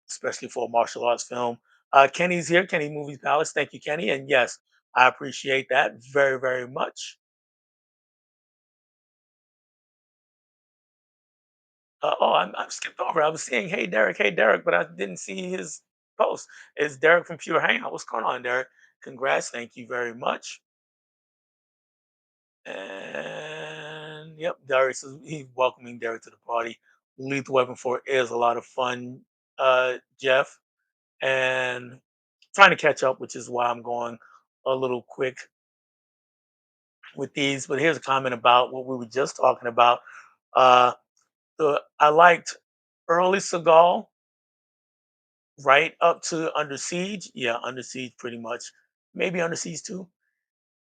Speaker 1: especially for a martial arts film. Kenny's here. Kenny Movies Palace. Thank you, Kenny. And yes, I appreciate that very very much. I'm skipped over. I was seeing hey Derek, but I didn't see his post. It's Derek from Pure Hangout. What's going on, Derek? Congrats. Thank you very much. And yep, Darius is he's welcoming Derek to the party. Lethal Weapon 4 is a lot of fun, Jeff. And trying to catch up, which is why I'm going a little quick with these. But here's a comment about what we were just talking about. Uh, I liked early Seagal right up to Under Siege. Yeah, Under Siege pretty much. Maybe Under Siege 2.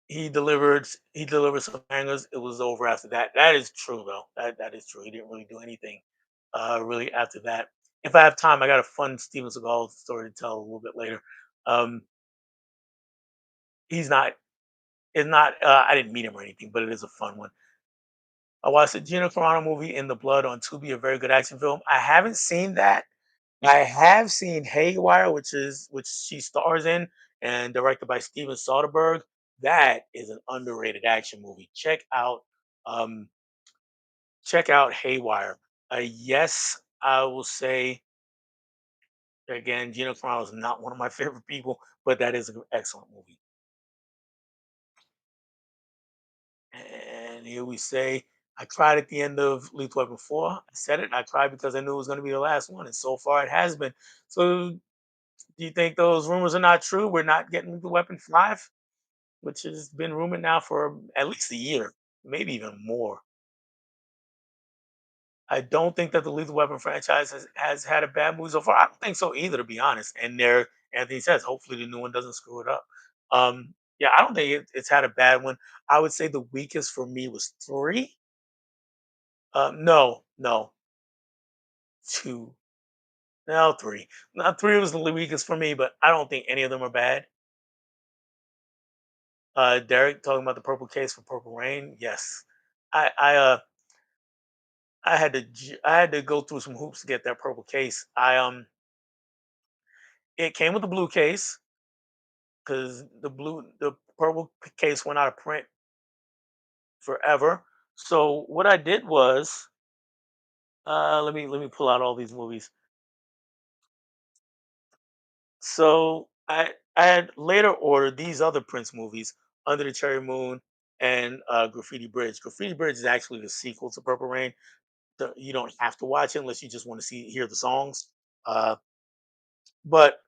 Speaker 1: He delivered some bangers. It was over after that. That is true though. That is true. He didn't really do anything really after that. If I have time, I got a fun Steven Seagal story to tell a little bit later. Um, he's not is not I didn't meet him or anything, but it is a fun one. I watched the Gina Carano movie In the Blood on Tubi, a very good action film. I haven't seen that. I have seen Haywire, which she stars in and directed by Steven Soderbergh. That is an underrated action movie. Um, check out Haywire. Yes, I will say again, Gina Carano is not one of my favorite people, but that is an excellent movie. And here we say, I cried at the end of Lethal Weapon 4. I said it. I cried because I knew it was going to be the last one. And so far it has been. So do you think those rumors are not true? We're not getting Lethal Weapon 5, which has been rumored now for at least a year, maybe even more. I don't think that the Lethal Weapon franchise has had a bad movie so far. I don't think so either, to be honest. And there, Anthony says, hopefully the new one doesn't screw it up. Yeah, I don't think it's had a bad one. I would say the weakest for me was three. No, no, two, no, three. No, three was the weakest for me, but I don't think any of them are bad. Derek talking about the purple case for Purple Rain. Yes, I, I, uh, I had to go through some hoops to get that purple case. It came with the blue case because the purple case went out of print forever. So what I did was, let me pull out all these movies. So I had later ordered these other Prince movies, Under the Cherry Moon and Graffiti Bridge. Graffiti Bridge is actually the sequel to Purple Rain. You don't have to watch it unless you just want to hear the songs. Uh, but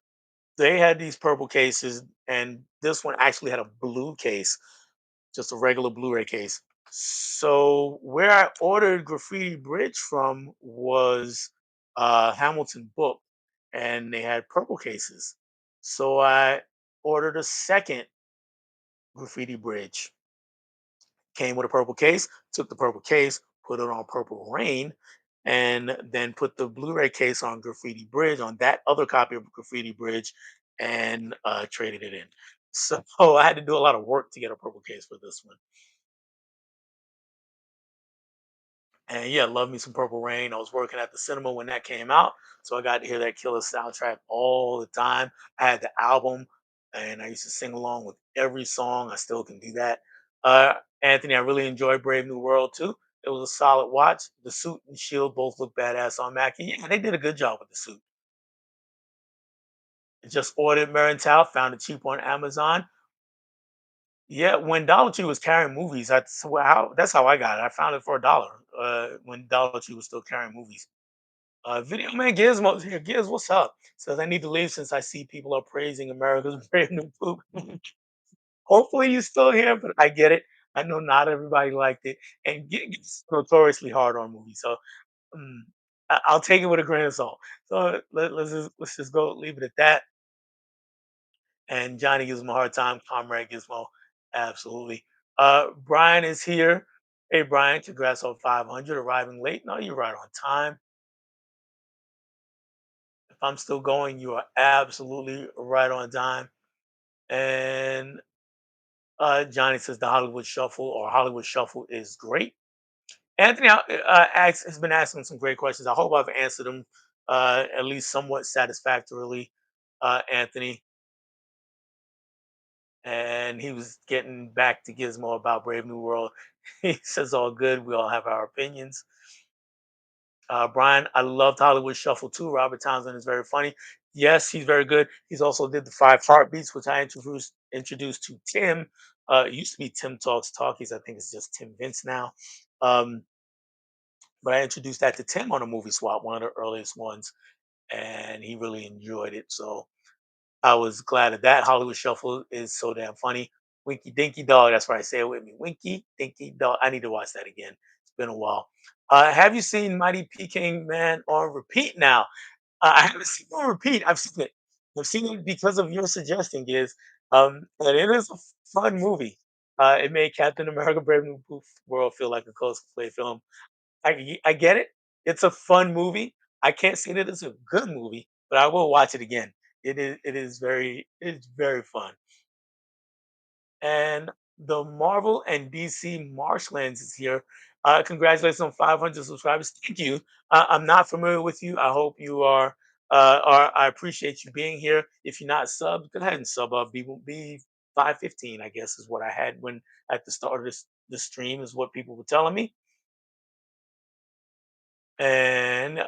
Speaker 1: they had these purple cases, and this one actually had a blue case, just a regular Blu-ray case. So where I ordered Graffiti Bridge from was Hamilton Book, and they had purple cases. So I ordered a second Graffiti Bridge. Came with a purple case. Took the purple case, put it on Purple Rain, and then put the Blu-ray case on Graffiti Bridge on that other copy of Graffiti Bridge, and traded it in. So I had to do a lot of work to get a purple case for this one. And yeah, love me some Purple Rain. I was working at the cinema when that came out, so I got to hear that killer soundtrack all the time. I had the album, and I used to sing along with every song. I still can do that. Anthony, I really enjoyed Brave New World too. It was a solid watch. The suit and shield both look badass on Mackie. Yeah, they did a good job with the suit. Just ordered Merrentau, found it cheap on Amazon. Yeah, when Dollar Tree was carrying movies, that's how I got it. I found it for $1 when Dollar Tree was still carrying movies. Video man Gizmo here. Giz, what's up? Says I need to leave since I see people are praising America's brave new poop. Hopefully you're still here, but I get it. I know not everybody liked it, and Giz notoriously hard on movies, so mm, I'll take it with a grain of salt. So let's just go leave it at that. And Johnny gives him a hard time. Comrade Gizmo, absolutely. Brian is here. Hey Brian, congrats on 500. Arriving late. No, you're right on time. If I'm still going, you are absolutely right on time. And Johnny says the Hollywood Shuffle or Hollywood Shuffle is great. Anthony has been asking some great questions. I hope I've answered them at least somewhat satisfactorily, Anthony. And he was getting back to Gizmo about Brave New World. He says, all good. We all have our opinions. Brian, I loved Hollywood Shuffle too. Robert Townsend is very funny. Yes, he's very good. He's also did the Five Heartbeats, which I introduced to Tim. It used to be Tim Talks Talkies. I think it's just Tim Vince now. Um, but I introduced that to Tim on a movie swap, one of the earliest ones, and he really enjoyed it. So I was glad of that. Hollywood Shuffle is so damn funny. Winky Dinky Dog. That's right. Say it with me. Winky Dinky Dog. I need to watch that again. It's been a while. Have you seen Mighty Peking Man on repeat now? I haven't seen it on repeat. I've seen it. I've seen it because of your suggestion, Giz. And it is a fun movie. It made Captain America: Brave New World feel like a cosplay film. I get it. It's a fun movie. I can't say that it's a good movie, but I will watch it again. It's very fun. And the Marvel and DC Marshlands is here. Congratulations on 500 subscribers. Thank you. I'm not familiar with you. I hope you are. I appreciate you being here. If you're not subbed, go ahead and sub up. Be 515, I guess, is what I had when at the start of the stream is what people were telling me. And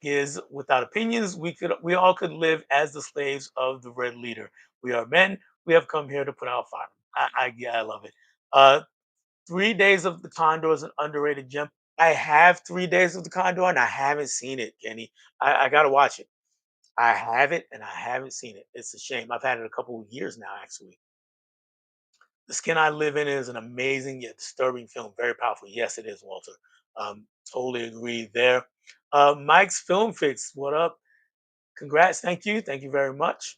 Speaker 1: is without opinions we all could live as the slaves of the red leader. We are men. We have come here to put out fire. Yeah, I love it. uh 3 days of the Condor is an underrated gem. I have 3 days of the Condor and I haven't seen it, Kenny. I gotta watch it. I have it and I haven't seen it. It's a shame. I've had it a couple of years now, actually. The Skin I Live In is an amazing yet disturbing film. Very powerful. Yes, it is, Walter. Totally agree there. Mike's Film Fix, what up? Congrats, thank you very much.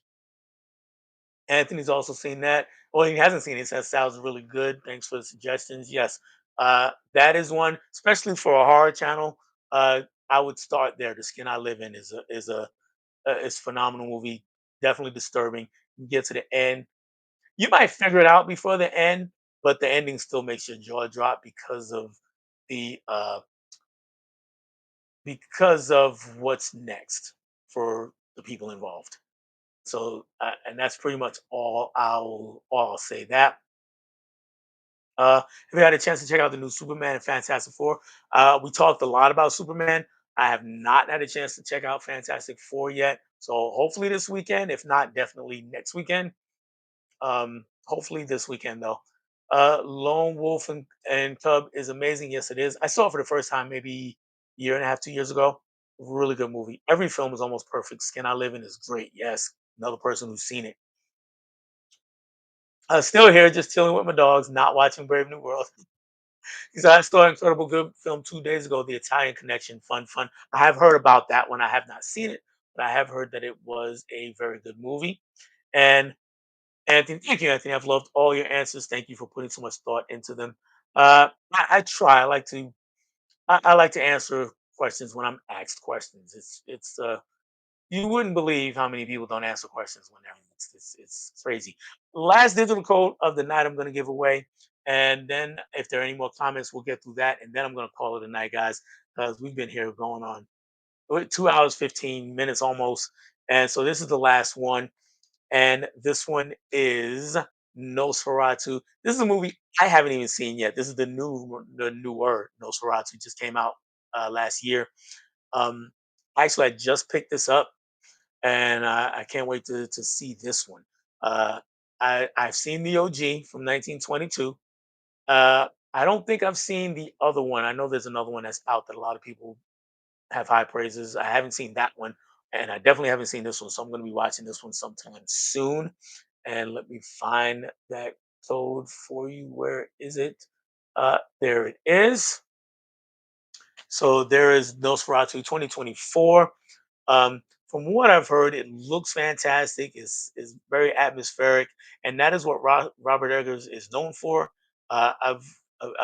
Speaker 1: Anthony's also seen that. Well, he hasn't seen it. That sounds really good. Thanks for the suggestions. Yes, that is one, especially for a horror channel. I would start there. The Skin I Live In is phenomenal movie. Definitely disturbing. You get to the end, you might figure it out before the end, but the ending still makes your jaw drop the because of what's next for the people involved. So, and that's pretty much all I'll say. That if you had a chance to check out the new Superman and Fantastic Four, we talked a lot about Superman. I have not had a chance to check out Fantastic Four yet. So hopefully this weekend. If not, definitely next weekend. Hopefully this weekend though. Lone Wolf and Cub is amazing. Yes, it is. I saw it for the first time maybe a year and a half, 2 years ago. Really good movie. Every film is almost perfect. Skin I Live In is great. Yes, another person who's seen it. Still here, just chilling with my dogs, not watching Brave New World. Because I saw an incredible good film 2 days ago, The Italian Connection. Fun, fun. I have heard about that one. I have not seen it, but I have heard that it was a very good movie. And Anthony, thank you, Anthony. I've loved all your answers. Thank you for putting so much thought into them. I try. I like to answer questions when I'm asked questions. It's you wouldn't believe how many people don't answer questions when they're asked. It's crazy. Last digital code of the night I'm going to give away, and then if there are any more comments, we'll get through that, and then I'm going to call it a night, guys, because we've been here going on 2 hours 15 minutes almost, and so this is the last one, and this one is Nosferatu. This is a movie I haven't even seen yet. This is the newer Nosferatu. Just came out last year. Um, Actually, I just picked this up, and I can't wait to see this one. Uh, I've seen the OG from 1922. I don't think I've seen the other one. I know there's another one that's out that a lot of people have high praises. I haven't seen that one, and I definitely haven't seen this one. So I'm going to be watching this one sometime soon. And let me find that code for you. Where is it? There it is. So there is Nosferatu 2024. From what I've heard, it looks fantastic. Is very atmospheric, and that is what Robert Eggers is known for. I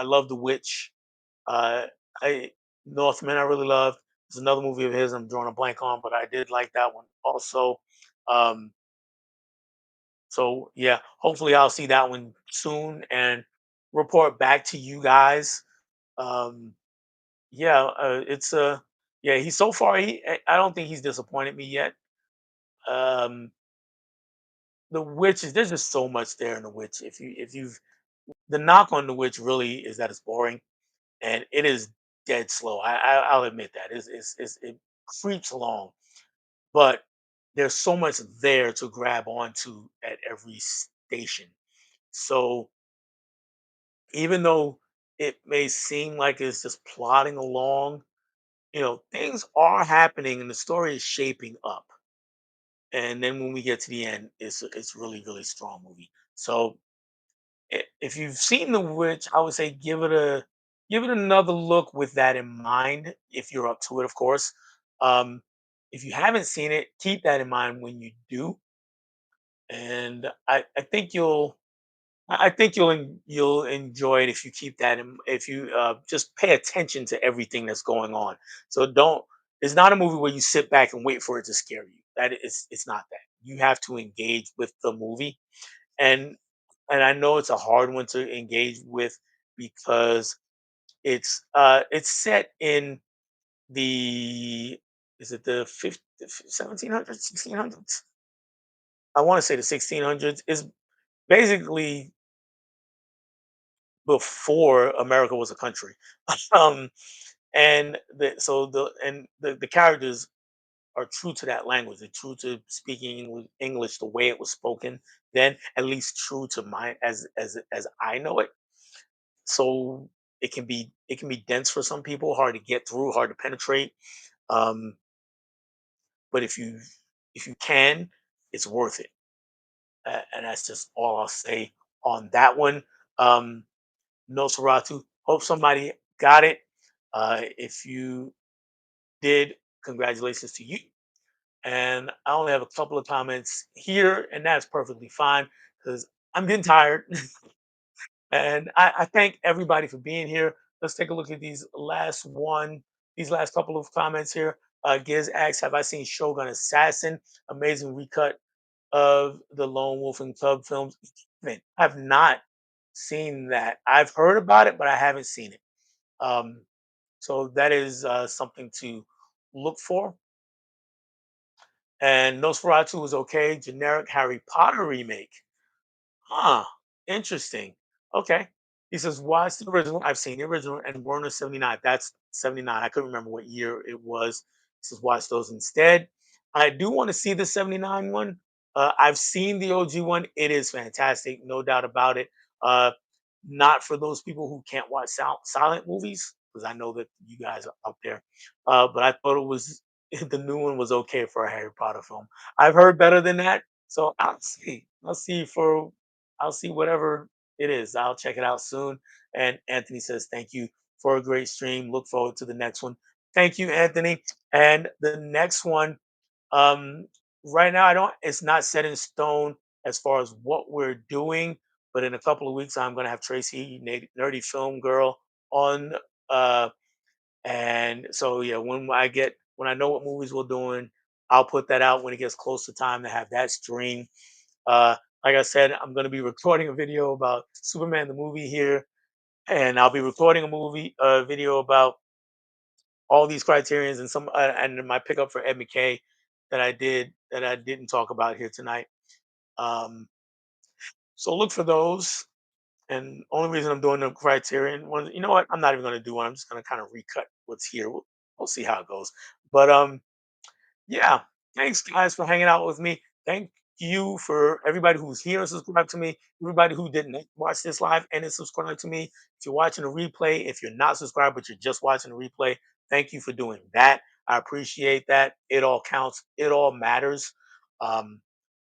Speaker 1: love The Witch. Uh, I Northman I really loved. There's another movie of his I'm drawing a blank on, but I did like that one also. Um, so yeah, hopefully I'll see that one soon and report back to you guys. Um, yeah, yeah. He's so far. I don't think he's disappointed me yet. Um, the Witch is there's just so much there in the Witch. If you've the knock on the Witch really is that it's boring and it is dead slow. I'll admit that it creeps along, but there's so much there to grab onto at every station. So even though it may seem like it's just plodding along, things are happening and the story is shaping up. And then when we get to the end, it's really really strong movie. So if you've seen The Witch, I would say give it another look with that in mind. If you're up to it, of course. Um, if you haven't seen it, keep that in mind when you do, and I think I think you'll enjoy it if you keep that in, if you just pay attention to everything that's going on. So don't. It's not a movie where you sit back and wait for it to scare you. It's not that. You have to engage with the movie, and and I know it's a hard one to engage with because it's set in the is it the 50, 1700s, 1600s? I want to say the 1600s is basically before America was a country. um, and the characters are true to that language. They're true to speaking English the way it was spoken then, at least true to my as I know it. So it can be dense for some people, hard to get through, hard to penetrate. Um, but if you can, it's worth it. And that's just all I'll say on that one. Um, Nosferatu. Hope somebody got it. If you did, congratulations to you. And I only have a couple of comments here, and that's perfectly fine because I'm getting tired. And I thank everybody for being here. Let's take a look at these last couple of comments here. Giz asks, "Have I seen Shogun Assassin? Amazing recut of the Lone Wolf and Cub films." I've not seen that. I've heard about it, but I haven't seen it. Um, so that is something to look for. And Nosferatu was okay. Generic Harry Potter remake. Huh. Interesting. Okay. He says, watch the original. I've seen the original and Warner 79. That's 79. I couldn't remember what year it was. He says, watch those instead. I do want to see the 79 one. I've seen the OG one. It is fantastic. No doubt about it. Uh, not for those people who can't watch silent movies, because I know that you guys are out there. But I thought it was the new one was okay for a Harry Potter film. I've heard better than that. So I'll see. I'll see whatever it is. I'll check it out soon. And Anthony says, thank you for a great stream. Look forward to the next one. Thank you, Anthony. And the next one, um, right now, I don't, it's not set in stone as far as what we're doing, but in a couple of weeks, I'm going to have Tracy, Nerdy Film Girl, on. Uh, and so, yeah, when I know what movies we're doing, I'll put that out when it gets close to time to have that stream. Uh, like I said, I'm going to be recording a video about Superman the movie here, and I'll be recording a video about all these criterions and and my pickup for Ed McKay that I didn't talk about here tonight. Um, so look for those. And only reason I'm doing the criterion one, you know what? I'm not even going to do one. I'm just going to kind of recut what's here. We'll see how it goes. But yeah, thanks guys for hanging out with me. Thank you for everybody who's here and subscribed to me. Everybody who didn't watch this live and is subscribed to me. If you're watching a replay, if you're not subscribed but you're just watching a replay, thank you for doing that. I appreciate that. It all counts. It all matters. Um,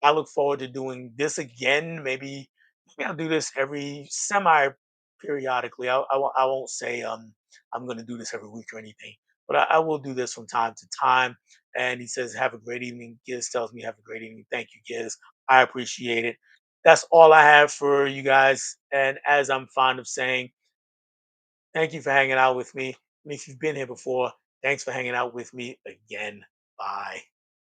Speaker 1: I look forward to doing this again. Maybe I'll do this every semi periodically. I won't say I'm going to do this every week or anything, but I will do this from time to time. And he says, "Have a great evening." Giz tells me, "Have a great evening." Thank you, Giz. I appreciate it. That's all I have for you guys. And as I'm fond of saying, thank you for hanging out with me. And if you've been here before, thanks for hanging out with me again. Bye.